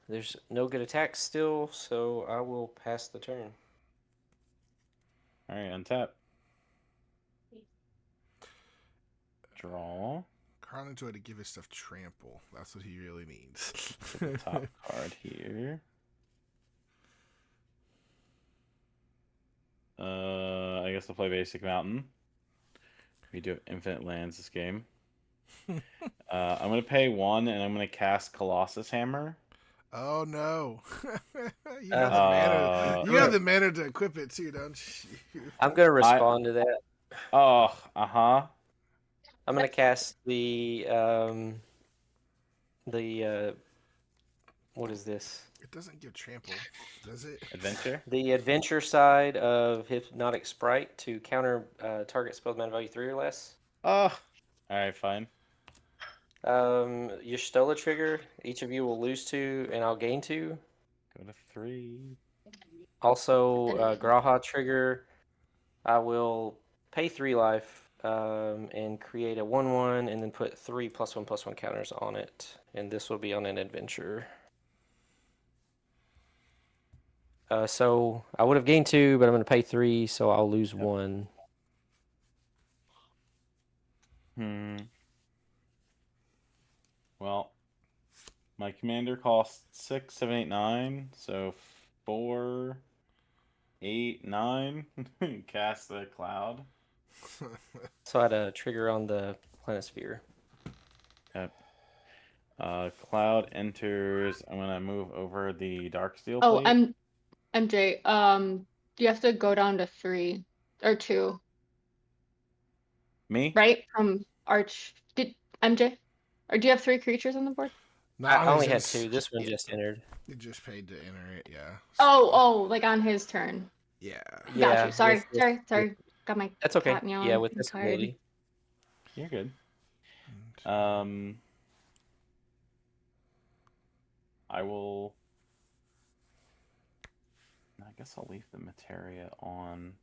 there's no good attacks still, so I will pass the turn. All right, untap. Draw. Carl enjoyed to give his stuff trample. That's what he really means. The top card here. I guess I'll play Basic Mountain. We do have infinite lands this game. I'm gonna pay 1, and I'm gonna cast Colossus Hammer. Oh no! You have the mana. You have the mana to equip it too, don't you? I'm gonna respond to that. Oh, I'm gonna cast the what is this? It doesn't give trample, does it? Adventure. The adventure side of Hypnotic Sprite to counter target spell mana value 3 or less. Oh, all right, fine. Your Stola trigger. Each of you will lose 2, and I'll gain 2. Go to 3. Also, Graha trigger. I will pay 3 life and create a 1/1, and then put 3 +1/+1 counters on it. And this will be on an adventure. So I would have gained 2, but I'm going to pay 3, so I'll lose 1. Well, my commander costs 6, 7, 8, 9. So 4, 8, 9. Cast the cloud. So I had a trigger on the Planisphere. Yep. Cloud enters. I'm gonna move over the Darksteel Oh, plate. MJ. You have to go down to 3 or 2, Me? right? From Arch. Did MJ? Or do you have 3 creatures on the board? I only had 2. This one just entered. It just paid to enter it, yeah. Oh, like on his turn. Yeah. Got Yeah, you. Sorry. with- Got my That's okay. cat meowing. Yeah, with I'm this tired. ability. You're good. I will. I guess I'll leave the materia on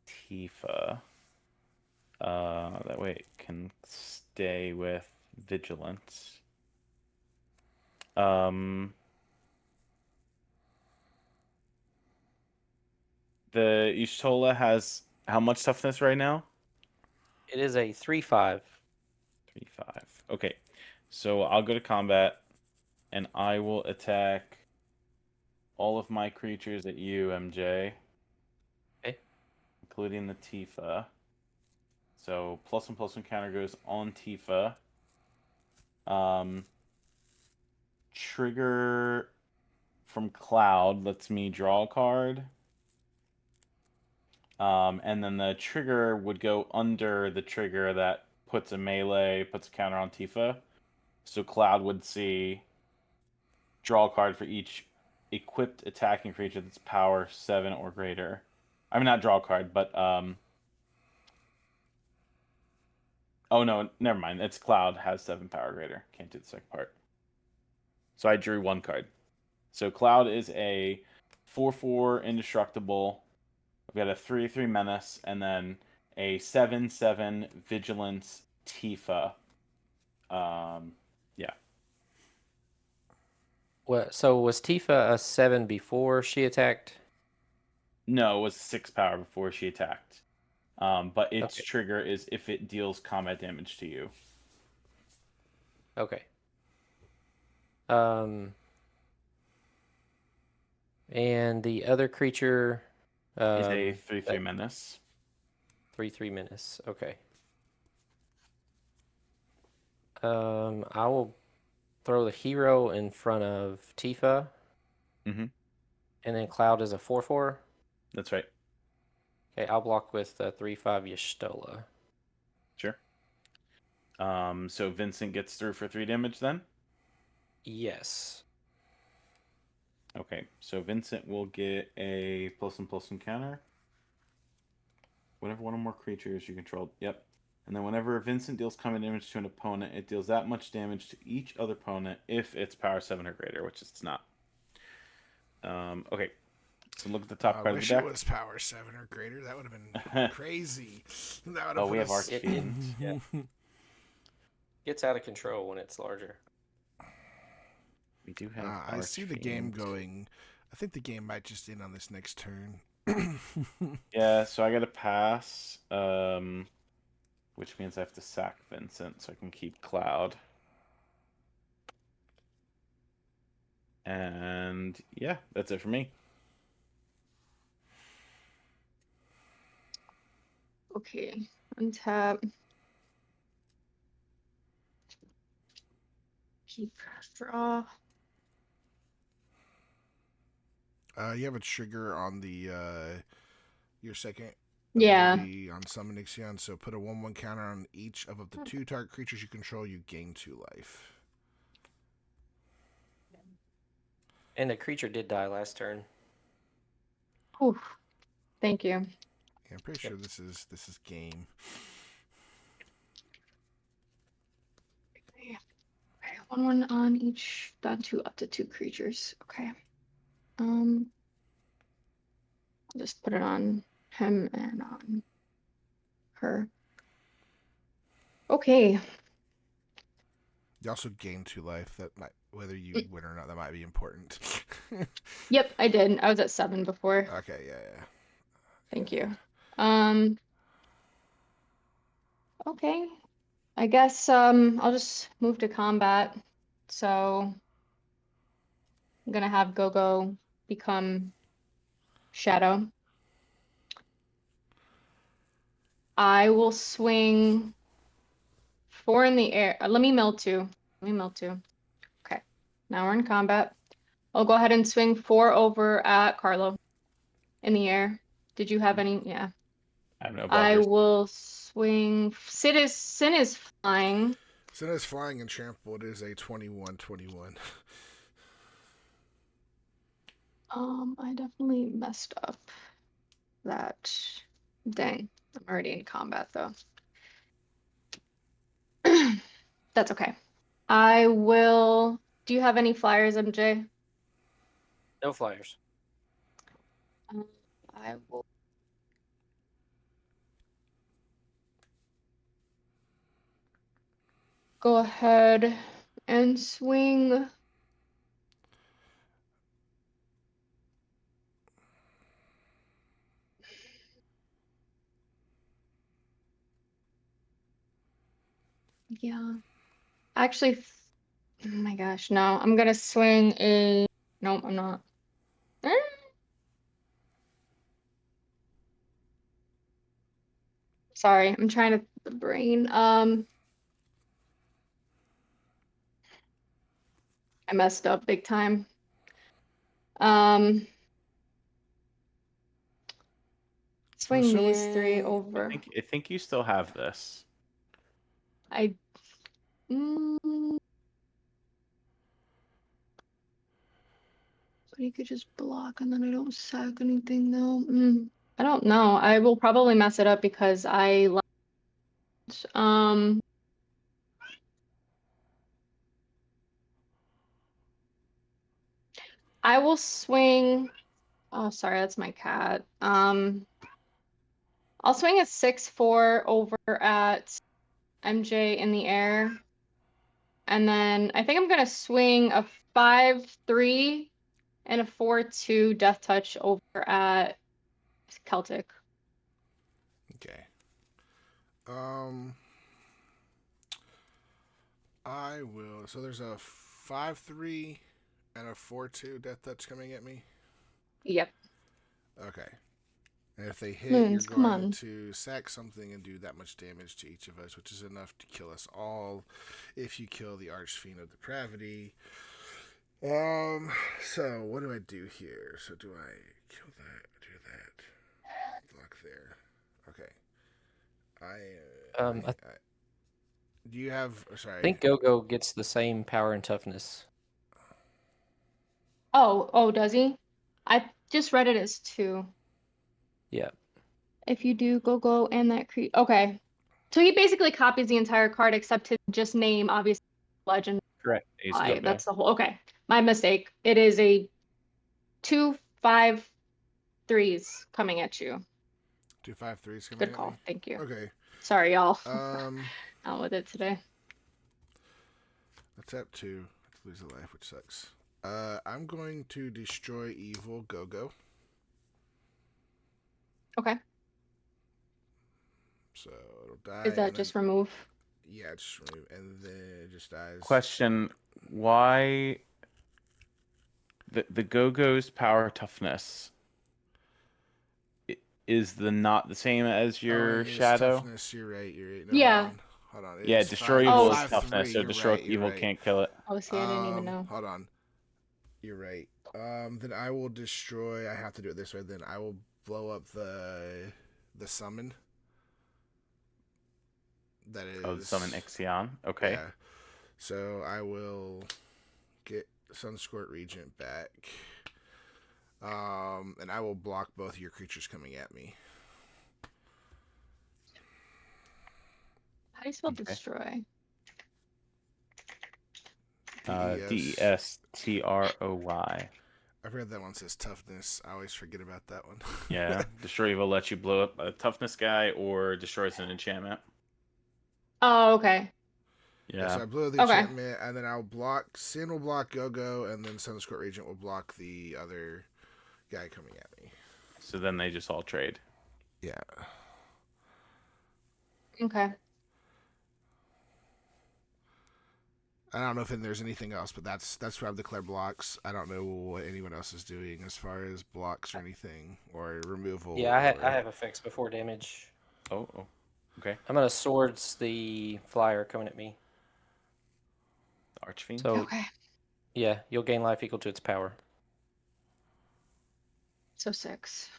Tifa. That way it can stay with vigilance. The Y'shtola has how much toughness right now? It is a 3/5. 3, 5. Okay, so I'll go to combat, and I will attack all of my creatures at you, MJ. Okay. Including the Tifa. So +1/+1 counter goes on Tifa. Trigger from Cloud lets me draw a card. And then the trigger would go under the trigger that puts a counter on Tifa. So Cloud would see draw a card for each equipped attacking creature that's power 7 or greater. I mean, not draw a card, but oh no, never mind. It's Cloud has 7 power greater. Can't do the second part. So I drew 1 card. So Cloud is a 4/4 indestructible. I've got a 3/3 menace, and then a 7/7 vigilance Tifa. Yeah. So was Tifa a 7 before she attacked? No, it was 6 power before she attacked. But its Okay. trigger is if it deals combat damage to you. Okay. And the other creature Is a 3/3 menace. 3/3 menace. Okay. I will throw the hero in front of Tifa. Mm-hmm. And then Cloud is a 4/4. That's right. Okay, I'll block with 3/5 Y'shtola. Sure. So Vincent gets through for 3 damage then? Yes. Okay, so Vincent will get a +1/+1 counter. Whenever one or more creatures you control. Yep. And then whenever Vincent deals combat damage to an opponent, it deals that much damage to each other opponent if it's power 7 or greater, which it's not. Okay. So look at the top I card of wish the deck. it was power 7 or greater. That would have been crazy. That Oh, we have us... Arcane. Yeah. Gets out of control when it's larger. We do have I see the game Arcane. going. I think the game might just end on this next turn. Yeah, so I got to pass, which means I have to sack Vincent so I can keep Cloud. And yeah, that's it for me. Okay, untap. Keep draw. You have a trigger on the your second Yeah. ability on Summon Ixion, so put a 1/1 counter on each of the 2 target creatures you control. You gain 2 life. And the creature did die last turn. Oof. Thank you. Yeah, I'm pretty sure this is game. Okay, 1/1 on each. Down to up to 2 creatures. Okay. I'll just put it on him and on her. Okay. You also gain 2 life. That might, whether you win or not, that might be important. Yep, I did. I was at 7 before. Okay, yeah. Thank you. Okay. I guess I'll just move to combat. So I'm gonna have Gogo become Shadow. I will swing 4 in the air. Let me mill 2. Okay. Now we're in combat. I'll go ahead and swing 4 over at Carlo in the air. Did you have any? Yeah. I have no I buggers. will swing. Sin is flying. Sin is flying and trample. It is a 21/21. I definitely messed up that. Dang. I'm already in combat though. That's okay. I will. Do you have any flyers, MJ? No flyers. I will. Go ahead and swing. Yeah. Actually, oh my gosh, no. I'm gonna swing a. Nope, I'm not. Eh. Sorry, I'm trying to the brain. I messed up big time. Um, swing these three swing. over. I think you still have this. I. Mm, but you could just block and then I don't sack anything though. I don't know. I will probably mess it up because I left. I will swing. Oh, sorry, that's my cat. I'll swing a 6-4 over at MJ in the air. And then I think I'm gonna swing a 5-3 and a 4-2 death touch over at Celtic. Okay. I will. So there's a 5-3 and a 4-2 death touch coming at me. Yep. Okay. And if they hit, Moons, you're come going on. to sack something and do that much damage to each of us, which is enough to kill us all if you kill the Archfiend of Depravity. So what do I do here? So do I kill that? Do that? Block there. Okay. I Do you have? Sorry. think Go-Go gets the same power and toughness. Oh, does he? I just read it as 2. Yeah. If you do go and that creep. Okay. So he basically copies the entire card except his just name, obviously, legend. Correct. He's I, Go-Go. that's the whole. Okay. My mistake. It is a 2, 5, 3s coming at you. 2, 5, 3s coming Good at call. me? Thank you. Okay. Sorry, y'all. Um, Out with it today. Let's tap 2. Let's lose a life, which sucks. I'm going to destroy evil Go-Go. Okay. So it'll die. Is that just remove? Yeah, just remove, and then it just dies. Question: why the Go-Go's power toughness is not the same as your it is shadow? Toughness. You're right. No, Yeah. Hold on. Yeah, It's destroy 5, evil is 5, toughness, 3. so You're destroy right, evil can't kill it. Oh, see, I didn't even know. Hold on. You're right. Then I will destroy. I have to do it this way. Then I will blow up the summon. That is. Oh, summon Ixion. Okay. Yeah. So I will get Sunsquirt Regent back. And I will block both of your creatures coming at me. How do you spell Okay. destroy? Destroy. I've heard that one says toughness. I always forget about that one. Yeah, destroy evil lets you blow up a toughness guy or destroys an enchantment. Oh, okay. Yeah. So I blew the Okay. enchantment, and then I'll block. Sin will block Go-Go, and then Sunsquirt Regent will block the other guy coming at me. So then they just all trade. Yeah. Okay. I don't know if there's anything else, but that's where I've declared blocks. I don't know what anyone else is doing as far as blocks or anything or removal. Yeah, I have effects before damage. Oh. Okay. I'm gonna swords the flyer coming at me. The Archfiend. So Okay. yeah, you'll gain life equal to its power. So 6.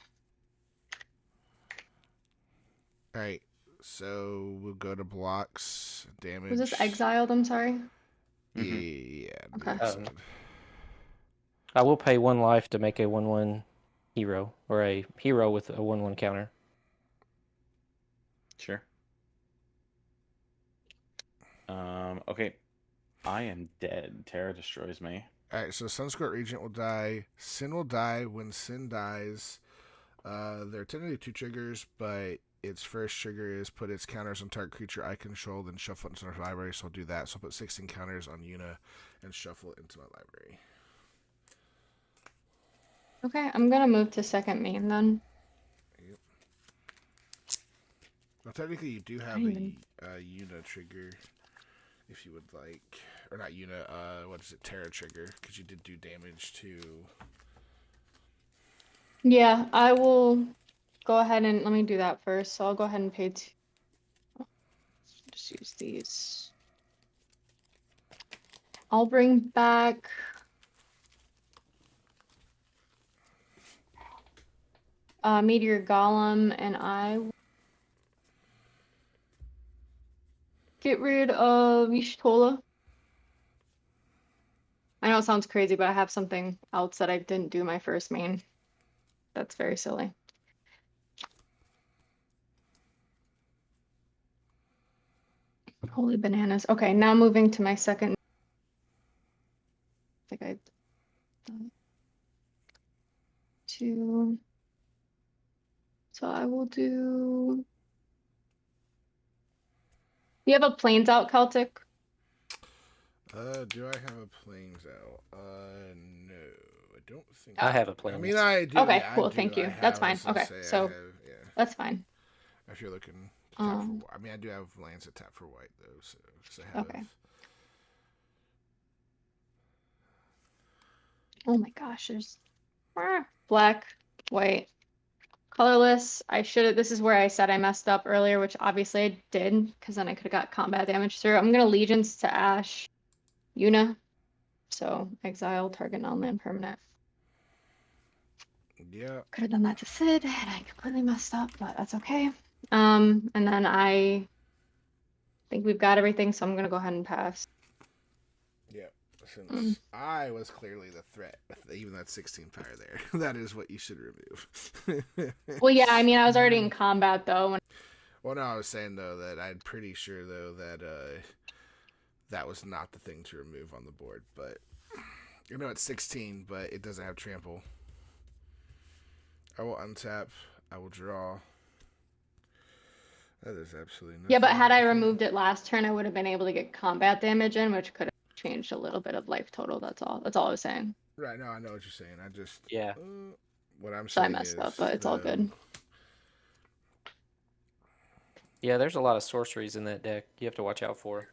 All right. So we'll go to blocks, damage. Was this exiled? I'm sorry. Yeah. Okay. Excellent. I will pay 1 life to make a 1/1 hero, or a hero with a 1/1 counter. Sure. Okay. I am dead. Terra destroys me. All right. So Sunsquirt Regent will die. Sin will die. When Sin dies, there are technically 2 triggers, but its first trigger is put its counters on target creature I control, then shuffle it into our library. So I'll do that. So I'll put 16 counters on Yuna and shuffle it into my library. Okay, I'm gonna move to second main then. Yep. Well, technically, you do have Fine. a Yuna trigger. if you would like, or not what is it, Terra trigger, because you did do damage to. Yeah, I will go ahead and let me do that first. So I'll go ahead and pay just use these. I'll bring back Meteor Golem, and I will get rid of Ishtola. I know it sounds crazy, but I have something else that I didn't do my first main. That's very silly. Holy bananas. Okay, now moving to my second. I think I've done 2. So I will do. You have a planes out, Celtic? Do I have a planes out? No, I don't think. I I have a I planes. mean, I do. Okay, Yeah, cool. I do. Thank you. I have, That's I fine. was gonna Okay, say, so yeah. that's fine. If you're looking to tap for, Um, I mean, I do have lands to tap for white though, so because I have. Okay. Oh my gosh, there's black, white, colorless. I should have. This is where I said I messed up earlier, which obviously I did, because then I could have got combat damage through. I'm gonna Allegiance to Ash, Yuna. So exile target non-land permanent. Yeah. Could have done that to Sid, and I completely messed up, but that's okay. And then I think we've got everything, so I'm gonna go ahead and pass. Yeah. Since I was clearly the threat with even that 16 power there, that is what you should remove. Well, yeah, I mean, I was already in combat though. Well, no, I was saying though that I'm pretty sure though that that was not the thing to remove on the board, but you know it's 16, but it doesn't have trample. I will untap. I will draw. That is absolutely nothing. Yeah, but had I removed it last turn, I would have been able to get combat damage in, which could have changed a little bit of life total. That's all. That's all I was saying. Right. No, I know what you're saying. I just Yeah. what I'm So I saying messed is up, but it's all good. Yeah, there's a lot of sorceries in that deck you have to watch out for.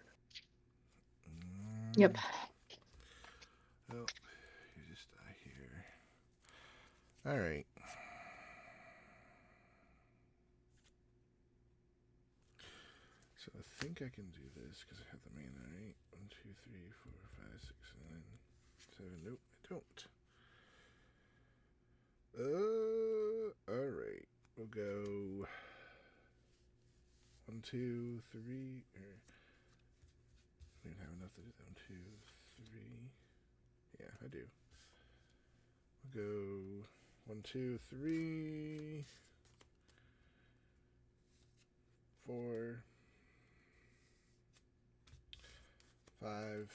Yep. Well, you just die here. All right. So I think I can do this because I have the mana, right? 1, 2, 3, 4, 5, 6, 7. Nope, I don't. All right. We'll go 1, 2, 3. I don't have enough to do that. 1, 2, 3. Yeah, I do. We'll go 1, 2, 3, 4, 5.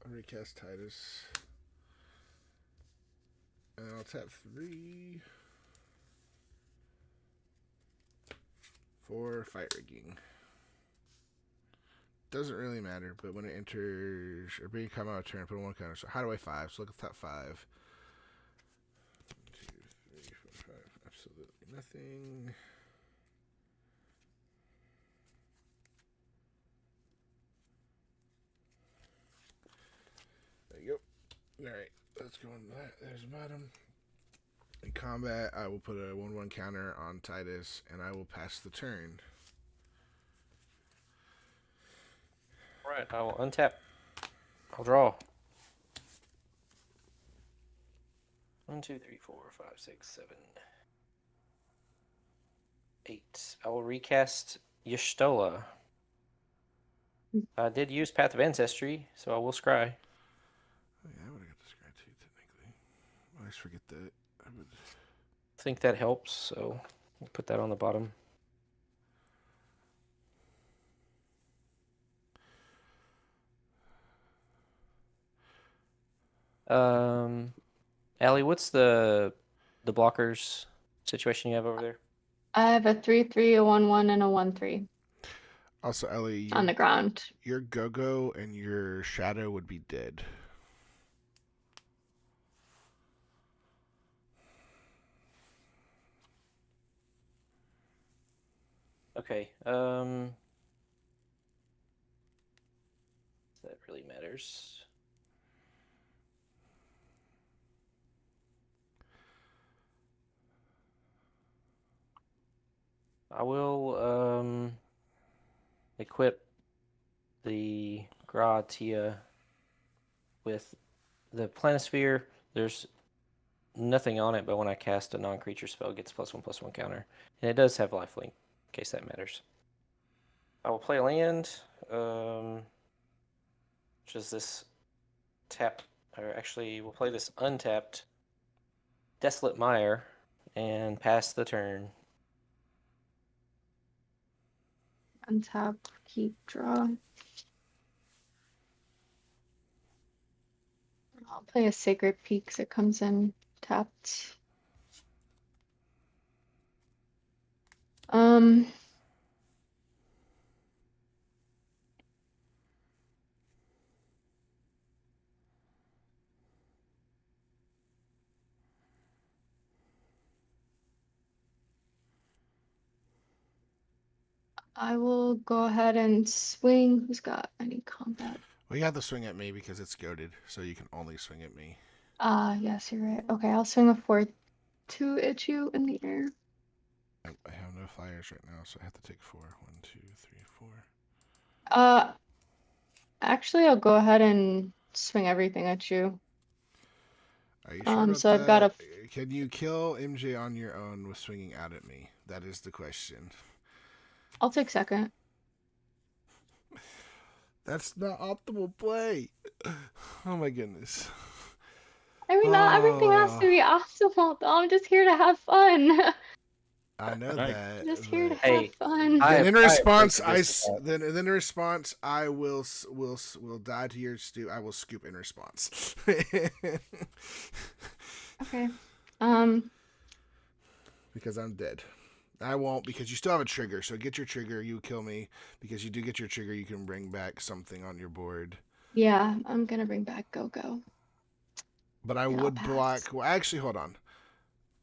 I'll recast Tidus. And I'll tap 3. 4, fight rigging. Doesn't really matter, but when it enters or being come out of turn, put on 1 counter. So how do I 5? So look at top 5. 1, 2, 3, 4, 5. Absolutely nothing. There you go. Alright, let's go on that. There's the bottom. In combat, I will put a 1/1 counter on Tidus, and I will pass the turn. Alright, I will untap. I'll draw. 1, 2, 3, 4, 5, 6, 7, 8. I will recast Y'shtola. I did use Path of Ancestry, so I will scry. Oh, yeah, I would have got the scry too, technically. I always forget that. I would. I think that helps, so we'll put that on the bottom. Allie, what's the blockers situation you have over there? I have a 3/3, a 1/1, and a 1/3 Also, Ellie, on the ground. your Go-Go and your Shadow would be dead. Okay. really matters. I will equip the Gratia with the Planisphere. There's nothing on it, but when I cast a non-creature spell, it gets +1/+1 counter. And it does have lifelink, in case that matters. I will play a land, which is this tap, or actually, we'll play this untapped Desolate Mire and pass the turn. Untap, keep, draw. I'll play a Sacred Peak because it comes in tapped. I will go ahead and swing. Who's got any combat? Well, you have to swing at me because it's goaded, so you can only swing at me. Yes, you're right. Okay, I'll swing a 4/2 at you in the air. I have no flyers right now, so I have to take 4. 1, 2, 3, 4. Actually, I'll go ahead and swing everything at you. Are you sure about So I've got that? a. Can you kill MJ on your own with swinging out at me? That is the question. I'll take second. That's not optimal play. Oh my goodness. I mean, not everything has to be optimal, though. I'm just here to have fun. I know Right. that. Just here to but- Hey, have fun. Then in response, then then in response, I will die to your stew. I will scoop in response. Okay. Because I'm dead. I won't, because you still have a trigger. So get your trigger. You kill me because you do get your trigger. You can bring back something on your board. Yeah, I'm gonna bring back Go-Go. But I Yeah, I'll would pass. block. Well, actually, hold on.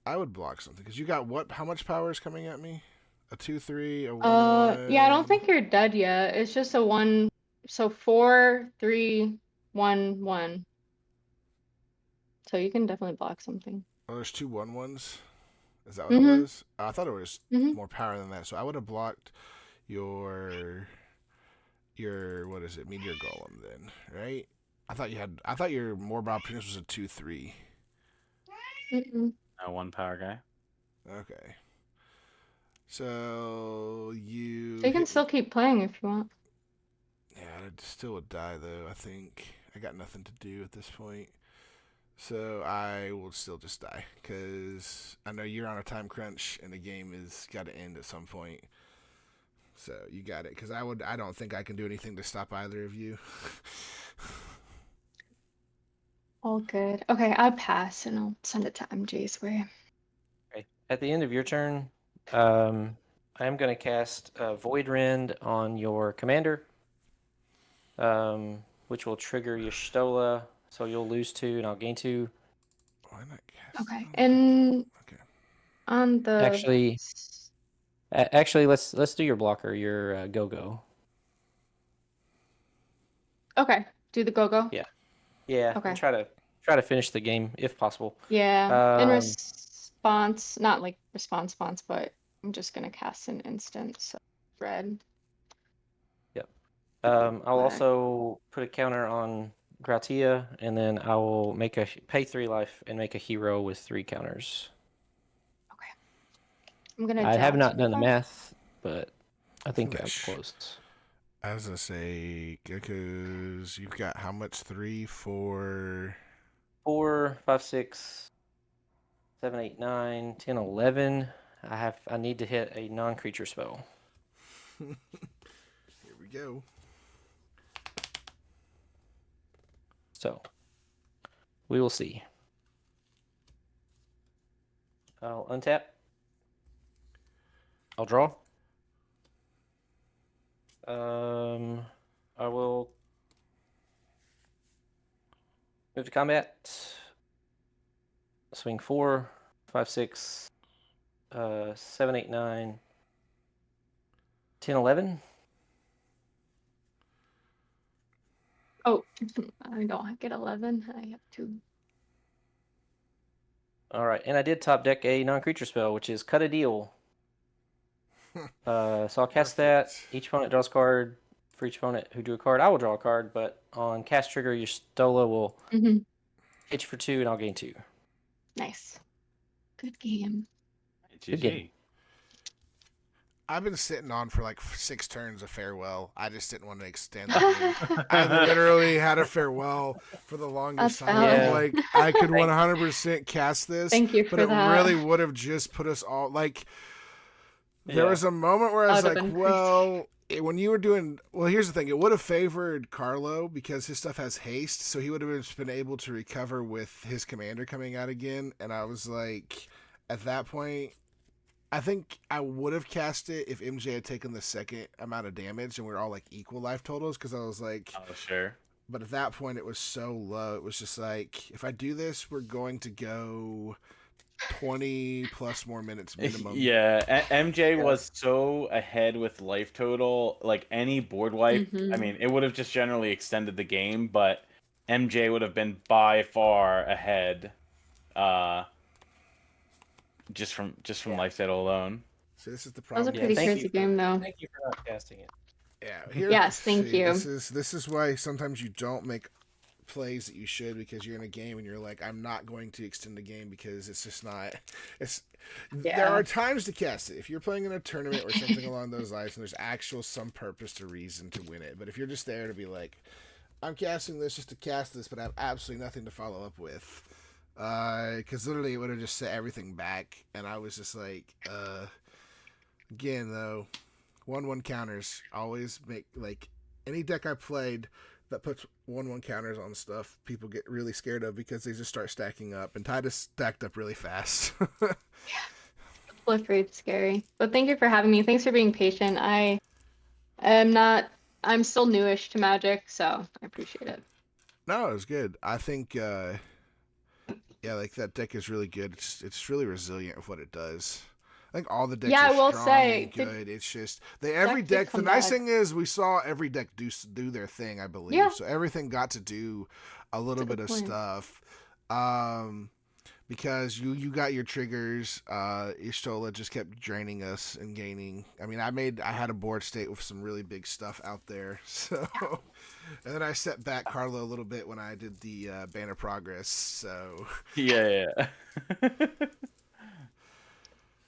I would block something because you got what? How much power is coming at me? A 2/3, a 1/1. Yeah, I don't think you're dead yet. It's just a 1. So 4, 3, 1, 1. So you can definitely block something. Oh, there's 2 1/1s. Is that what Mhm. it was? I thought it was Mhm. more power than that. So I would have blocked your what is it? Meteor Golem then, right? I thought your Morbid Penis was a 2/3. Mm-mm. One power guy. Okay. So you So you can hit- still keep playing if you want. Yeah, I still would die though. I think I got nothing to do at this point. So I will still just die because I know you're on a time crunch and the game is got to end at some point. So you got it because I don't think I can do anything to stop either of you. All good. Okay, I pass and I'll send it to MJ's way. Okay. At the end of your turn, I am going to cast Void Rend on your commander, which will trigger your Stola, so you'll lose 2 and I'll gain 2. Why not cast Okay, it on and okay. on the Actually, let's do your blocker, your Go-Go. Okay, do the Go-Go. Yeah. Yeah, Okay. and try to finish the game if possible. Yeah, in Um, response, not like response, but I'm just gonna cast an instant, so red. I'll Black. also put a counter on Gratia, and then I will pay 3 life and make a hero with 3 counters. I'm gonna I draw have not 2 done the cards. math, but I think I'm Finish. close. As I say, because you've got how much? 3, 4. 4, 5, 6, 7, 8, 9, 10, 11. I need to hit a non-creature spell. Here we go. So we will see. I'll untap. I'll draw. I will move to combat. Swing 4, 5, 6, 7, 8, 9, 10, 11. Oh, I don't get 11. I have 2. All right, and I did top deck a non-creature spell, which is Cut a Deal. So I'll cast that. Perfect. Each opponent draws a card. For each opponent who drew a card, I will draw a card. But on cast trigger, your Stola will Mm-hmm. hit you for 2, and I'll gain 2. Nice. Good game. Good game. GG. I've been sitting on for like 6 turns of farewell. I just didn't want to extend the game. I literally had a farewell for the longest That's time. valid. I'm like, I could 100% cast this. Thank you but for it that. really would have just put us all like. There Yeah. was a moment where I was That would've like, been well, when you were doing, well, here's the thing. It would have favored Carlo because his stuff has haste, so he would have been able to recover with his commander coming out again. And I was like, at that point, I think I would have cast it if MJ had taken the second amount of damage and we are all like equal life totals, because I was like, Oh, sure. but at that point it was so low. It was just like, if I do this, we're going to go 20 plus more minutes minimum. Yeah, MJ was so ahead with life total. Like any board wipe, I Mhm. mean, it would have just generally extended the game, but MJ would have been by far ahead, just from life total alone. So this is the That was a problem. pretty thank crazy you. game, though. Thank you for not casting it. Yeah. Yes, thank you. This is why sometimes you don't make plays that you should, because you're in a game and you're like, I'm not going to extend the game because it's just not. It's There Yeah. are times to cast it if you're playing in a tournament or something along those lines, and there's actual some purpose to reason to win it. But if you're just there to be like, I'm casting this just to cast this, but I have absolutely nothing to follow up with. Because literally it would have just set everything back, and I was just like, again though, 1/1 counters always make, like, any deck I played that puts 1/1 counters on stuff, people get really scared of because they just start stacking up, and Tidus stacked up really fast. Flip rate's scary. But thank you for having me. Thanks for being patient. I'm still newish to Magic, so I appreciate it. No, it was good. I think, yeah, like that deck is really good. It's really resilient with what it does. I think all the decks Yeah, are I will strong say, and the good. It's just every deck did deck. The come nice back. thing is we saw every deck do their thing, I believe. Yeah. So everything got to do a little That's a bit of good point. stuff. Because you got your triggers. Ishtola just kept draining us and gaining. I mean, I had a board state with some really big stuff out there. So, and then I set back Carlo a little bit when I did the Banner Progress. So Yeah.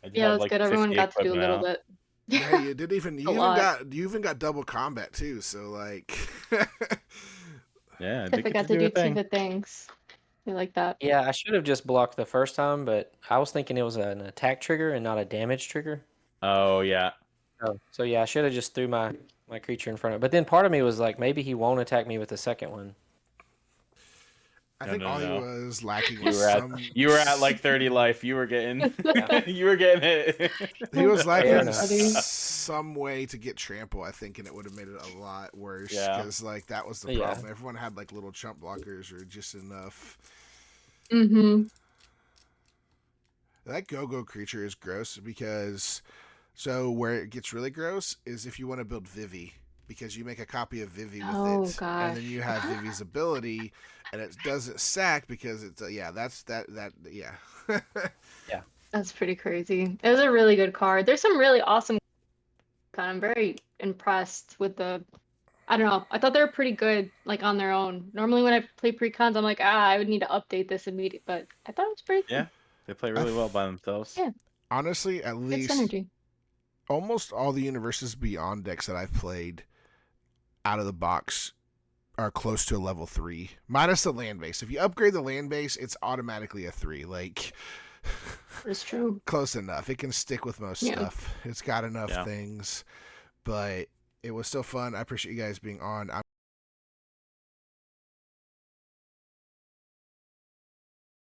I do Yeah, have, that's like, good. Everyone 50 got to do a little equipment bit. hey, you did even A lot. you even got double combat too. So like, out. Yeah, I did Tifa get got to to do do a thing. Tifa things. I like that. Yeah, I should have just blocked the first time, but I was thinking it was an attack trigger and not a damage trigger. Oh yeah. So yeah, I should have just threw my creature in front of it. But then part of me was like, maybe he won't attack me with the second one. I No, think no, all no. he was lacking You was were at like 30 life. You were getting you were getting hit. he was lacking enough. some way to get trample, I think, and it would have made it a lot worse. Yeah. Because like that was the Yeah. problem. Everyone had like little chump blockers or just enough. Mm-hmm. That go-go creature is gross because where it gets really gross is if you want to build Vivi, because you make a copy of Vivi with Oh, it, gosh. and then you have Vivi's ability, and it doesn't sack because it's that's that yeah. That's pretty crazy. It was a really good card. There's some really awesome. I'm very impressed with the. I don't know. I thought they were pretty good, like on their own. Normally, when I play precons, I'm like, I would need to update this immediately. But I thought it was pretty good. Yeah, they play really well by themselves. Yeah. Honestly, at Good least synergy. almost all the Universes Beyond decks that I've played out of the box are close to a level 3, minus the land base. If you upgrade the land base, it's automatically a 3. Like, It's true. close enough. It can stick with most stuff. It's got enough things, but it was still fun. I appreciate you guys being on.